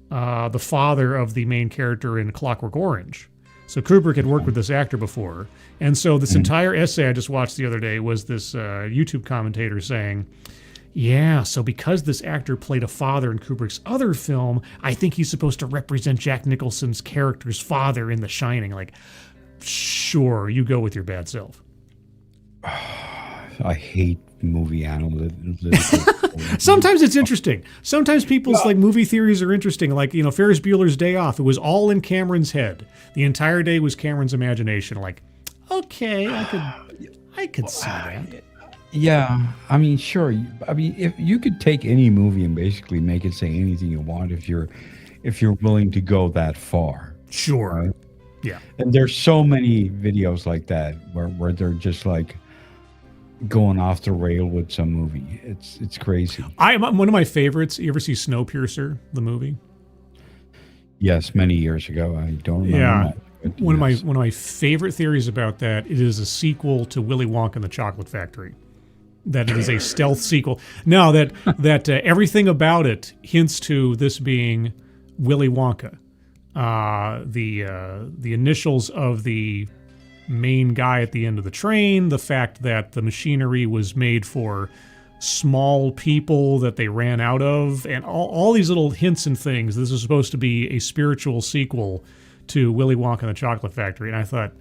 the father of the main character in Clockwork Orange. So Kubrick had worked with this actor before. And so this entire essay I just watched the other day was this YouTube commentator saying, yeah, so because this actor played a father in Kubrick's other film, I think he's supposed to represent Jack Nicholson's character's father in The Shining. Like, sure, you go with your bad self. I hate movie analytics. Sometimes it's interesting. Sometimes people's movie theories are interesting. Like, Ferris Bueller's Day Off. It was all in Cameron's head. The entire day was Cameron's imagination. Like, okay, I could see that. Yeah, I mean, sure. I mean, if you could take any movie and basically make it say anything you want if you're willing to go that far. Sure. Right? Yeah. And there's so many videos like that where they're just like going off the rail with some movie. It's crazy. One of my favorites. You ever see Snowpiercer, the movie? Yes, many years ago. I don't remember. Yeah. That, one of my favorite theories about that, it is a sequel to Willy Wonka and the Chocolate Factory. That it is a stealth sequel. No, that everything about it hints to this being Willy Wonka. The initials of the main guy at the end of the train, the fact that the machinery was made for small people that they ran out of, and all these little hints and things. This is supposed to be a spiritual sequel to Willy Wonka and the Chocolate Factory, and I thought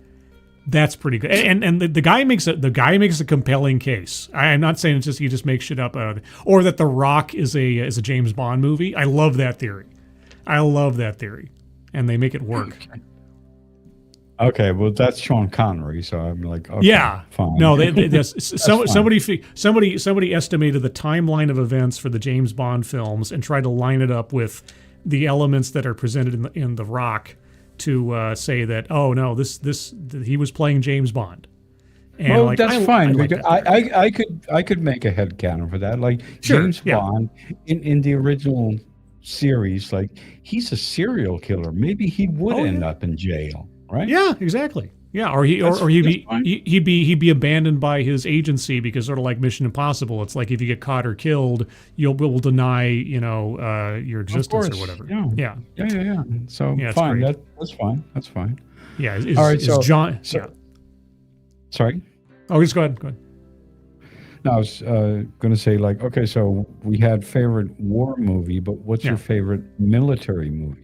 that's pretty good. And the guy makes a compelling case. I'm not saying it's just he just makes shit up out of it, or that The Rock is a James Bond movie. I love that theory, and they make it work. Okay, well that's Sean Connery, so I'm like, okay, yeah, fine. No, somebody estimated the timeline of events for the James Bond films and tried to line it up with the elements that are presented in The Rock to say that, oh no, he was playing James Bond. And well, that's fine. I could make a headcanon for that. Like sure, James Bond in the original series, like he's a serial killer. Maybe he would end up in jail. Right? Yeah, exactly. Yeah, or he'd be abandoned by his agency because sort of like Mission Impossible. It's like if you get caught or killed, we'll deny your existence or whatever. Yeah. So yeah, fine. That's fine. That's fine. Yeah. All right. So John. Sorry. Oh, just go ahead. No, I was going to say like, okay, so we had favorite war movie, but what's your favorite military movie?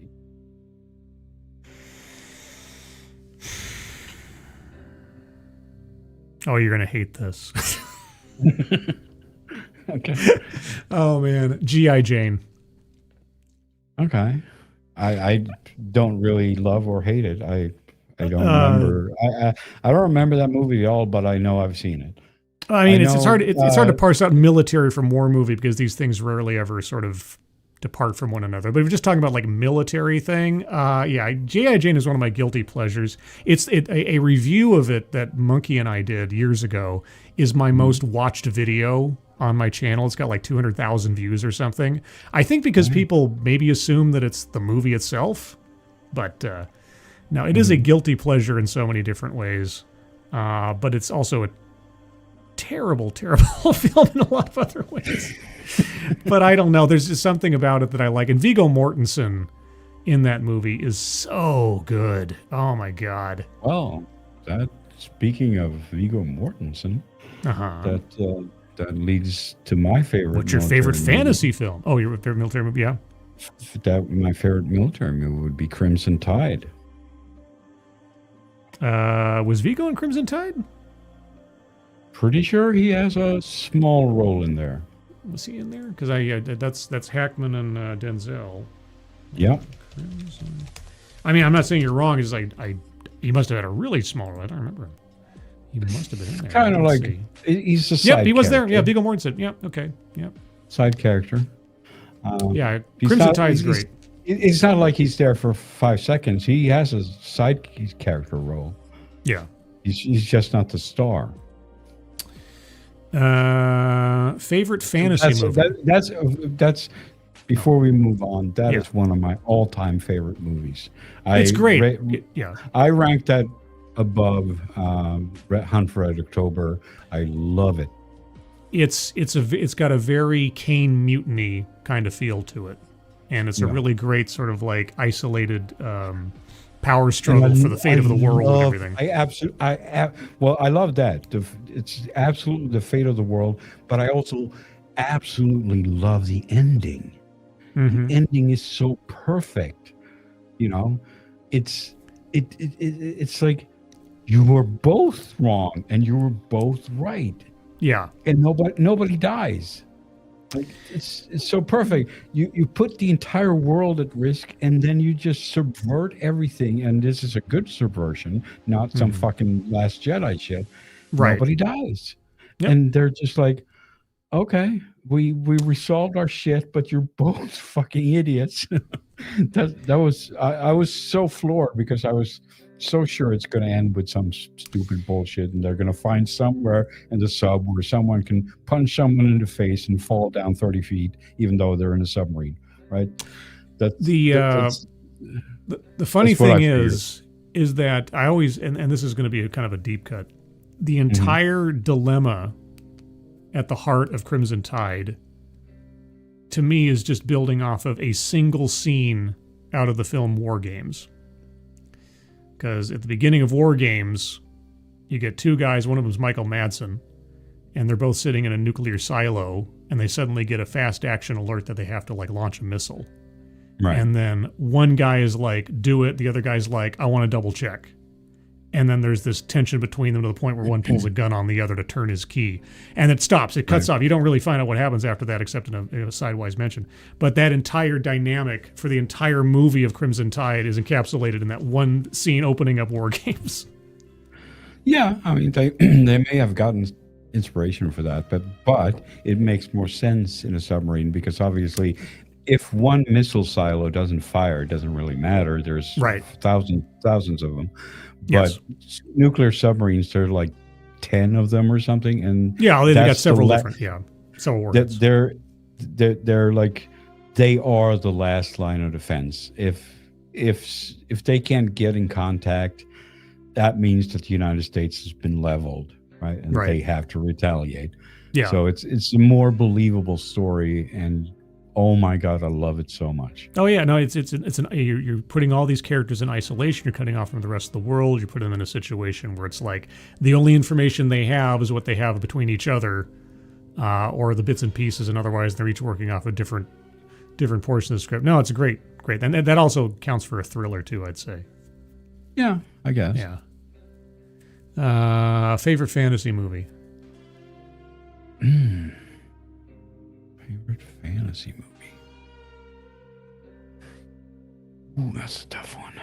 Oh, you're gonna hate this. Okay. Oh man, G.I. Jane. Okay. I don't really love or hate it. I don't remember. I don't remember that movie at all, but I know I've seen it. I mean, it's hard to parse out military from war movie because these things rarely ever sort of depart from one another. But if we're just talking about like military thing, G.I. Jane is one of my guilty pleasures. A review of it that Monkey and I did years ago is my most watched video on my channel. It's got like 200,000 views or something. I think because people maybe assume that it's the movie itself, but no, it is a guilty pleasure in so many different ways. but it's also a terrible, terrible film in a lot of other ways. But I don't know. There's just something about it that I like. And Viggo Mortensen in that movie is so good. Oh my God. Well, speaking of Viggo Mortensen, that leads to my favorite. What's your favorite fantasy film? Oh, your favorite military movie? Yeah. My favorite military movie would be Crimson Tide. Was Viggo in Crimson Tide? Pretty sure he has a small role in there. Was he in there? Because that's Hackman and Denzel. Yep. I mean, I'm not saying you're wrong. It's like he must have had a really small role. I don't remember him. He must have been in there. Kind of like he's a side. Yep, he was there. Yeah, Viggo Mortensen. Yep. Okay. Yep. Side character. Yeah, Crimson Tide's great. It's not like he's there for 5 seconds. He has a side character role. Yeah. He's just not the star. Favorite fantasy movie? That's before we move on. That is one of my all-time favorite movies. It's great. I rank that above Hunt for Red October. I love it. It's got a very Kane Mutiny kind of feel to it, and it's a really great sort of like isolated power struggle for the fate of the world and everything. I love that. It's absolutely the fate of the world, but I also absolutely love the ending. Mm-hmm. The ending is so perfect. You know, it's like you were both wrong and you were both right. Yeah, and nobody dies. Like it's so perfect. You put the entire world at risk, and then you just subvert everything. And this is a good subversion, not some fucking Last Jedi shit. Right. Nobody dies, Yep. and they're just like, okay, we resolved our shit, but you're both fucking idiots. that was I was so floored because I was so sure it's going to end with some stupid bullshit, and they're going to find somewhere in the sub where someone can punch someone in the face and fall down 30 feet, even though they're in a submarine, right? The funny thing is that I always, and this is going to be kind of a deep cut, the entire dilemma at the heart of Crimson Tide, to me, is just building off of a single scene out of the film War Games. Because at the beginning of War Games, you get two guys, one of them's Michael Madsen, and they're both sitting in a nuclear silo, and they suddenly get a fast action alert that they have to like launch a missile. Right. And then one guy is like, do it. The other guy's like, I want to double check. And then there's this tension between them to the point where one pulls a gun on the other to turn his key. And it stops. It cuts off. You don't really find out what happens after that except in a sidewise mention. But that entire dynamic for the entire movie of Crimson Tide is encapsulated in that one scene opening up War Games. Yeah, I mean, they may have gotten inspiration for that, but it makes more sense in a submarine because obviously if one missile silo doesn't fire, it doesn't really matter. There's thousands of them. But nuclear submarines, there are like 10 of them or something, and they've got several different, several words. They're like they are the last line of defense. If they can't get in contact, that means that the United States has been leveled, right? And they have to retaliate. Yeah. So it's a more believable story, and oh my God, I love it so much. Oh yeah, no, you're putting all these characters in isolation. You're cutting off from the rest of the world. You put them in a situation where it's like the only information they have is what they have between each other, or the bits and pieces, and otherwise they're each working off a different portion of the script. No, it's great, and that also counts for a thriller too, I'd say. Yeah, I guess. Yeah. Favorite fantasy movie. Favorite fantasy movie. Ooh, that's a tough one.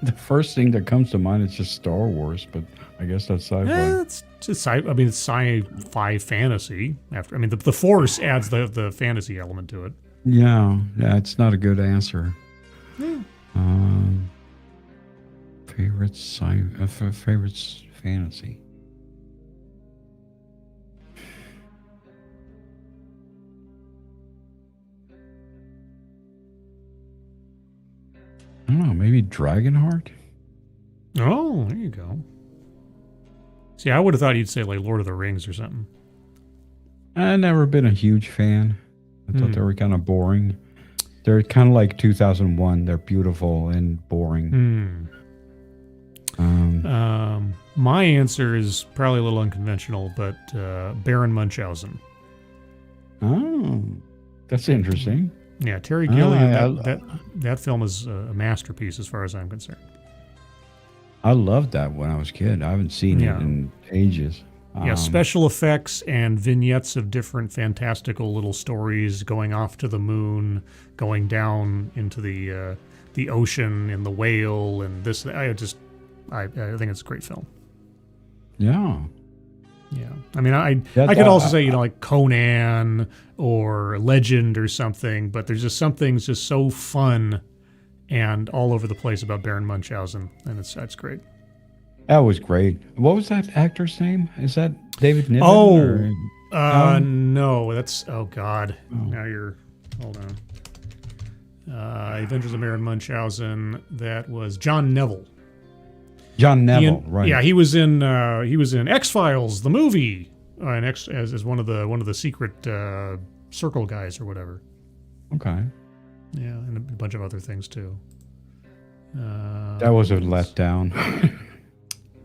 The first thing that comes to mind is just Star Wars, but I guess that's sci-fi. It's just it's sci-fi fantasy. The Force adds the fantasy element to it. Yeah, it's not a good answer. Favorite fantasy. I maybe Dragonheart? Oh, there you go. See, I would have thought you'd say like Lord of the Rings or something. I've never been a huge fan. I thought they were kind of boring. They're kind of like 2001. They're beautiful and boring. My answer is probably a little unconventional, but Baron Munchausen. Oh, that's interesting. Yeah, Terry Gilliam. That film is a masterpiece as far as I'm concerned. I loved that when I was a kid. I haven't seen it in ages. Yeah, special effects and vignettes of different fantastical little stories going off to the moon, going down into the ocean and the whale and this. I think it's a great film. Yeah. Yeah. I mean, I could also say, like Conan or Legend or something, but there's just something's just so fun and all over the place about Baron Munchausen, and that's great. That was great. What was that actor's name? Is that David Niven? No, that's, oh God. Now you're, hold on. Adventures of Baron Munchausen, that was John Neville. John Neville, right? Yeah, he was in X-Files, the movie, as one of the secret circle guys or whatever. Okay. Yeah, and a bunch of other things too. That was a letdown.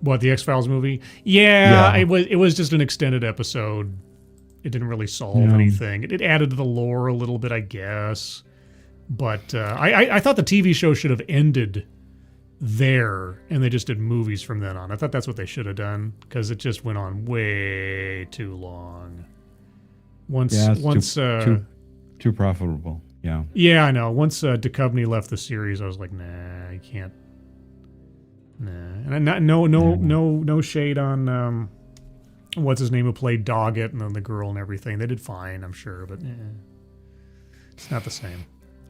What, the X-Files movie? Yeah, it was just an extended episode. It didn't really solve anything. It added to the lore a little bit, I guess. But I thought the TV show should have ended there, and they just did movies from then on. I thought that's what they should have done, because it just went on way too long. Too profitable. Yeah. Yeah, I know. Once Duchovny left the series, I was like, nah, I can't. Nah, and no shade on what's his name who played Doggett and then the girl and everything. They did fine, I'm sure, but it's not the same.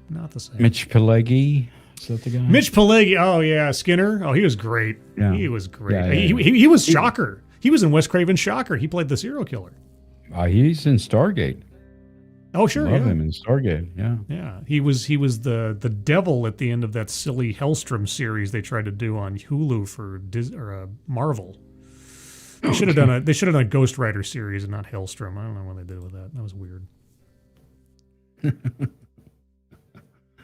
Not the same. Mitch Pileggi. Is that the guy? Mitch Pileggi. Oh yeah, Skinner. Oh, he was great. Yeah. He was great. Yeah. He was Shocker. He was in Wes Craven's Shocker. He played the serial killer. He's in Stargate. Oh sure, love him in Stargate. Yeah, yeah. He was the devil at the end of that silly Hellstrom series they tried to do on Hulu for Marvel. They should have done a Ghost Rider series and not Hellstrom. I don't know what they did with that. That was weird.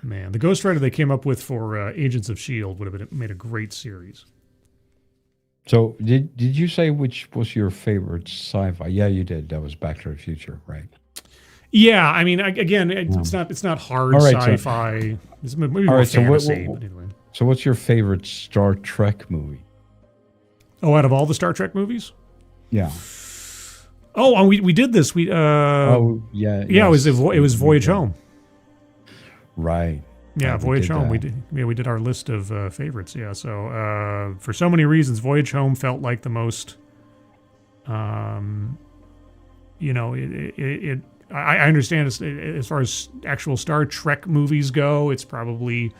Man, the Ghost Rider they came up with for Agents of S.H.I.E.L.D. would have made a great series. So did you say which was your favorite sci-fi? Yeah, you did. That was Back to the Future, right? Yeah, I mean, again, it's not hard sci-fi. It's maybe more fantasy. But anyway. So what's your favorite Star Trek movie? Oh, out of all the Star Trek movies? Yeah. Oh, we did this. It was Voyage Home. Right. Yeah, Voyage Home. We did our list of favorites. Yeah, so for so many reasons, Voyage Home felt like the most. I understand as far as actual Star Trek movies go, it's probably,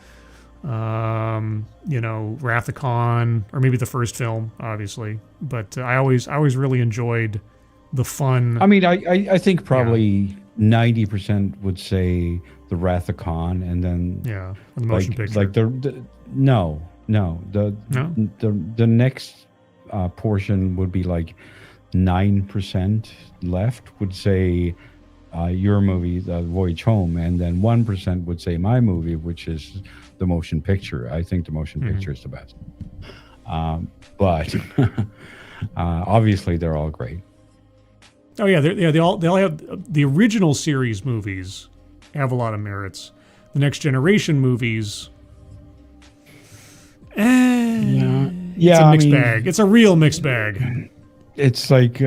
Wrath of Khan, or maybe the first film, obviously. But I always really enjoyed the fun. I mean, I think probably 90% would say the Wrath of Khan, and then the motion picture. Like the next portion would be like 9% left would say your movie, The Voyage Home, and then 1% would say my movie, which is the motion picture. I think the motion picture is the best. But obviously they're all great. Oh yeah, they all have the original series movies have a lot of merits. The Next Generation movies, it's a mixed bag. It's a real mixed bag. It's like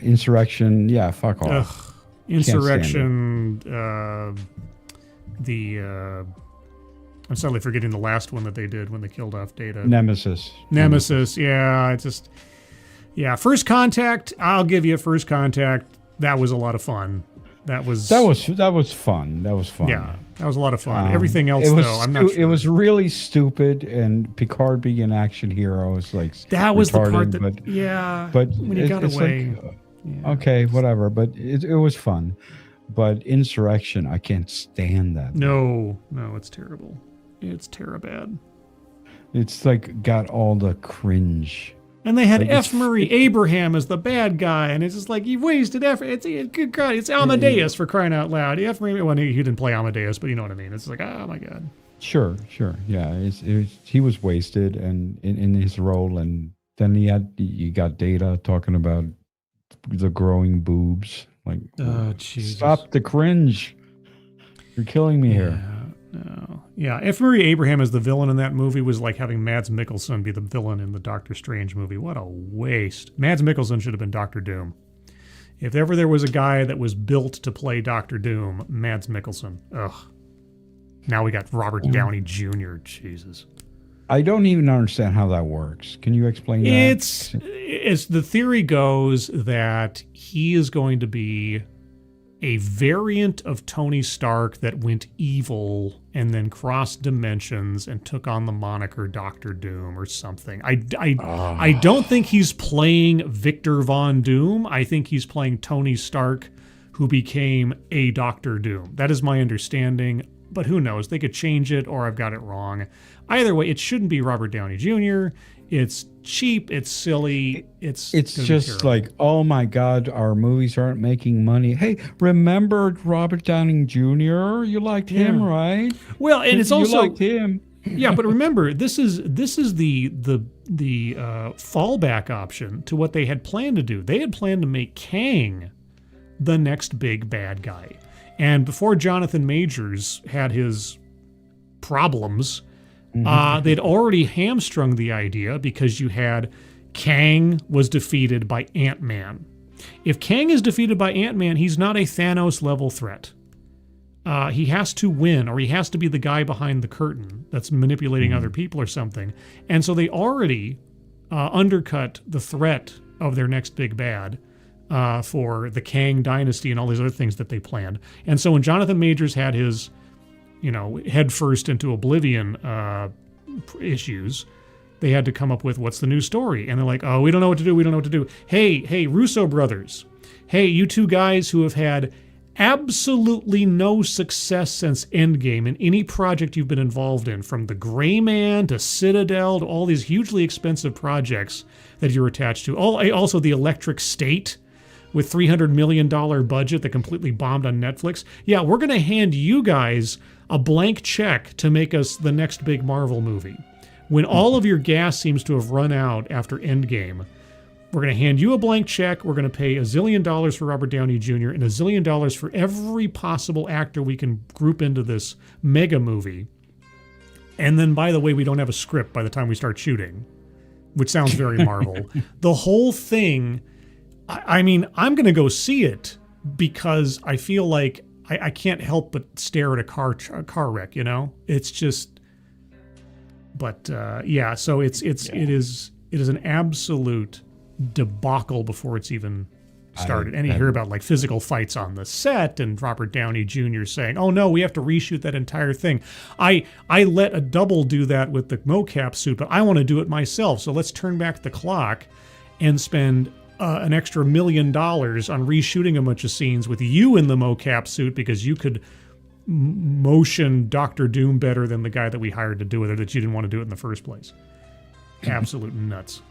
Insurrection. Yeah, fuck off. Insurrection. I'm suddenly forgetting the last one that they did when they killed off Data. Nemesis. Yeah, First Contact. I'll give you First Contact. That was a lot of fun. That was fun. Yeah, that was a lot of fun. Everything else, though, I'm not sure. It was really stupid, and Picard being an action hero was like that was retarded, the part that but when he got away. Okay, whatever. But it was fun. But Insurrection, I can't stand that. No, it's terrible. It's terrible. It's like got all the cringe. And they had like F. Murray Abraham as the bad guy, and it's just like, you wasted effort. It's good God, it's Amadeus for crying out loud. F. Murray, well, he didn't play Amadeus, but you know what I mean. It's like, oh my God. Sure. Yeah, he was wasted and in his role, and then you got Data talking about the growing boobs. Like, oh, Jesus. Stop the cringe. You're killing me here. No. Yeah, F. Murray Abraham as the villain in that movie was like having Mads Mikkelsen be the villain in the Doctor Strange movie. What a waste. Mads Mikkelsen should have been Doctor Doom. If ever there was a guy that was built to play Doctor Doom, Mads Mikkelsen. Ugh. Now we got Robert Downey Jr. Jesus. I don't even understand how that works. Can you explain that? It's the theory goes that he is going to be a variant of Tony Stark that went evil and then crossed dimensions and took on the moniker Doctor Doom or something. I don't think he's playing Victor Von Doom. I think he's playing Tony Stark, who became a Doctor Doom. That is my understanding, but who knows? They could change it, or I've got it wrong. Either way, it shouldn't be Robert Downey Jr. It's cheap. It's silly. It's just like, oh my God, our movies aren't making money. Hey, remember Robert Downey Jr.? You liked him, right? Well, and it's also you liked him. Yeah, but remember, this is the fallback option to what they had planned to do. They had planned to make Kang the next big bad guy, and before Jonathan Majors had his problems. They'd already hamstrung the idea because you had Kang was defeated by Ant-Man. If Kang is defeated by Ant-Man, he's not a Thanos-level threat. He has to win, or he has to be the guy behind the curtain that's manipulating other people or something. And so they already undercut the threat of their next big bad for the Kang dynasty and all these other things that they planned. And so when Jonathan Majors had his head first into oblivion issues, they had to come up with what's the new story. And they're like, oh, we don't know what to do. Hey, Russo brothers. Hey, you two guys who have had absolutely no success since Endgame in any project you've been involved in, from The Gray Man to Citadel to all these hugely expensive projects that you're attached to. Also the Electric State with $300 million budget that completely bombed on Netflix. Yeah, we're going to hand you guys a blank check to make us the next big Marvel movie. When all of your gas seems to have run out after Endgame, we're going to hand you a blank check. We're going to pay $1 zillion for Robert Downey Jr. and $1 zillion for every possible actor we can group into this mega movie. And then, by the way, we don't have a script by the time we start shooting, which sounds very Marvel. The whole thing, I mean, I'm going to go see it because I feel like I can't help but stare at a car wreck, It's just, but yeah. So it is an absolute debacle before it's even started. And you hear about like physical fights on the set and Robert Downey Jr. saying, "Oh no, we have to reshoot that entire thing." I let a double do that with the mocap suit, but I want to do it myself. So let's turn back the clock and spend an extra $1 million on reshooting a bunch of scenes with you in the mocap suit because you could motion Doctor Doom better than the guy that we hired to do it, or that you didn't want to do it in the first place. Absolute nuts.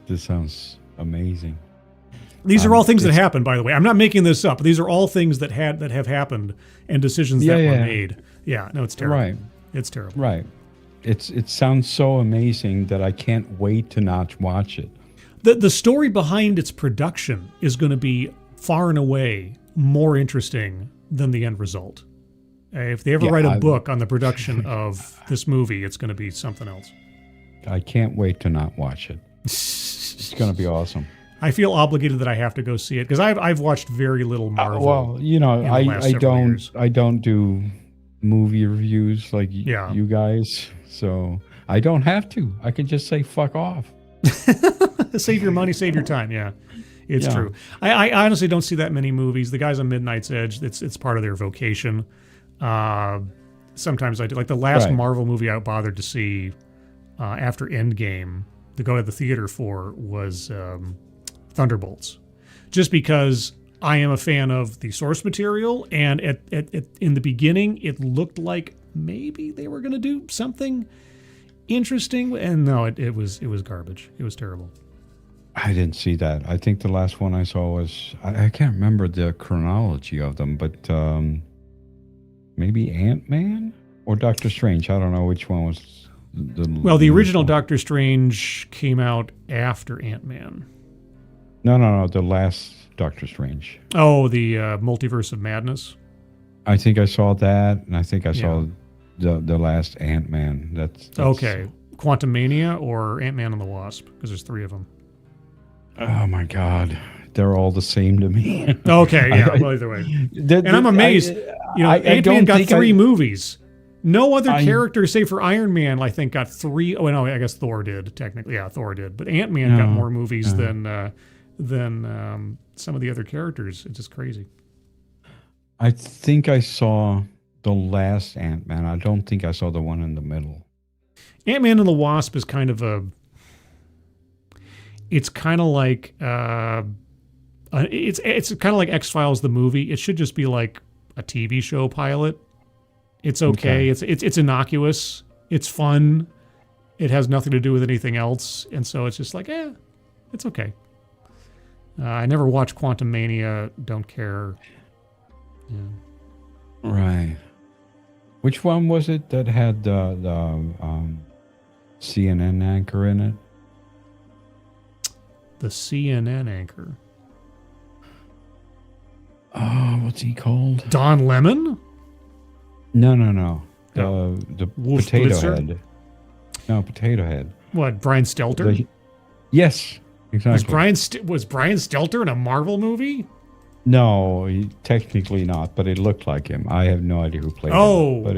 This sounds amazing. These are all things that happened, by the way. I'm not making this up. These are all things that have happened and decisions that were made. Yeah, no, it's terrible. Right. It's terrible. Right. It sounds so amazing that I can't wait to not watch it. The story behind its production is going to be far and away more interesting than the end result. If they ever write a book on the production of this movie, it's going to be something else. I can't wait to not watch it. It's going to be awesome. I feel obligated that I have to go see it because I've watched very little Marvel. Well, I don't do movie reviews like you guys, so I don't have to. I can just say fuck off. Save your money, save your time. Yeah, it's true. I honestly don't see that many movies. The guys on Midnight's Edge, it's part of their vocation. Sometimes I do. Like the last Marvel movie I bothered to see after Endgame to go to the theater for was Thunderbolts, just because I am a fan of the source material, and in the beginning it looked like maybe they were going to do something interesting, and no, it was garbage. It was terrible. I didn't see that. I think the last one I saw was, I can't remember the chronology of them, but maybe Ant-Man or Doctor Strange. I don't know which one was the original Doctor Strange came out after Ant-Man. No, the last Doctor Strange. Oh, the Multiverse of Madness. I think I saw that, and I think I saw the last Ant-Man. That's okay. Quantumania or Ant-Man and the Wasp, because there's 3 of them. Oh my God, they're all the same to me. Okay, yeah. Well, either way, and I'm amazed. Ant-Man got 3 movies. No other character, save for Iron Man, I think, got 3. Oh no, I guess Thor did technically. Yeah, Thor did, but Ant-Man got more movies than some of the other characters. It's just crazy. I think I saw the last Ant-Man. I don't think I saw the one in the middle. Ant-Man and the Wasp is kind of it's kind of like it's kind of like X-Files the movie. It should just be like a TV show pilot. It's okay. It's innocuous. It's fun. It has nothing to do with anything else, and so it's just like, it's okay. I never watched Quantumania. Don't care. Yeah. Right. Which one was it that had the CNN anchor in it? The CNN anchor. Oh, what's he called? Don Lemon? No. The Wolf potato Blitzer? head. No, potato head. What, Brian Stelter? Yes, exactly. Was Brian Stelter in a Marvel movie? No, technically not, but it looked like him. I have no idea who played him. But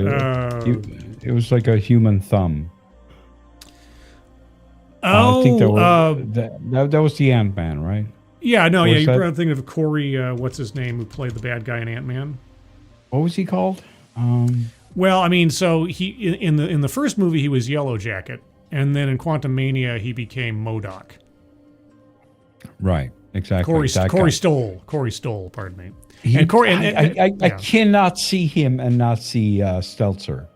it was like a human thumb. I think that was the Ant-Man, right? Yeah, no, yeah. You're thinking of Corey, what's his name, who played the bad guy in Ant-Man? What was he called? Well, I mean, so he in the first movie he was Yellow Jacket, and then in Quantumania he became MODOK. Right, exactly. Corey Stoll, pardon me. I cannot see him and not see Stelter.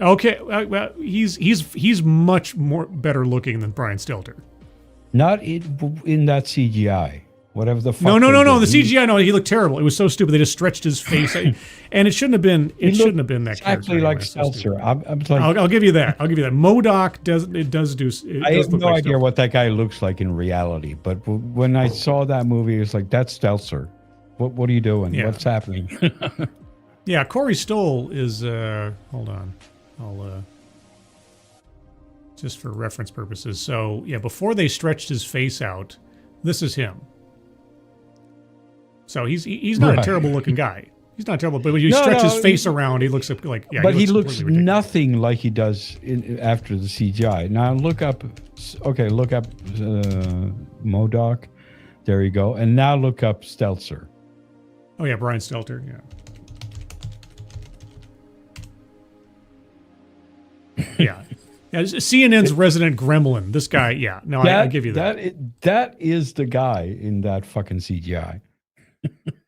Okay, well, he's much more better looking than Brian Stelter. Not in that CGI. Whatever the fuck. No. The CGI, no, he looked terrible. It was so stupid. They just stretched his face, and it shouldn't have been. It shouldn't have been that exactly character. Like Stelter. I'm like, I'll give you that. MODOK does. I have no idea what that guy looks like in reality, but when I saw that movie, it's like, that's Stelter. What are you doing? Yeah. What's happening? Yeah, Corey Stoll is. Hold on, I'll. Just for reference purposes. So yeah, before they stretched his face out, this is him. So he's not a terrible looking guy. He's not terrible, but when you stretch his face around, he looks like he looks nothing like he does after the CGI. Now look up MODOK. There you go. And now look up Stelter. Oh yeah, Brian Stelter. Yeah. Yeah, CNN's resident gremlin. This guy, yeah. No, I give you that. That is the guy in that fucking CGI.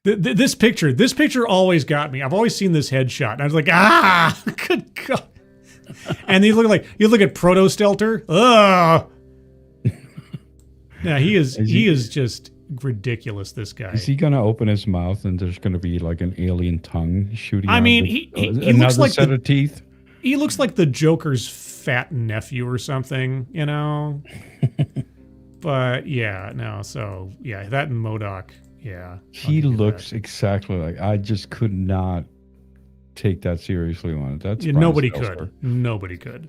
This picture always got me. I've always seen this headshot, and I was like, good God. And you look at Proto Stelter. Ugh. Yeah, he is just ridiculous. This guy. Is he gonna open his mouth and there's gonna be like an alien tongue shooting? I mean, he looks like set of teeth. He looks like the Joker's fat nephew or something, you know? But yeah, no, so yeah, that and MODOK, yeah. He looks exactly like, I just could not take that seriously on it. That's nobody could. Nobody could.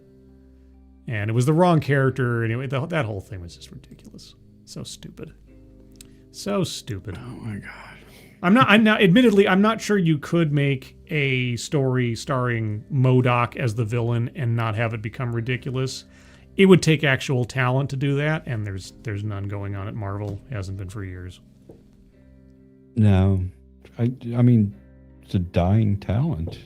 And it was the wrong character. Anyway, that whole thing was just ridiculous. So stupid. So stupid. Oh my God. Admittedly, I'm not sure you could make a story starring MODOK as the villain and not have it become ridiculous. It would take actual talent to do that, and there's none going on at Marvel. Hasn't been for years. No. I mean, it's a dying talent.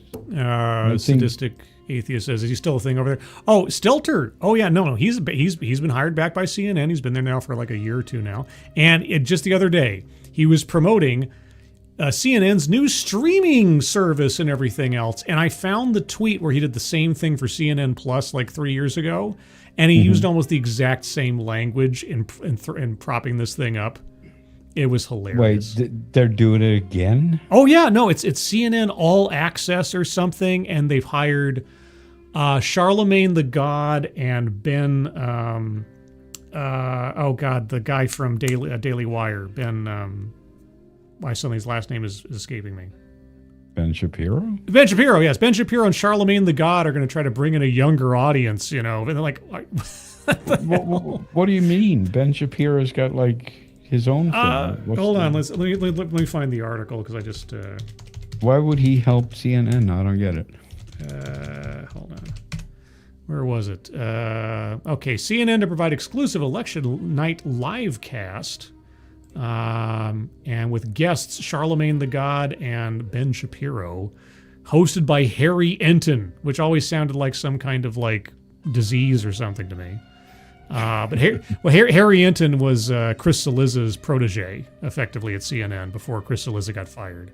Sadistic atheist says, is he still a thing over there? Oh, Stelter. Oh yeah, no, he's been hired back by CNN. He's been there now for like a year or two now. And just the other day, he was promoting CNN's new streaming service and everything else. And I found the tweet where he did the same thing for CNN Plus like 3 years ago, and he used almost the exact same language in propping this thing up. It was hilarious. Wait, they're doing it again? Oh yeah, no, it's CNN All Access or something, and they've hired Charlemagne the God and Ben. The guy from Daily Wire, Ben. Why somebody's last name is escaping me. Ben Shapiro? Ben Shapiro, yes. Ben Shapiro and Charlemagne the God are going to try to bring in a younger audience, you know. And they're like, what do you mean? Ben Shapiro's got like his own thing. Hold on, let me find the article because I just. Why would he help CNN? I don't get it. Hold on. Where was it? Okay, CNN to provide exclusive election night live cast. And with guests Charlemagne the God and Ben Shapiro, hosted by Harry Enton, which always sounded like some kind of like disease or something to me. But Harry Enton was Chris Cillizza's protege, effectively at CNN before Chris Cillizza got fired.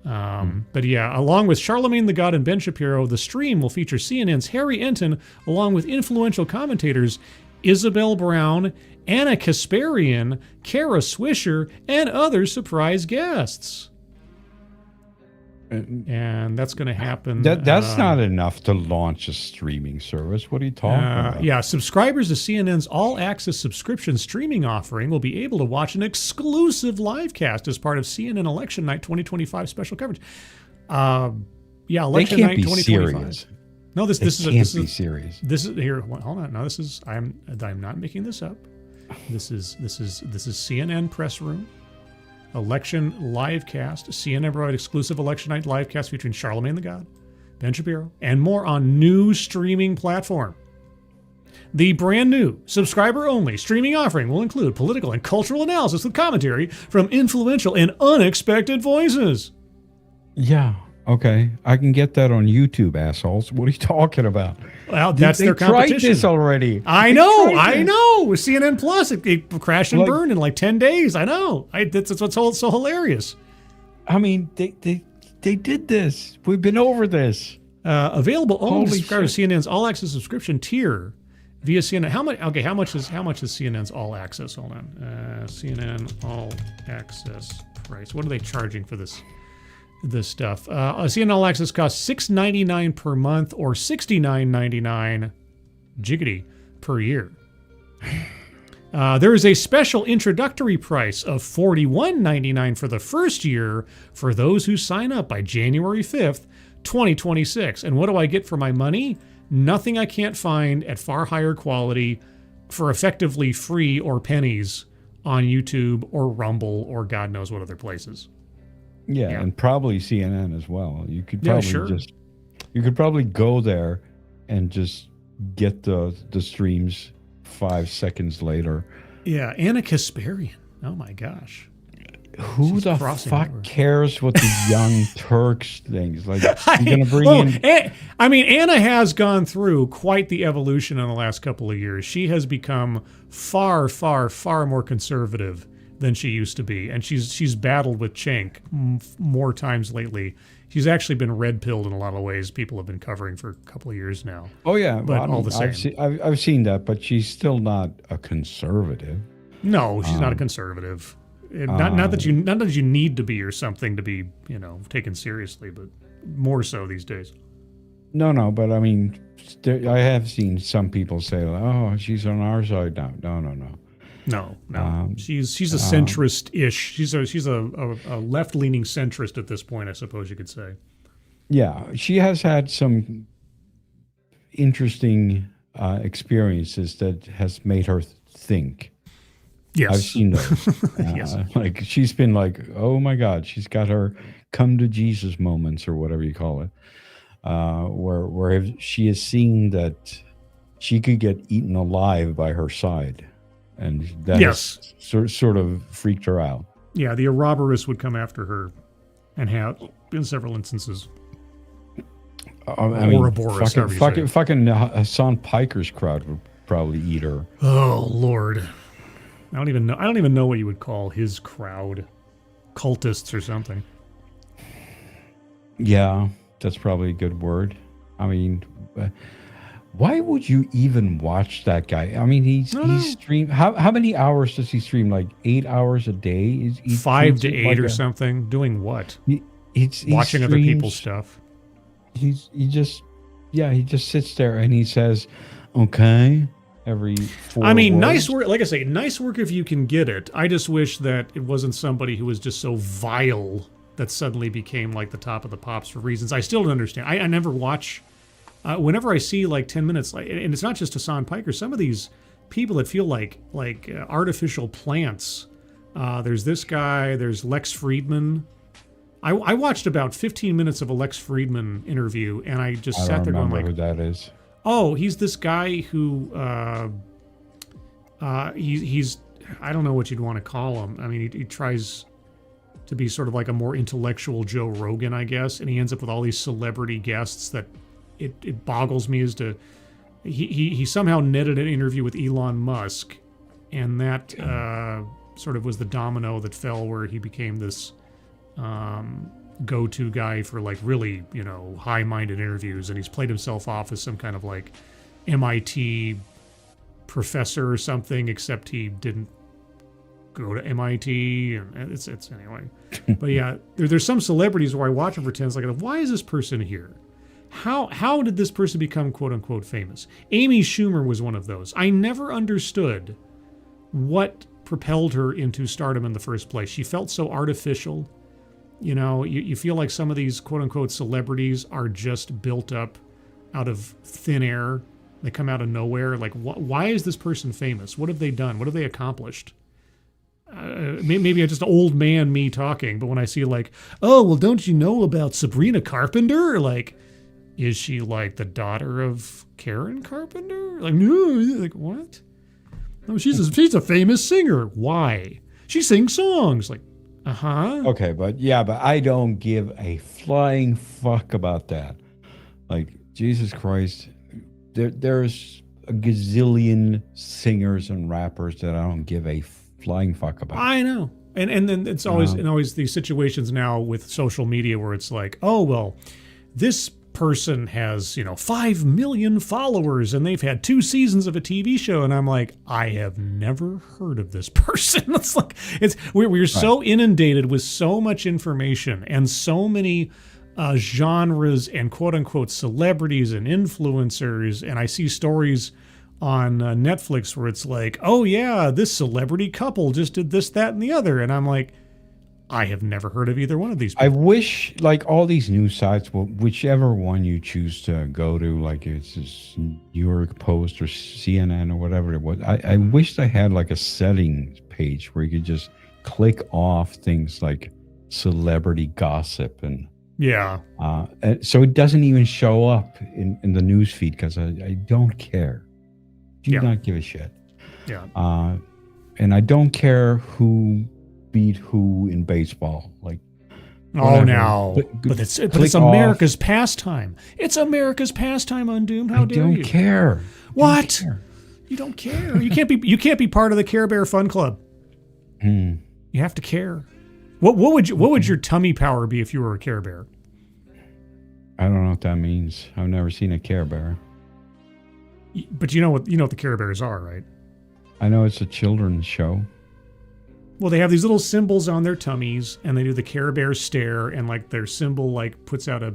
But yeah, along with Charlemagne the God and Ben Shapiro, the stream will feature CNN's Harry Enton, along with influential commentators Isabel Brown, Anna Kasparian, Kara Swisher, and other surprise guests. And that's going to happen. That's not enough to launch a streaming service. What are you talking about? Yeah, subscribers to CNN's all-access subscription streaming offering will be able to watch an exclusive live cast as part of CNN Election Night 2025 special coverage. Election Night 2025. Serious. No, this can't be serious. This is here. Hold on. No, this is. I'm not making this up. This is CNN press room. Election live cast. CNN provide exclusive election night live cast featuring Charlemagne the God, Ben Shapiro, and more on new streaming platform. The brand new subscriber-only streaming offering will include political and cultural analysis with commentary from influential and unexpected voices. Yeah. Okay, I can get that on YouTube, assholes. What are you talking about? Well, that's their competition. They tried this already. I know. With CNN Plus, it crashed and burned in like 10 days. I know. That's what's so hilarious. I mean, they did this. We've been over this. Available only to subscribers to CNN's All Access subscription tier via CNN. How much is CNN's All Access? Hold on. CNN All Access price. What are they charging for this stuff? CNN All Access costs $6.99 per month or $69.99 jiggity per year. There is a special introductory price of $41.99 for the first year for those who sign up by January 5th, 2026. And what do I get for my money? Nothing I can't find at far higher quality for effectively free or pennies on YouTube or Rumble or God knows what other places. Yeah, and probably CNN as well. You could probably you could probably go there and just get the streams 5 seconds later. Yeah, Anna Kasparian. Oh my gosh. Who the fuck cares what the Young Turks things? Like, you're gonna bring in. I mean, Anna has gone through quite the evolution in the last couple of years. She has become far, far, far more conservative than she used to be, and she's battled with Cenk more times lately. She's actually been red-pilled in a lot of ways. People have been covering for a couple of years now. Oh yeah, but all the same, I've seen that, but she's still not a conservative. No, she's not a conservative. Not that you need to be or something to be, taken seriously, but more so these days. No, but I mean, I have seen some people say, "Oh, she's on our side now." No. She's a centrist-ish. She's a left-leaning centrist at this point, I suppose you could say. Yeah, she has had some interesting experiences that has made her think. Yes, I've seen those. Yes. Like, she's been like, oh my God, she's got her come to Jesus moments or whatever you call it, where she has seen that she could get eaten alive by her side. And that has sort of freaked her out. Yeah, the Ouroboros would come after her and have in several instances. Ouroboros, fucking Hassan Piker's crowd would probably eat her. Oh Lord, I don't even know what you would call his crowd. cultists or something. Yeah, that's probably a good word. I mean, why would you even watch that guy? I mean, he's streamed. How many hours does he stream? Like 8 hours a day? 5 to 8 or something. Doing what? He's watching other people's stuff. He just sits there and he says, "Okay." Every 4 I mean, words. nice work. Like I say, nice work if you can get it. I just wish that it wasn't somebody who was just so vile that suddenly became like the top of the pops for reasons I still don't understand. I never watch. Whenever I see like 10 minutes, and it's not just Hassan Piker. Some of these people that feel like artificial plants. There's this guy. There's Lex Friedman. I watched about 15 minutes of a Lex Friedman interview, and I just sat there going like, who that is. Oh, he's this guy who he's I don't know what you'd want to call him. I mean, he tries to be sort of like a more intellectual Joe Rogan, I guess, and he ends up with all these celebrity guests that it boggles me as to he somehow netted an interview with Elon Musk, and that sort of was the domino that fell where he became this go-to guy for like really, high-minded interviews, and he's played himself off as some kind of like MIT professor or something, except he didn't go to MIT, and it's anyway. But yeah, there's some celebrities where I watch them for 10 seconds, like, why is this person here? How did this person become quote-unquote famous? Amy Schumer was one of those. I never understood what propelled her into stardom in the first place. She felt so artificial. You feel like some of these quote-unquote celebrities are just built up out of thin air. They come out of nowhere. Like, why is this person famous? What have they done? What have they accomplished? Maybe I'm just old man me talking, but when I see like, oh, well, don't you know about Sabrina Carpenter? Like, is she like the daughter of Karen Carpenter? Like, no, like what? No, she's a famous singer. Why? She sings songs. Like, Okay, but I don't give a flying fuck about that. Like, Jesus Christ, there's a gazillion singers and rappers that I don't give a flying fuck about. I know. And then it's always these situations now with social media where it's like, oh, well, this person has 5 million followers and they've had 2 seasons of a TV show, and I'm like, I have never heard of this person. It's like we're so inundated with so much information and so many genres and quote unquote celebrities and influencers, and I see stories on Netflix where it's like, oh yeah, this celebrity couple just did this, that, and the other, and I'm like, I have never heard of either one of these people. I wish, like, all these news sites, whichever one you choose to go to, like it's this New York Post or CNN or whatever it was, I wish they had like a settings page where you could just click off things like celebrity gossip and so it doesn't even show up in the news feed because I don't care. Do not give a shit. Yeah. And I don't care who beat who in baseball. Like, oh, now, but it's America's pastime. It's America's pastime, Undoomed. How dare you? I don't care. What? You don't care. You can't be part of the Care Bear Fun Club. You have to care. What would your tummy power be if you were a Care Bear? I don't know what that means. I've never seen a Care Bear. But you know what the Care Bears are, right? I know it's a children's show. Well, they have these little symbols on their tummies, and they do the Care Bear stare, and like their symbol like puts out a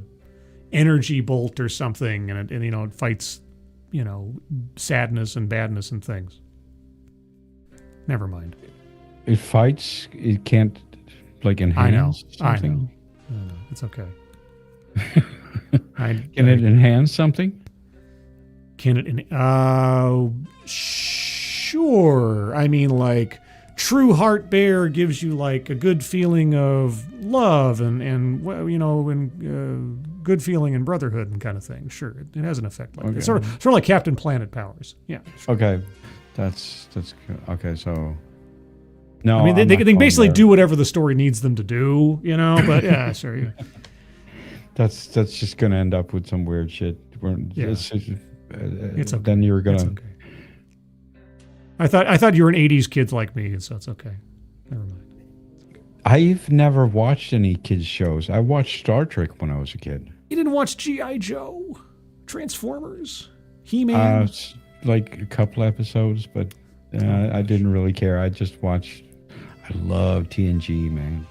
energy bolt or something, and it fights, sadness and badness and things. Never mind. It fights. It can't like enhance. I know. It's okay. Can it enhance something? Can it? Sure. I mean, like, True Heart Bear gives you like a good feeling of love and good feeling and brotherhood and kind of thing. Sure, it has an effect like that. It's sort of like Captain Planet powers. Yeah. Sure. Okay, that's okay. So no, I mean they can basically do whatever the story needs them to do, But yeah, sure. Yeah. That's just gonna end up with some weird shit. It's okay. Then you're gonna. It's okay. I thought you were an '80s kid like me, so it's okay. Never mind. I've never watched any kids shows. I watched Star Trek when I was a kid. You didn't watch G.I. Joe, Transformers, He-Man? Like a couple episodes, but I didn't really care. I just watched. I love TNG, man.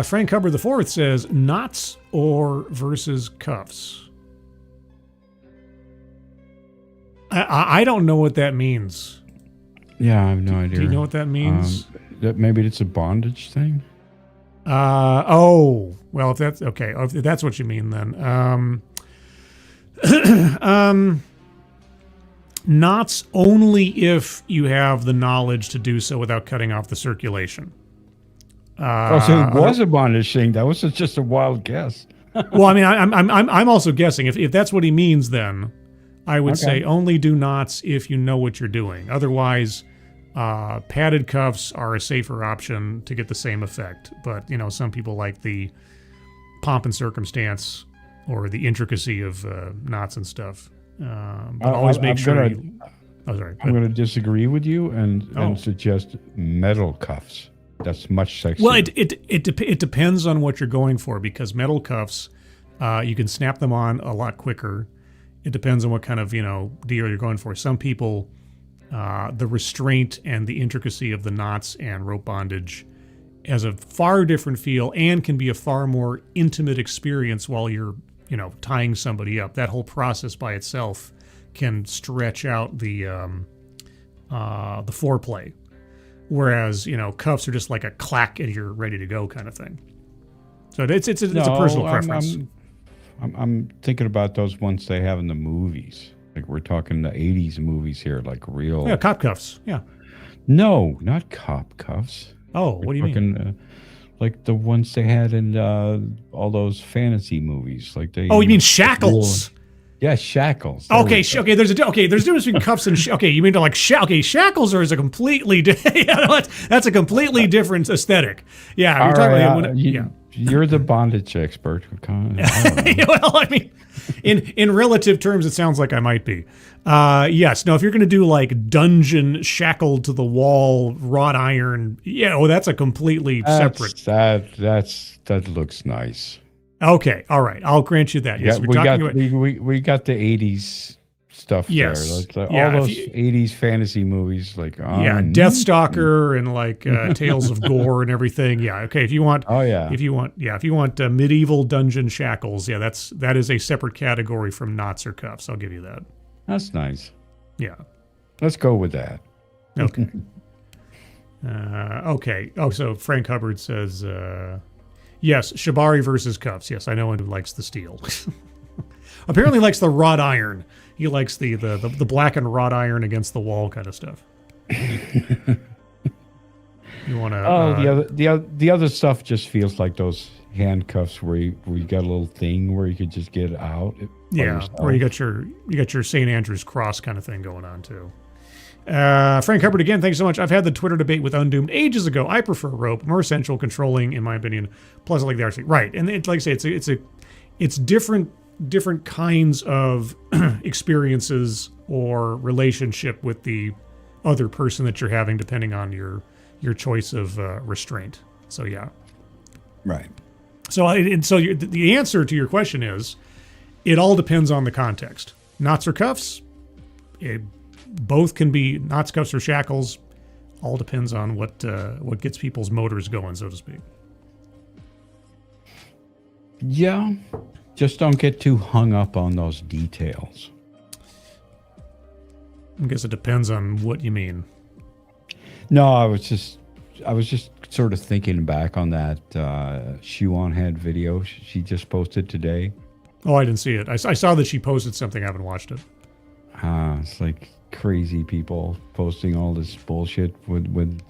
Frank Hubbard IV says, knots or versus cuffs? I don't know what that means. Yeah, I have no idea. Do you know what that means? Maybe it's a bondage thing? Well, if that's okay, if that's what you mean, then knots only if you have the knowledge to do so without cutting off the circulation. So it was a bondage thing. That was just a wild guess. Well, I mean, I'm also guessing. If that's what he means, then I would say only do knots if you know what you're doing. Otherwise, padded cuffs are a safer option to get the same effect. But some people like the pomp and circumstance or the intricacy of knots and stuff. But always make sure. I'm going to disagree with you and suggest metal cuffs. That's much sexier. Well, it depends on what you're going for, because metal cuffs, you can snap them on a lot quicker. It depends on what kind of deal you're going for. Some people, the restraint and the intricacy of the knots and rope bondage has a far different feel and can be a far more intimate experience while you're tying somebody up. That whole process by itself can stretch out the foreplay. Whereas, cuffs are just like a clack and you're ready to go kind of thing. So it's a personal preference. I'm thinking about those ones they have in the movies. Like we're talking the 80s movies here, like real. Yeah, cop cuffs. Yeah. No, not cop cuffs. Oh, what do you mean? Like the ones they had in all those fantasy movies. Like they. Oh, you mean shackles? Yeah, shackles. Okay, there's a difference between cuffs and you mean shackles are a completely that's a completely different aesthetic. Yeah, you're talking about you're the bondage expert. Well, I mean, in relative terms, it sounds like I might be. Yes, no, if you're going to do like dungeon shackled to the wall wrought iron, that's a completely separate. That looks nice. Okay, all right, I'll grant you that. Yes, we got the 80s stuff there. All those 80s fantasy movies, like Deathstalker and like Tales of Gore and everything. Yeah, okay. If you want, medieval dungeon shackles, that is a separate category from knots or cuffs. I'll give you that. That's nice. Yeah, let's go with that. Okay. Okay. Oh, so Frank Hubbard says. Yes, Shibari versus cuffs. Yes, I know who likes the steel. Apparently likes the wrought iron. He likes the blackened wrought iron against the wall kind of stuff. You want to? The other stuff just feels like those handcuffs where you got a little thing where you could just get out. Where you got your St. Andrew's cross kind of thing going on too. Frank Hubbard again, thanks so much. I've had the Twitter debate with Undoomed ages ago. I prefer rope, more essential, controlling, in my opinion. Plus, I like the RC. Right, and like I say, it's different kinds of experiences or relationship with the other person that you're having, depending on your choice of restraint. So yeah, right. So the answer to your question is, it all depends on the context. Knots or cuffs. Both can be knots, cuffs, or shackles. All depends on what gets people's motors going, so to speak. Yeah, just don't get too hung up on those details. I guess it depends on what you mean. No, I was just sort of thinking back on that Shoe on Head video she just posted today. Oh, I didn't see it. I saw that she posted something. I haven't watched it. It's like crazy people posting all this bullshit with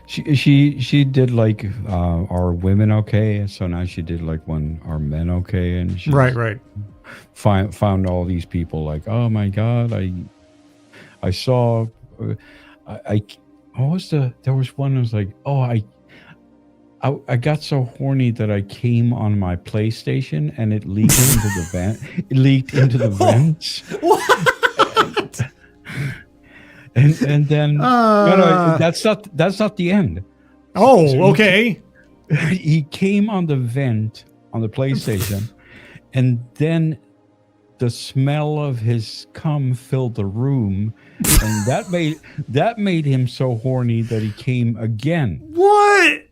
she did like are women okay, so now she did like one are men okay, and she right found all these people like, oh my god, I saw there was one that was like, oh I got so horny that I came on my PlayStation and it leaked into the vent. It leaked into the vents. What? And then no, that's not the end. Oh, So okay. he came on the vent on the PlayStation, and then the smell of his cum filled the room, and that made him so horny that he came again. What?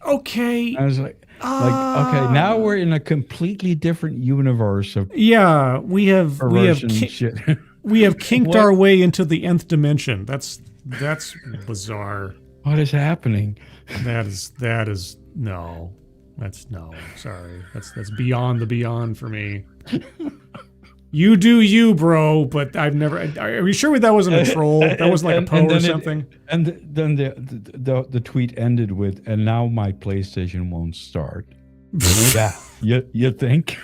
Okay. I was like, okay, now we're in a completely different universe of yeah. We have shit. we have kinked our way into the nth dimension. That's bizarre. What is happening? That is no. That's no. Sorry. That's beyond the beyond for me. You do you, bro, but I've never. Are you sure that wasn't a troll? That was like a Poe or something? And then the tweet ended with, "And now my PlayStation won't start." Yeah, you think?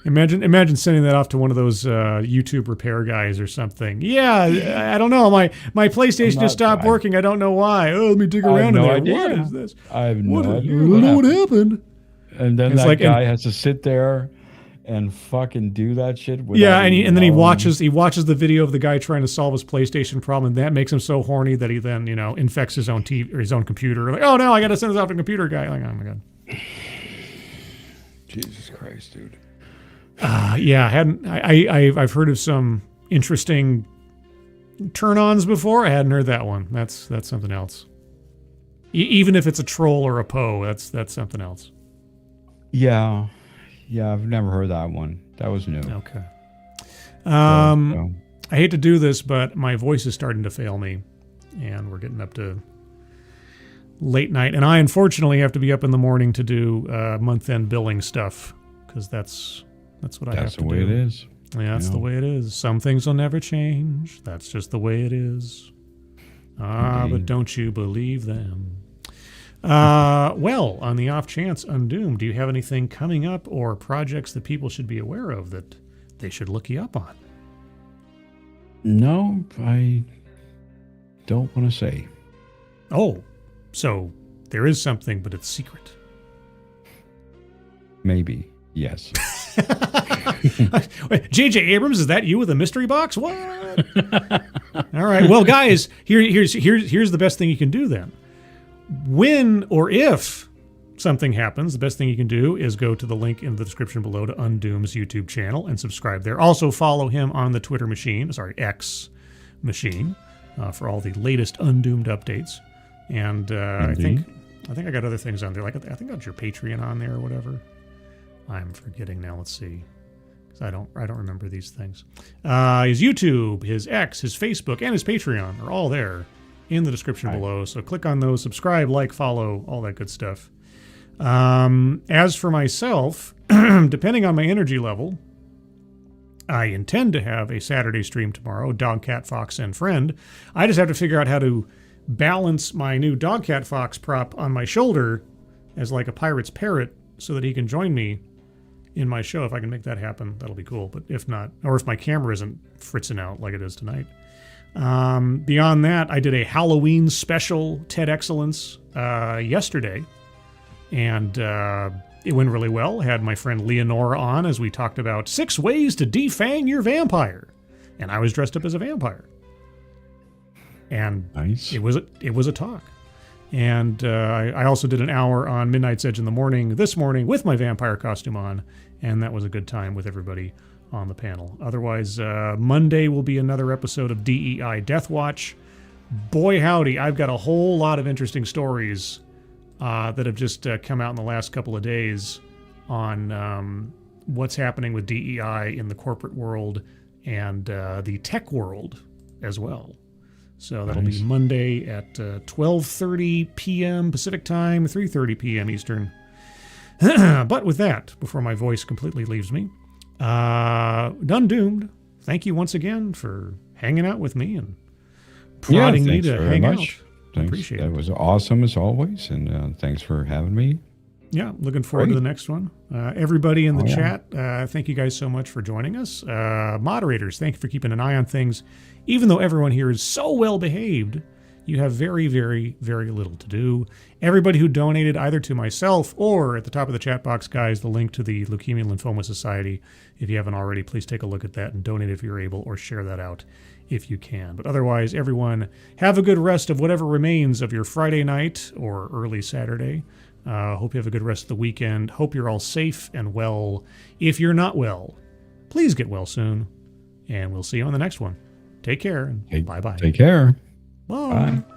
Imagine sending that off to one of those YouTube repair guys or something. Yeah, I don't know. My PlayStation just stopped working. I don't know why. Oh, let me dig around in there. Idea. What is this? I have no idea. I don't know what happened. And then that guy has to sit there and fucking do that shit. Yeah, and then he watches the video of the guy trying to solve his PlayStation problem, and that makes him so horny that he then infects his own TV or his own computer. Like, oh no, I got to send this off to a computer guy. Like, oh my god. Jesus Christ, dude. I've heard of some interesting turn-ons before. I hadn't heard that one. That's something else. Even if it's a troll or a Poe, that's something else. Yeah, I've never heard that one. That was new. Okay. I hate to do this, but my voice is starting to fail me, and we're getting up to late night, and I unfortunately have to be up in the morning to do month-end billing stuff because that's what I have to do. That's the way it is. Yeah, that's the way it is. Some things will never change. That's just the way it is. But don't you believe them? Well, on the off chance, Undoomed, do you have anything coming up or projects that people should be aware of that they should look you up on? No, I don't want to say. Oh, so there is something, but it's secret. Maybe, yes. Wait, J.J. Abrams, is that you with a mystery box? What? All right. Well, guys, here's the best thing you can do then. When or if something happens, the best thing you can do is go to the link in the description below to Undoomed's YouTube channel and subscribe there. Also follow him on the Twitter machine, X machine, for all the latest Undoomed updates. And I think I got other things on there. Like I think I got your Patreon on there or whatever. I'm forgetting now. Let's see, because I don't remember these things. His YouTube, his X, his Facebook, and his Patreon are all there in the description below. So click on those, subscribe, like, follow, all that good stuff. As for myself, depending on my energy level, I intend to have a Saturday stream tomorrow. Dog, Cat, Fox, and Friend. I just have to figure out how to balance my new Dog, Cat, Fox prop on my shoulder as like a pirate's parrot so that he can join me in my show. If I can make that happen, that'll be cool. But if not, or if my camera isn't fritzing out like it is tonight. Beyond that, I did a Halloween special TED Excellence yesterday, and it went really well. I had my friend Leonora on as we talked about 6 ways to defang your vampire, and I was dressed up as a vampire. And nice. It was a talk. And I also did an hour on Midnight's Edge in the morning this morning with my vampire costume on, and that was a good time with everybody on the panel. Otherwise, Monday will be another episode of DEI Death Watch. Boy howdy, I've got a whole lot of interesting stories that have just come out in the last couple of days on what's happening with DEI in the corporate world and the tech world as well. So that'll be Monday at 12:30 p.m. Pacific Time, 3:30 p.m. Eastern. But with that, before my voice completely leaves me, Undoomed, thank you once again for hanging out with me and prodding me to hang out. Thanks. Appreciate it. That was awesome as always, and thanks for having me. Yeah, looking forward to the next one. Everybody in the chat, thank you guys so much for joining us. Moderators, thank you for keeping an eye on things. Even though everyone here is so well behaved, you have very, very, very little to do. Everybody who donated either to myself or at the top of the chat box, guys, the link to the Leukemia and Lymphoma Society. If you haven't already, please take a look at that and donate if you're able or share that out. if you can. But otherwise, everyone, have a good rest of whatever remains of your Friday night or early Saturday. Hope you have a good rest of the weekend. Hope you're all safe and well. If you're not well, please get well soon. And we'll see you on the next one. Take care. And bye-bye. Take care. Bye. Bye.